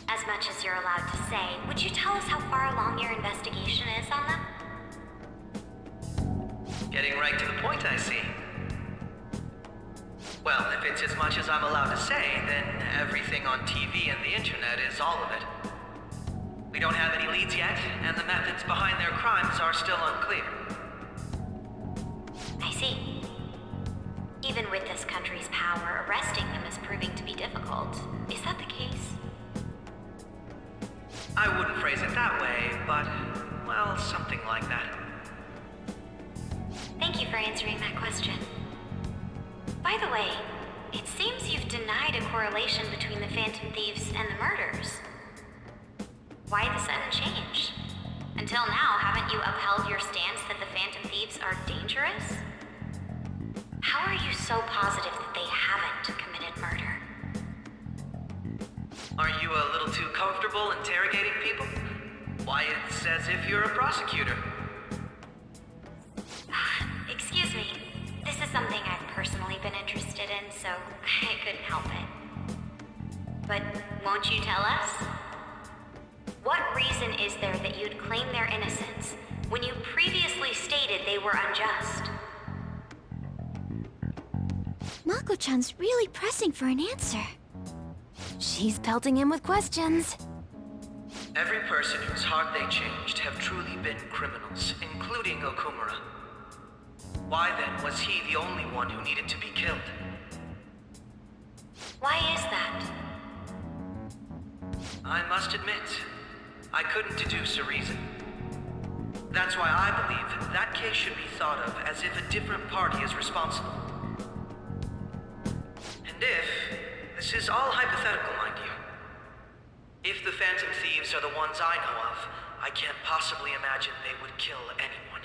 As much as you're allowed to say, would you tell us how far along your investigation is on them? Getting right to the point, I see. Well, if it's as much as I'm allowed to say, then everything on TV and the internet is all of it. We don't have any leads yet, and the methods behind their crimes are still unclear. I see. Even with this country's power, arresting them is proving to be difficult. Is that the case? I wouldn't phrase it that way, but, well, something like that. Thank you for answering that question. By the way, it seems you've denied a correlation between the Phantom Thieves and the murders. Why the sudden change? Until now, haven't you upheld your stance that the Phantom Thieves are dangerous? How are you so positive that they haven't committed murder? Aren't you a little too comfortable interrogating people? Why, it's as if you're a prosecutor. Excuse me. This is something I've personally been interested in, so I couldn't help it. But won't you tell us? What reason is there that you'd claim their innocence when you previously stated they were unjust? Mako-chan's really pressing for an answer. She's pelting him with questions. Every person whose heart they changed have truly been criminals, including Okumura. Why then was he the only one who needed to be killed? Why is that? I must admit, I couldn't deduce a reason. That's why I believe that case should be thought of as if a different party is responsible. And if, this is all hypothetical, mind you, if the Phantom Thieves are the ones I know of, I can't possibly imagine they would kill anyone.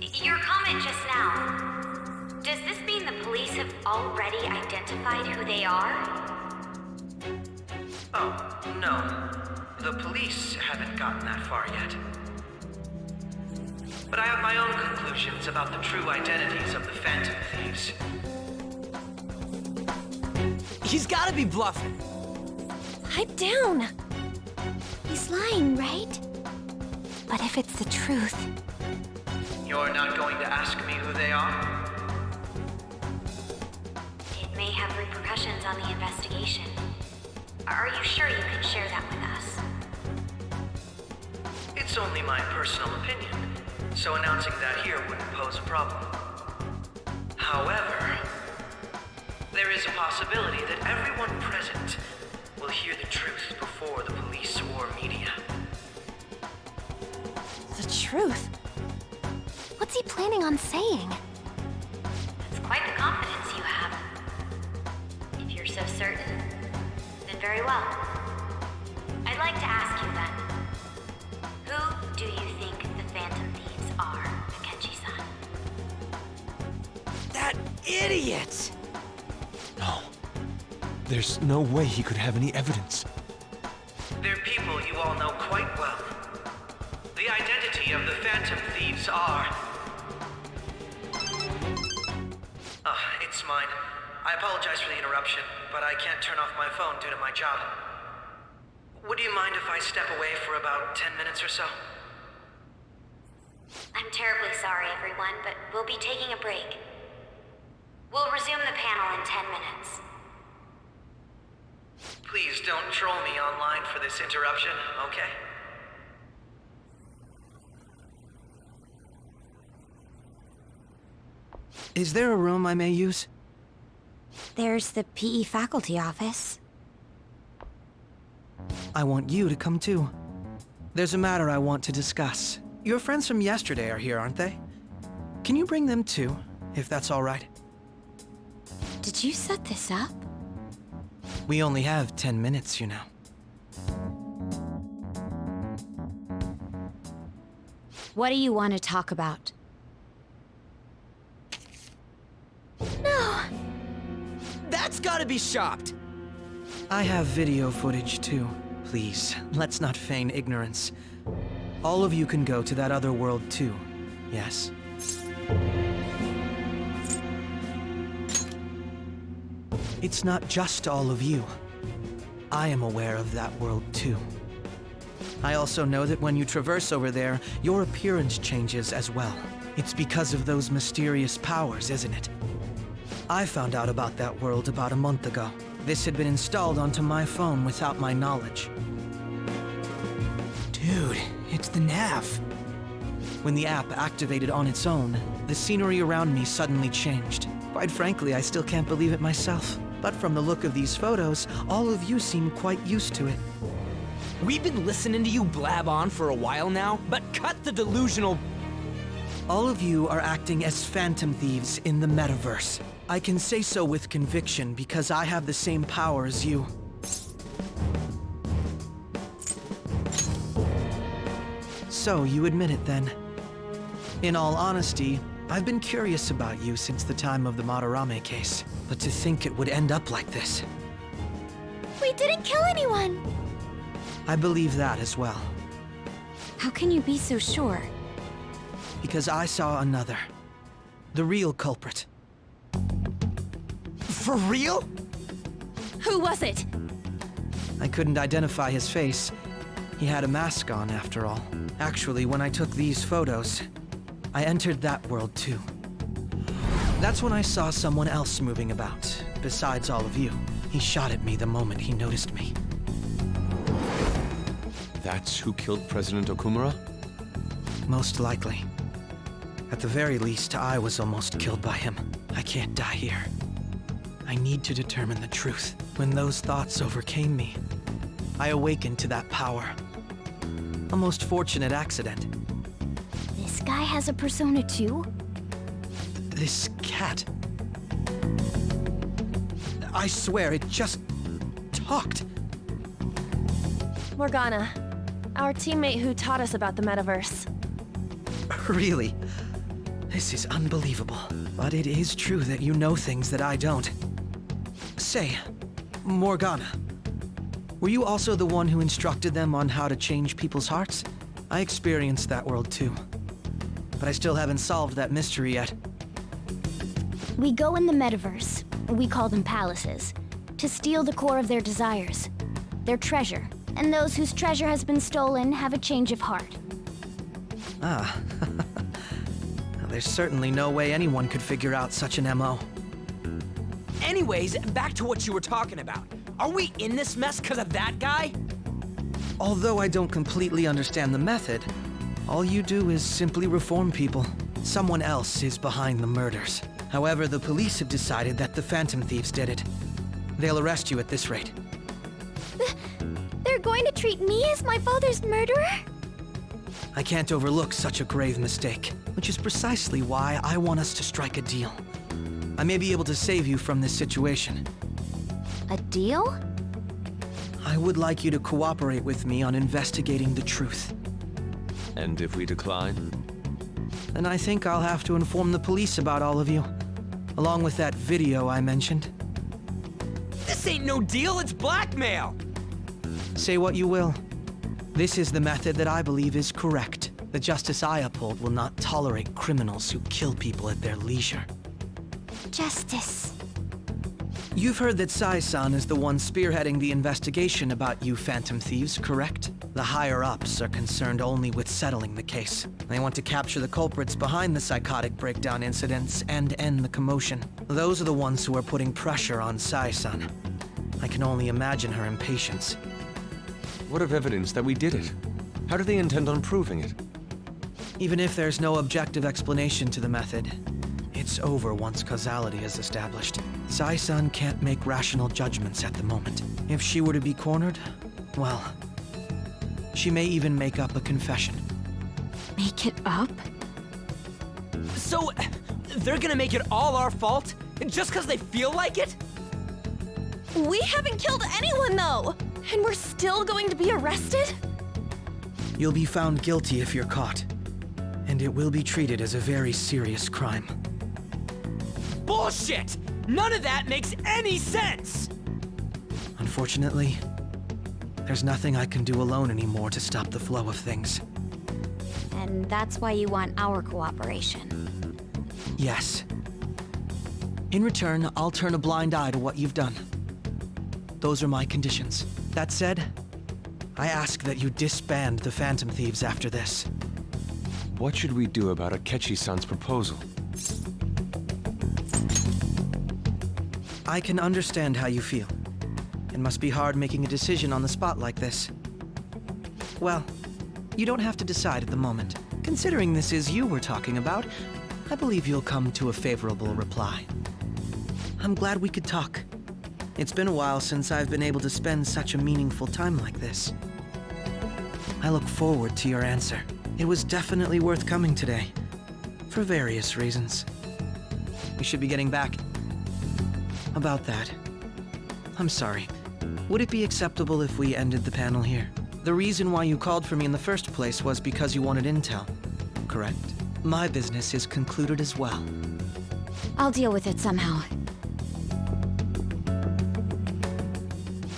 Your comment just now, does this mean the police have already identified who they are? Oh, no. The police haven't gotten that far yet. But I have my own conclusions about the true identities of the Phantom Thieves. He's gotta be bluffing. Pipe down. He's lying, right? But if it's the truth... You're not going to ask me who they are? It may have repercussions on the investigation. Are you sure you can share that with us? It's only my personal opinion, so announcing that here wouldn't pose a problem. However, there is a possibility that everyone present will hear the truth before the police or media. The truth? What's he planning on saying? It's quite the confidence you have. If you're so certain, then very well. I'd like to ask you then, who do you think the Phantom Thieves are, Akechi-san? That idiot! No. There's no way he could have any evidence. They're people you all know quite well. The identity of the Phantom Thieves are... it's mine. I apologize for the interruption, but I can't turn off my phone due to my job. Would you mind if I step away for about 10 minutes or so? I'm terribly sorry, everyone, but we'll be taking a break. We'll resume the panel in 10 minutes. Please don't troll me online for this interruption, okay? Is there a room I may use? There's the PE faculty office. I want you to come too. There's a matter I want to discuss. Your friends from yesterday are here, aren't they? Can you bring them too, if that's all right? Did you set this up? We only have 10 minutes, you know. What do you want to talk about? No! That's gotta be shopped! I have video footage too. Please, let's not feign ignorance. All of you can go to that other world too, yes? It's not just all of you. I am aware of that world too. I also know that when you traverse over there, your appearance changes as well. It's because of those mysterious powers, isn't it? I found out about that world about a month ago. This had been installed onto my phone without my knowledge. Dude, it's the nav. When the app activated on its own, the scenery around me suddenly changed. Quite frankly, I still can't believe it myself. But from the look of these photos, all of you seem quite used to it. We've been listening to you blab on for a while now, but cut the delusional... All of you are acting as phantom thieves in the metaverse. I can say so with conviction because I have the same power as you. So, you admit it then. In all honesty, I've been curious about you since the time of the Madarame case. But to think it would end up like this. We didn't kill anyone! I believe that as well. How can you be so sure? Because I saw another. The real culprit. For real? Who was it? I couldn't identify his face. He had a mask on, after all. Actually, when I took these photos, I entered that world too. That's when I saw someone else moving about, besides all of you. He shot at me the moment he noticed me. That's who killed President Okumura? Most likely. At the very least, I was almost killed by him. I can't die here. I need to determine the truth. When those thoughts overcame me, I awakened to that power. A most fortunate accident. This guy has a persona too? This cat. I swear, it just talked. Morgana, our teammate who taught us about the metaverse. Really? This is unbelievable. But it is true that you know things that I don't. Say, Morgana, were you also the one who instructed them on how to change people's hearts? I experienced that world too. But I still haven't solved that mystery yet. We go in the metaverse, we call them palaces, to steal the core of their desires, their treasure. And those whose treasure has been stolen have a change of heart. Ah. There's certainly no way anyone could figure out such an MO. Anyways, back to what you were talking about. Are we in this mess because of that guy? Although I don't completely understand the method, all you do is simply reform people. Someone else is behind the murders. However, the police have decided that the Phantom Thieves did it. They'll arrest you at this rate. They're going to treat me as my father's murderer? I can't overlook such a grave mistake, which is precisely why I want us to strike a deal. I may be able to save you from this situation. A deal? I would like you to cooperate with me on investigating the truth. And if we decline? Then I think I'll have to inform the police about all of you, along with that video I mentioned. This ain't no deal, it's blackmail! Say what you will. This is the method that I believe is correct. The justice I uphold will not tolerate criminals who kill people at their leisure. Justice. You've heard that Sai-san is the one spearheading the investigation about you Phantom Thieves, correct? The higher-ups are concerned only with settling the case. They want to capture the culprits behind the psychotic breakdown incidents and end the commotion. Those are the ones who are putting pressure on Sai-san. I can only imagine her impatience. What of evidence that we did it? How do they intend on proving it? Even if there's no objective explanation to the method, it's over once causality is established. Sai-san can't make rational judgments at the moment. If she were to be cornered, well, she may even make up a confession. Make it up? So, they're gonna make it all our fault? Just because they feel like it? We haven't killed anyone, though! And we're still going to be arrested? You'll be found guilty if you're caught, and it will be treated as a very serious crime. Bullshit! None of that makes any sense! Unfortunately, there's nothing I can do alone anymore to stop the flow of things. And that's why you want our cooperation. Yes. In return, I'll turn a blind eye to what you've done. Those are my conditions. That said, I ask that you disband the Phantom Thieves after this. What should we do about Akechi-san's proposal? I can understand how you feel. It must be hard making a decision on the spot like this. Well, you don't have to decide at the moment. Considering this is you we're talking about, I believe you'll come to a favorable reply. I'm glad we could talk. It's been a while since I've been able to spend such a meaningful time like this. I look forward to your answer. It was definitely worth coming today, for various reasons. We should be getting back. About that, I'm sorry. Would it be acceptable if we ended the panel here? The reason why you called for me in the first place was because you wanted intel, correct? My business is concluded as well. I'll deal with it somehow.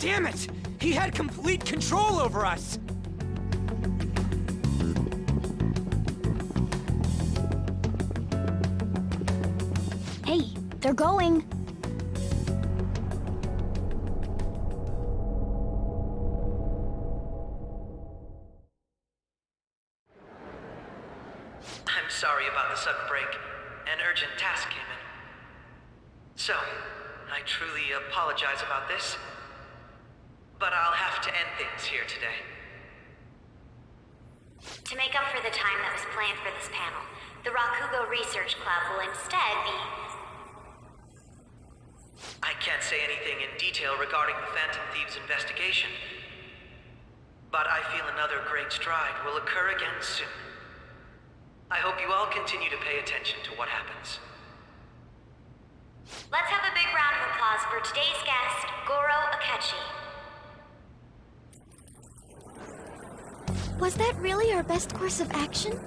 Damn it! He had complete control over us! Hey, they're going. I'm sorry about the sudden break. An urgent task came in. So, I truly apologize about this, but I'll have to end things here today. To make up for the time that was planned for this panel, the Rakugo Research Club will instead be... I can't say anything in detail regarding the Phantom Thieves investigation, but I feel another great stride will occur again soon. I hope you all continue to pay attention to what happens. Let's have a big round of applause for today's guest, Goro Akechi. Was that really our best course of action?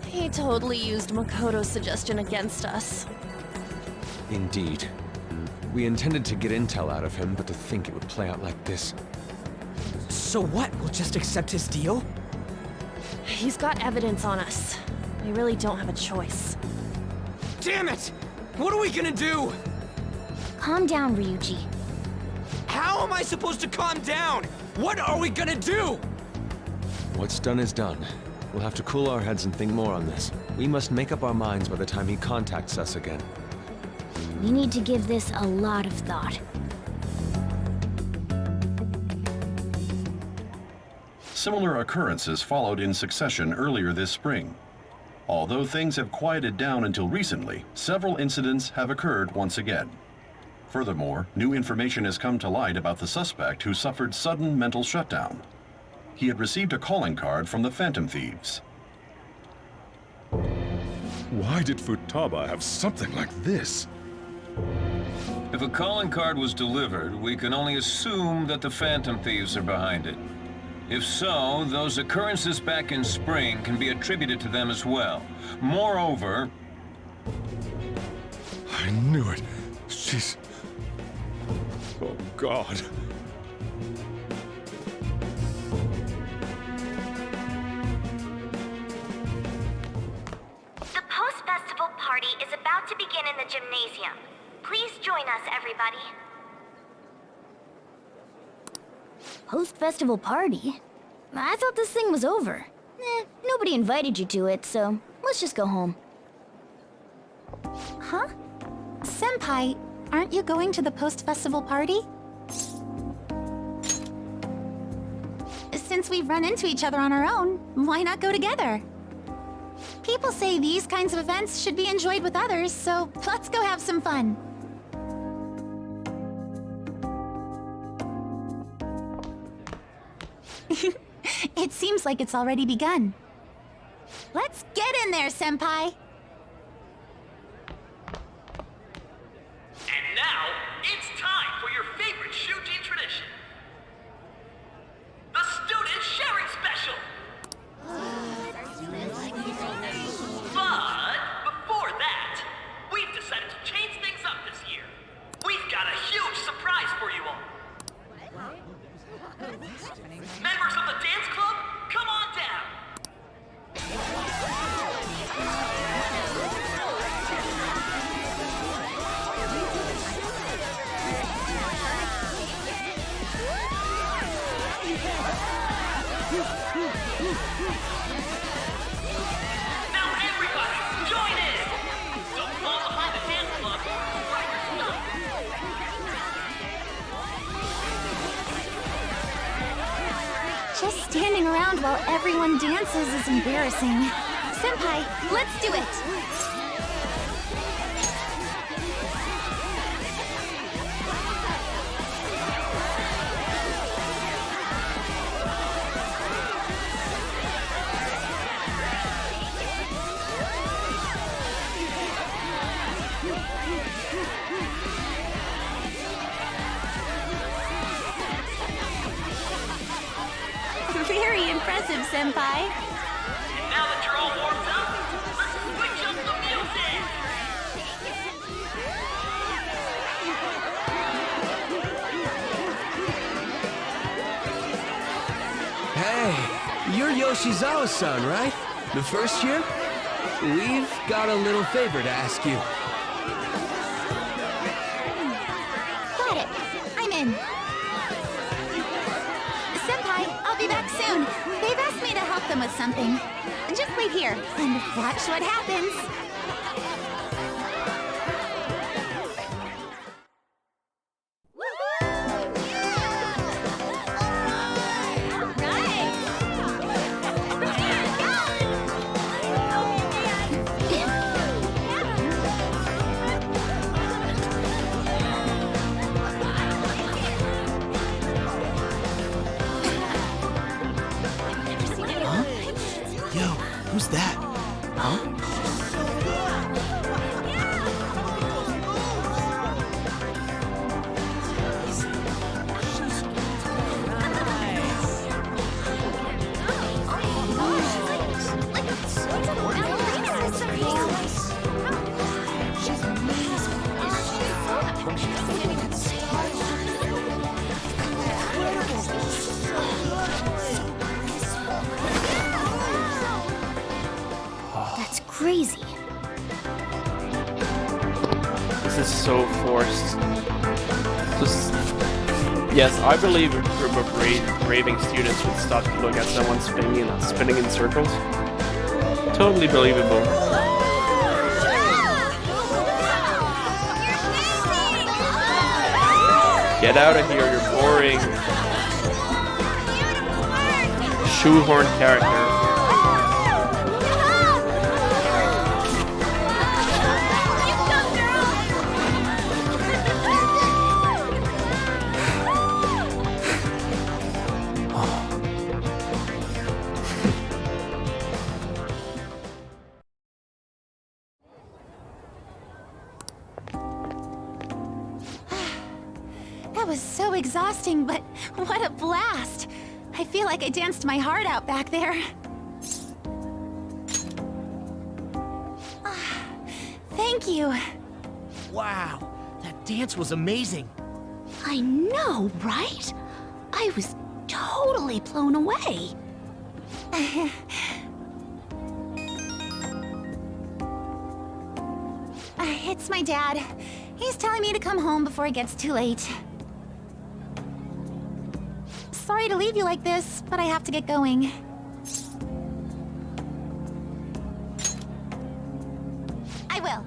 He totally used Makoto's suggestion against us. Indeed. We intended to get intel out of him, but to think it would play out like this. So what? We'll just accept his deal? He's got evidence on us. We really don't have a choice. Damn it! What are we gonna do? Calm down, Ryuji. How am I supposed to calm down? What are we gonna do? What's done is done. We'll have to cool our heads and think more on this. We must make up our minds by the time he contacts us again. We need to give this a lot of thought. Similar occurrences followed in succession earlier this spring. Although things have quieted down until recently, several incidents have occurred once again. Furthermore, new information has come to light about the suspect who suffered sudden mental shutdown. He had received a calling card from the Phantom Thieves. Why did Futaba have something like this? If a calling card was delivered, we can only assume that the Phantom Thieves are behind it. If so, those occurrences back in spring can be attributed to them as well. Moreover... I knew it. She's... Oh, God. The post-festival party is about to begin in the gymnasium. Please join us, everybody. Post-festival party? I thought this thing was over. Nobody invited you to it, so let's just go home. Huh? Senpai, aren't you going to the post-festival party? Since we've run into each other on our own, why not go together? People say these kinds of events should be enjoyed with others, so let's go have some fun. It seems like it's already begun. Let's get in there, Senpai! And now, it's time for your favorite Shuji tradition. The Student Sharing Special! But before that, we've decided to change things up this year. We've got a huge surprise for you all. Members of the dance club, come on down. Now everybody, join in! Don't fall behind the dance club, grab your stuff! Just standing around while everyone dances is embarrassing. Senpai, let's do it! Very impressive, Senpai. And now that you're all warmed up, let's switch up the music! Hey, you're Yoshizawa-san, right? The first year? We've got a little favor to ask you. Got it. I'm in. Senpai, I'll be back soon. They've asked me to help them with something. Just wait here and watch what happens. Yo, who's that? Huh? That's crazy. This is so forced. Just yes, I believe a group of raving students would stop to look at someone spinning in circles. Totally believable. Get out of here, you're boring. Shoehorn character. That was so exhausting, but what a blast! I feel like I danced my heart out back there. Thank you. Wow, that dance was amazing. I know, right? I was totally blown away. It's my dad. He's telling me to come home before it gets too late. Sorry to leave you like this, but I have to get going. I will.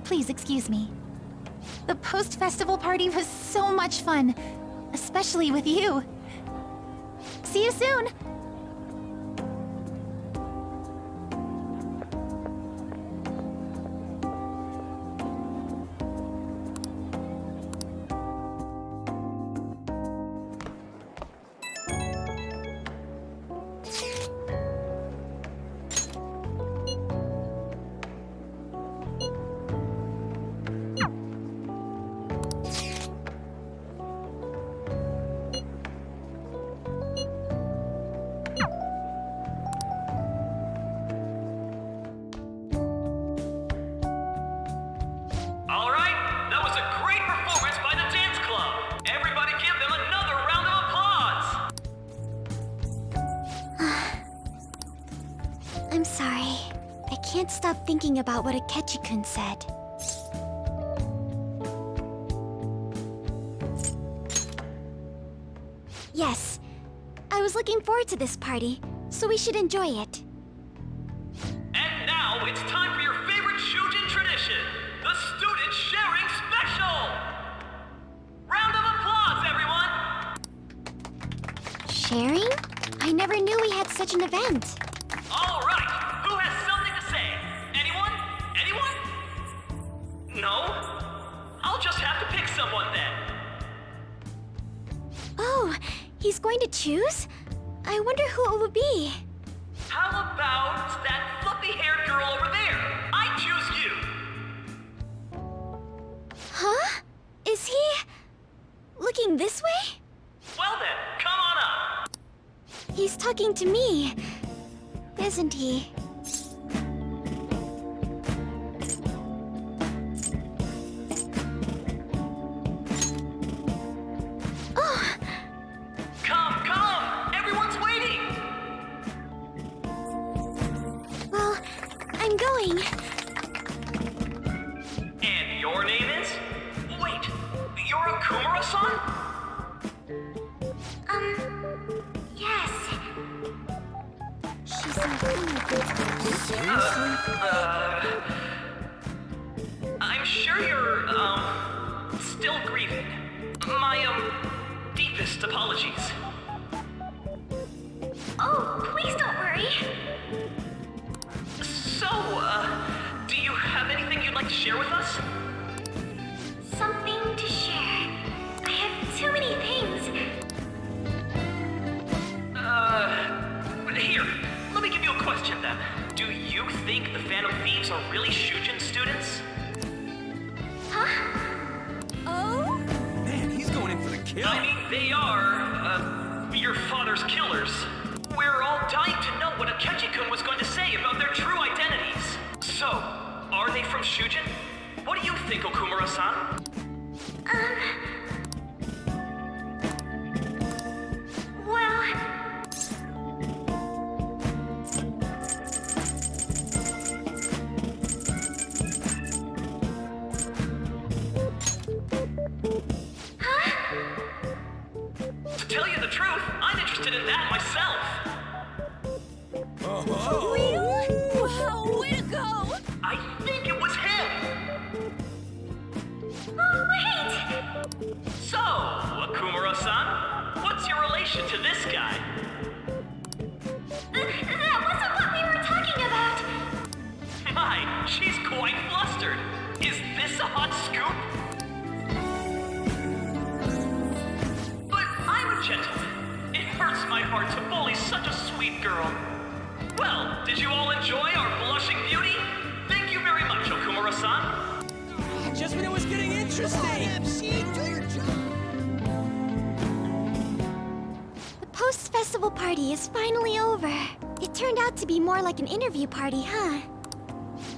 Please excuse me. The post-festival party was so much fun, especially with you. See you soon! I'm sorry. I can't stop thinking about what Akechi-kun said. Yes. I was looking forward to this party, so we should enjoy it. And now it's time for your favorite Shujin tradition, the Student Sharing Special! Round of applause, everyone! Sharing? I never knew we had such an event. All right, who has something to say? Anyone? Anyone? No? I'll just have to pick someone then. Oh, he's going to choose? I wonder who it would be. How about that fluffy-haired girl over there? I choose you. Huh? Is he... looking this way? Well then, come on up. He's talking to me, isn't he? Oh! Come! Everyone's waiting! Well, I'm going. And your name is? Wait, you're a Kumura-san? Yes. She's so I'm sure you're, still grieving. My, deepest apologies. Oh, please don't worry. So, do you have anything you'd like to share with us? Something to share. I have too many things. Here, let me give you a question then. Do you think the Phantom Thieves are really Shujin students? Huh? Oh? Man, he's going in for the kill. I mean, they are, your father's killers. We're all dying to know what Akechi-kun was going to say about their true identities. So, are they from Shujin? What do you think, Okumura-san? Well... To tell you the truth, I'm interested in that myself. Really? Wow, way to go! I think it was him. Oh, wait! So, Okumura-san, what's your relation to this guy? That wasn't what we were talking about! My, she's quite flustered. Is this a hot scoop? But I'm a gentleman. It hurts my heart to bully such a sweet girl. Well, did you all enjoy our blushing beauty? Thank you very much, Okumura-san. Just when it was getting interesting. The post-festival party is finally over. It turned out to be more like an interview party, huh?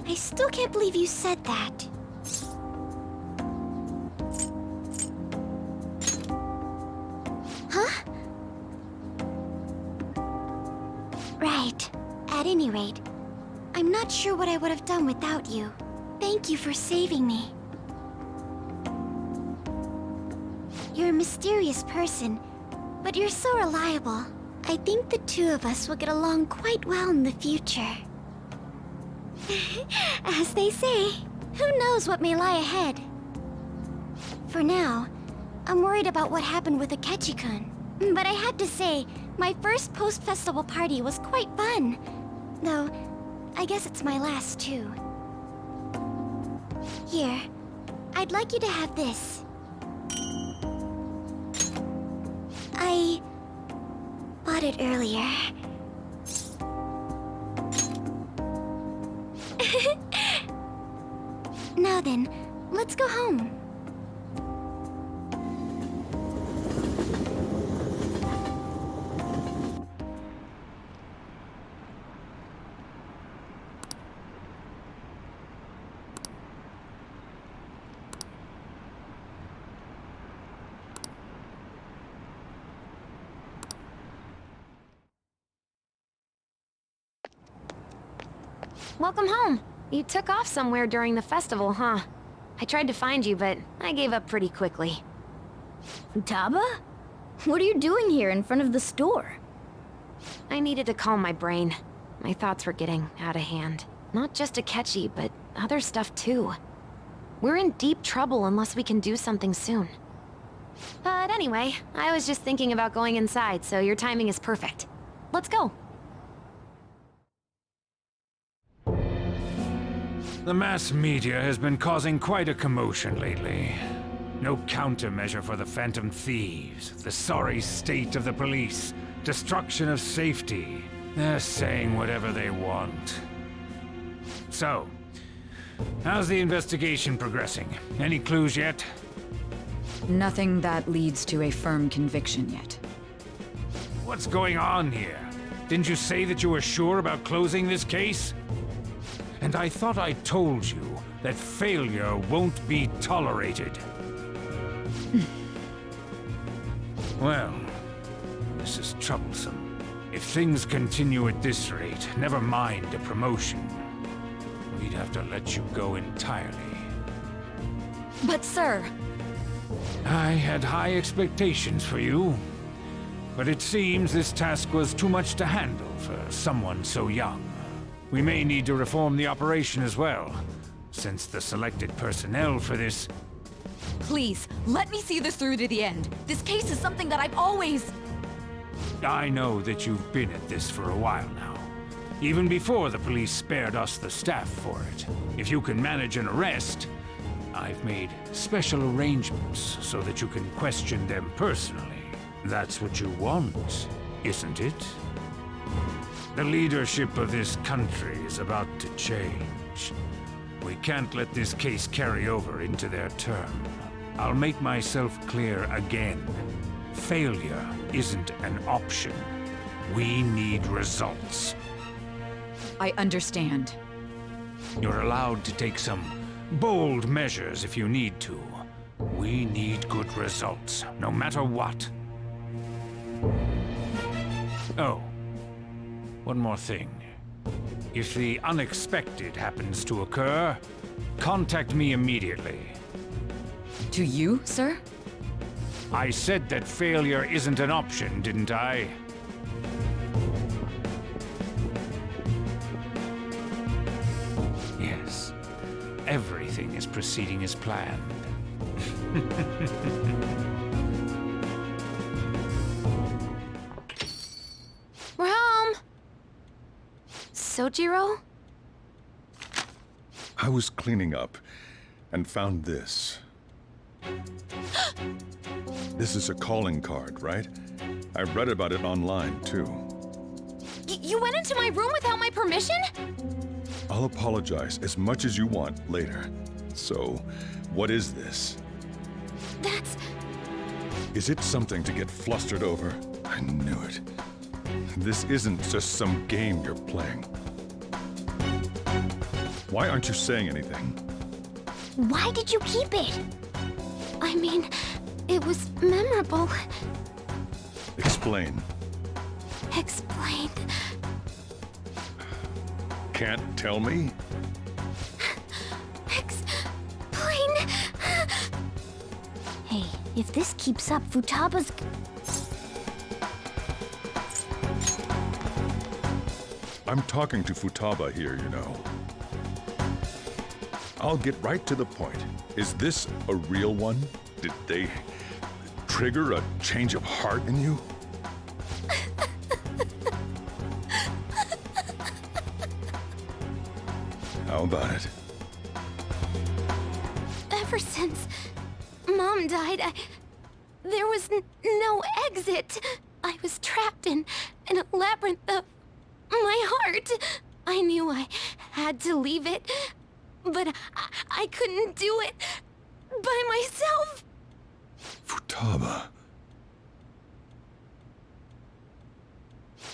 I still can't believe you said that. Huh? Right. At any rate, I'm not sure what I would have done without you. Thank you for saving me. You're a mysterious person, but you're so reliable. I think the two of us will get along quite well in the future. As they say, who knows what may lie ahead? For now, I'm worried about what happened with Akechi-kun. But I have to say, my first post-festival party was quite fun. Though, I guess it's my last too. Here, I'd like you to have this. I bought it earlier. Now then, let's go home. Welcome home. You took off somewhere during the festival, huh? I tried to find you, but I gave up pretty quickly. Futaba? What are you doing here in front of the store? I needed to calm my brain. My thoughts were getting out of hand. Not just Akechi, but other stuff too. We're in deep trouble unless we can do something soon. But anyway, I was just thinking about going inside, so your timing is perfect. Let's go. The mass media has been causing quite a commotion lately. No countermeasure for the Phantom Thieves, the sorry state of the police, destruction of safety. They're saying whatever they want. So, how's the investigation progressing? Any clues yet? Nothing that leads to a firm conviction yet. What's going on here? Didn't you say that you were sure about closing this case? And I thought I told you that failure won't be tolerated. Well, this is troublesome. If things continue at this rate, never mind a promotion. We'd have to let you go entirely. But sir... I had high expectations for you. But it seems this task was too much to handle for someone so young. We may need to reform the operation as well, since the selected personnel for this... Please, let me see this through to the end. This case is something that I've always... I know that you've been at this for a while now. Even before the police spared us the staff for it. If you can manage an arrest, I've made special arrangements so that you can question them personally. That's what you want, isn't it? The leadership of this country is about to change. We can't let this case carry over into their term. I'll make myself clear again. Failure isn't an option. We need results. I understand. You're allowed to take some bold measures if you need to. We need good results, no matter what. Oh. One more thing. If the unexpected happens to occur, contact me immediately. To you, sir? I said that failure isn't an option, didn't I? Yes. Everything is proceeding as planned. We're home! Sojiro? I was cleaning up and found this. This is a calling card, right? I read about it online, too. You went into my room without my permission? I'll apologize as much as you want later. So, what is this? That's... Is it something to get flustered over? I knew it. This isn't just some game you're playing. Why aren't you saying anything? Why did you keep it? I mean, it was memorable. Explain. Explain. Can't tell me? Explain. Hey, If this keeps up, Futaba's... I'm talking to Futaba here, you know. I'll get right to the point. Is this a real one? Did they trigger a change of heart in you? How about it? Ever since Mom died, there was no exit. I was trapped in a labyrinth of my heart. I knew I had to leave it, but I couldn't do it by myself. Futaba.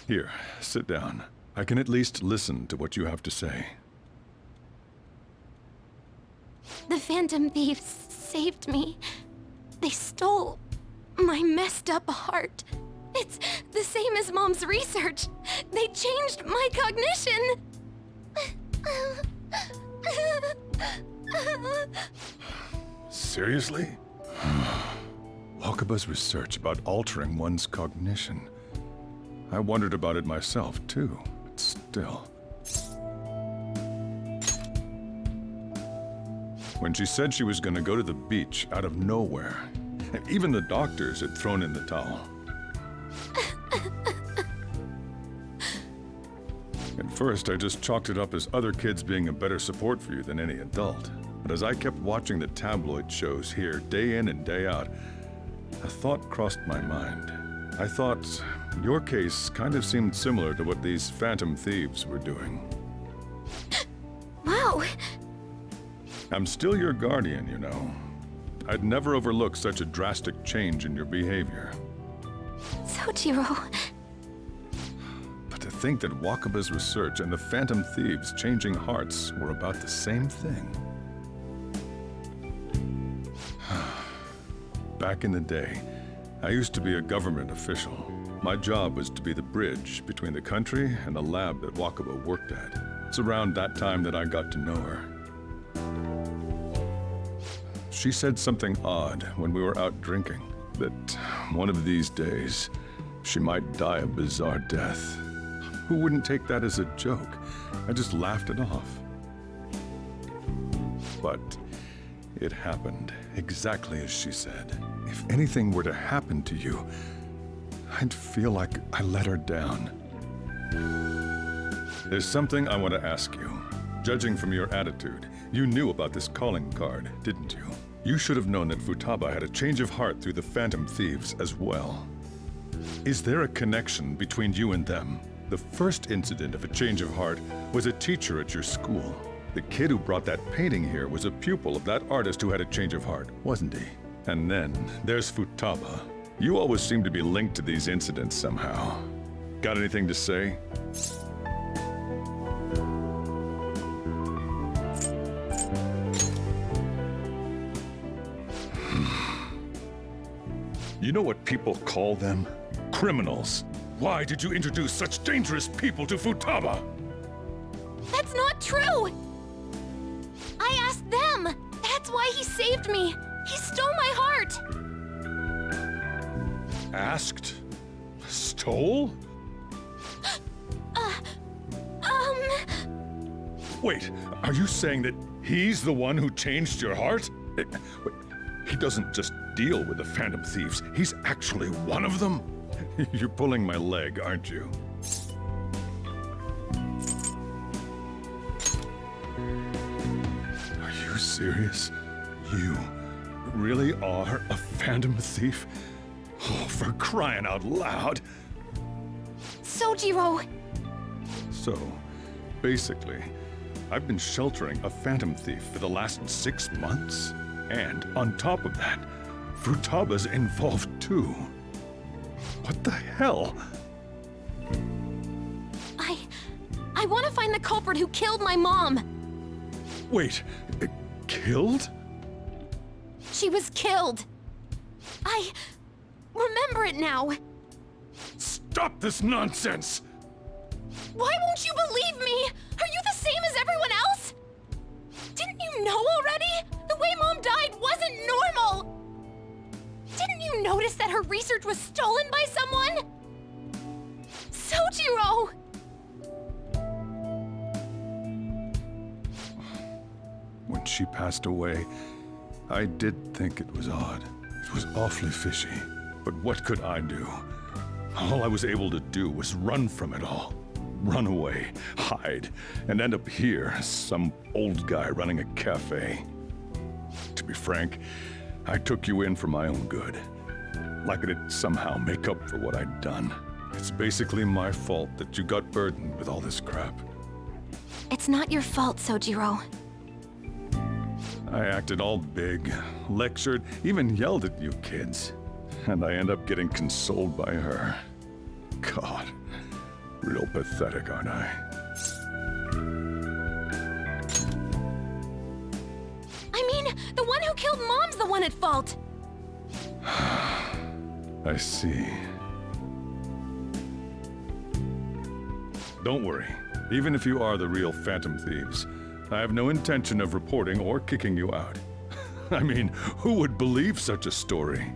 Here, sit down. I can at least listen to what you have to say. The Phantom Thieves saved me. They stole my messed up heart. It's the same as Mom's research. They changed my cognition. Seriously? Wakaba's research about altering one's cognition. I wondered about it myself, too, but still. When she said she was going to go to the beach out of nowhere, even the doctors had thrown in the towel. At first, I just chalked it up as other kids being a better support for you than any adult. But as I kept watching the tabloid shows here, day in and day out, a thought crossed my mind. I thought your case kind of seemed similar to what these Phantom Thieves were doing. Wow. I'm still your guardian, you know. I'd never overlook such a drastic change in your behavior. Sojiro. But to think that Wakaba's research and the Phantom Thieves changing hearts were about the same thing. Back in the day, I used to be a government official. My job was to be the bridge between the country and the lab that Wakaba worked at. It's around that time that I got to know her. She said something odd when we were out drinking, that one of these days, she might die a bizarre death. Who wouldn't take that as a joke? I just laughed it off. But it happened exactly as she said. If anything were to happen to you, I'd feel like I let her down. There's something I want to ask you. Judging from your attitude, you knew about this calling card, didn't you? You should have known that Futaba had a change of heart through the Phantom Thieves as well. Is there a connection between you and them? The first incident of a change of heart was a teacher at your school. The kid who brought that painting here was a pupil of that artist who had a change of heart, wasn't he? And then there's Futaba. You always seem to be linked to these incidents somehow. Got anything to say? You know what people call them? Criminals. Why did you introduce such dangerous people to Futaba? That's not true! I asked them! That's why he saved me! He stole my heart! Asked? Stole? Wait, are you saying that he's the one who changed your heart? He doesn't just deal with the Phantom Thieves, he's actually one of them? You're pulling my leg, aren't you? Are you serious? You really are a Phantom Thief? Oh, for crying out loud! Sojiro! So, basically, I've been sheltering a Phantom Thief for the last 6 months. And on top of that, Futaba's involved too. What the hell? I want to find the culprit who killed my mom. Wait, killed? She was killed. I remember it now. Stop this nonsense! Why won't you believe me? Are you the same as everyone else? Didn't you know already? The way Mom died wasn't normal. notice that her research was stolen by someone? Sojiro! When she passed away, I did think it was odd. It was awfully fishy. But what could I do? All I was able to do was run from it all. Run away, hide, and end up here, some old guy running a cafe. To be frank, I took you in for my own good. Like it'd somehow make up for what I'd done. It's basically my fault that you got burdened with all this crap. It's not your fault, Sojiro. I acted all big, lectured, even yelled at you kids. And I end up getting consoled by her. God, real pathetic, aren't I? I mean, the one who killed Mom's the one at fault. I see. Don't worry. Even if you are the real Phantom Thieves, I have no intention of reporting or kicking you out. I mean, who would believe such a story?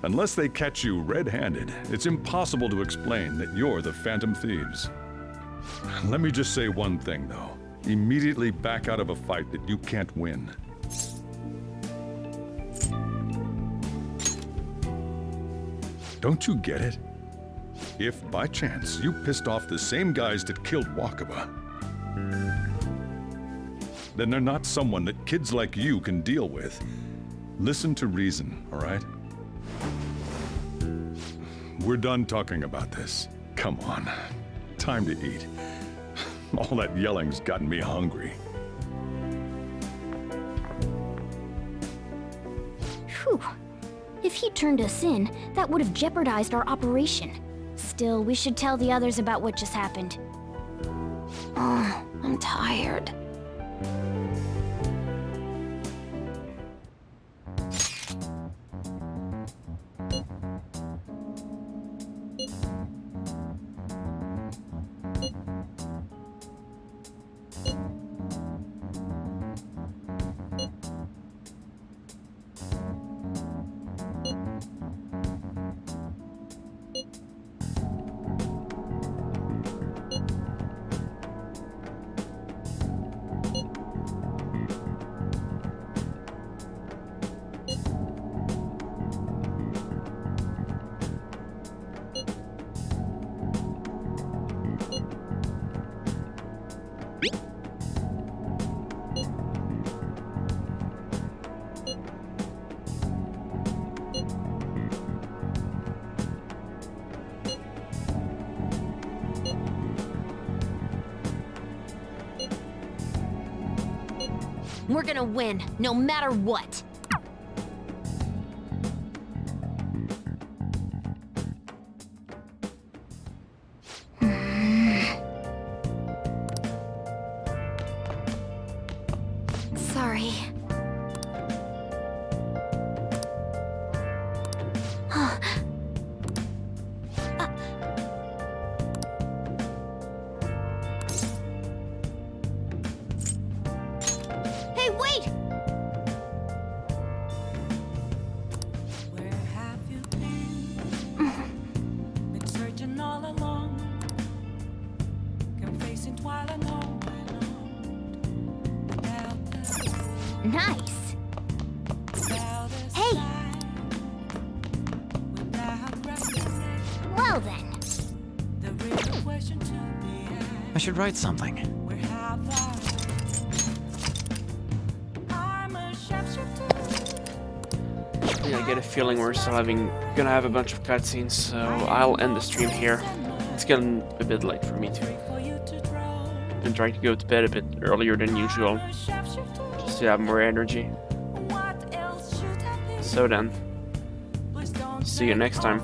Unless they catch you red-handed, it's impossible to explain that you're the Phantom Thieves. Let me just say one thing, though. Immediately back out of a fight that you can't win. Don't you get it? If, by chance, you pissed off the same guys that killed Wakaba, then they're not someone that kids like you can deal with. Listen to reason, all right? We're done talking about this. Come on. Time to eat. All that yelling's gotten me hungry. Whew. If he turned us in, that would have jeopardized our operation. Still, we should tell the others about what just happened. Oh, I'm tired. We're gonna win, no matter what. Sorry. Hey, wait! Where have you been searching all along, confessing while alone, Nice. Hey! Well then. the real question to be asked, I should write something. where have I'm a sharpshooter. Yeah, I get a feeling we're still gonna have a bunch of cutscenes, so I'll end the stream here. It's getting a bit late for me too. Been trying to go to bed a bit earlier than usual, just to have more energy. So then, see you next time.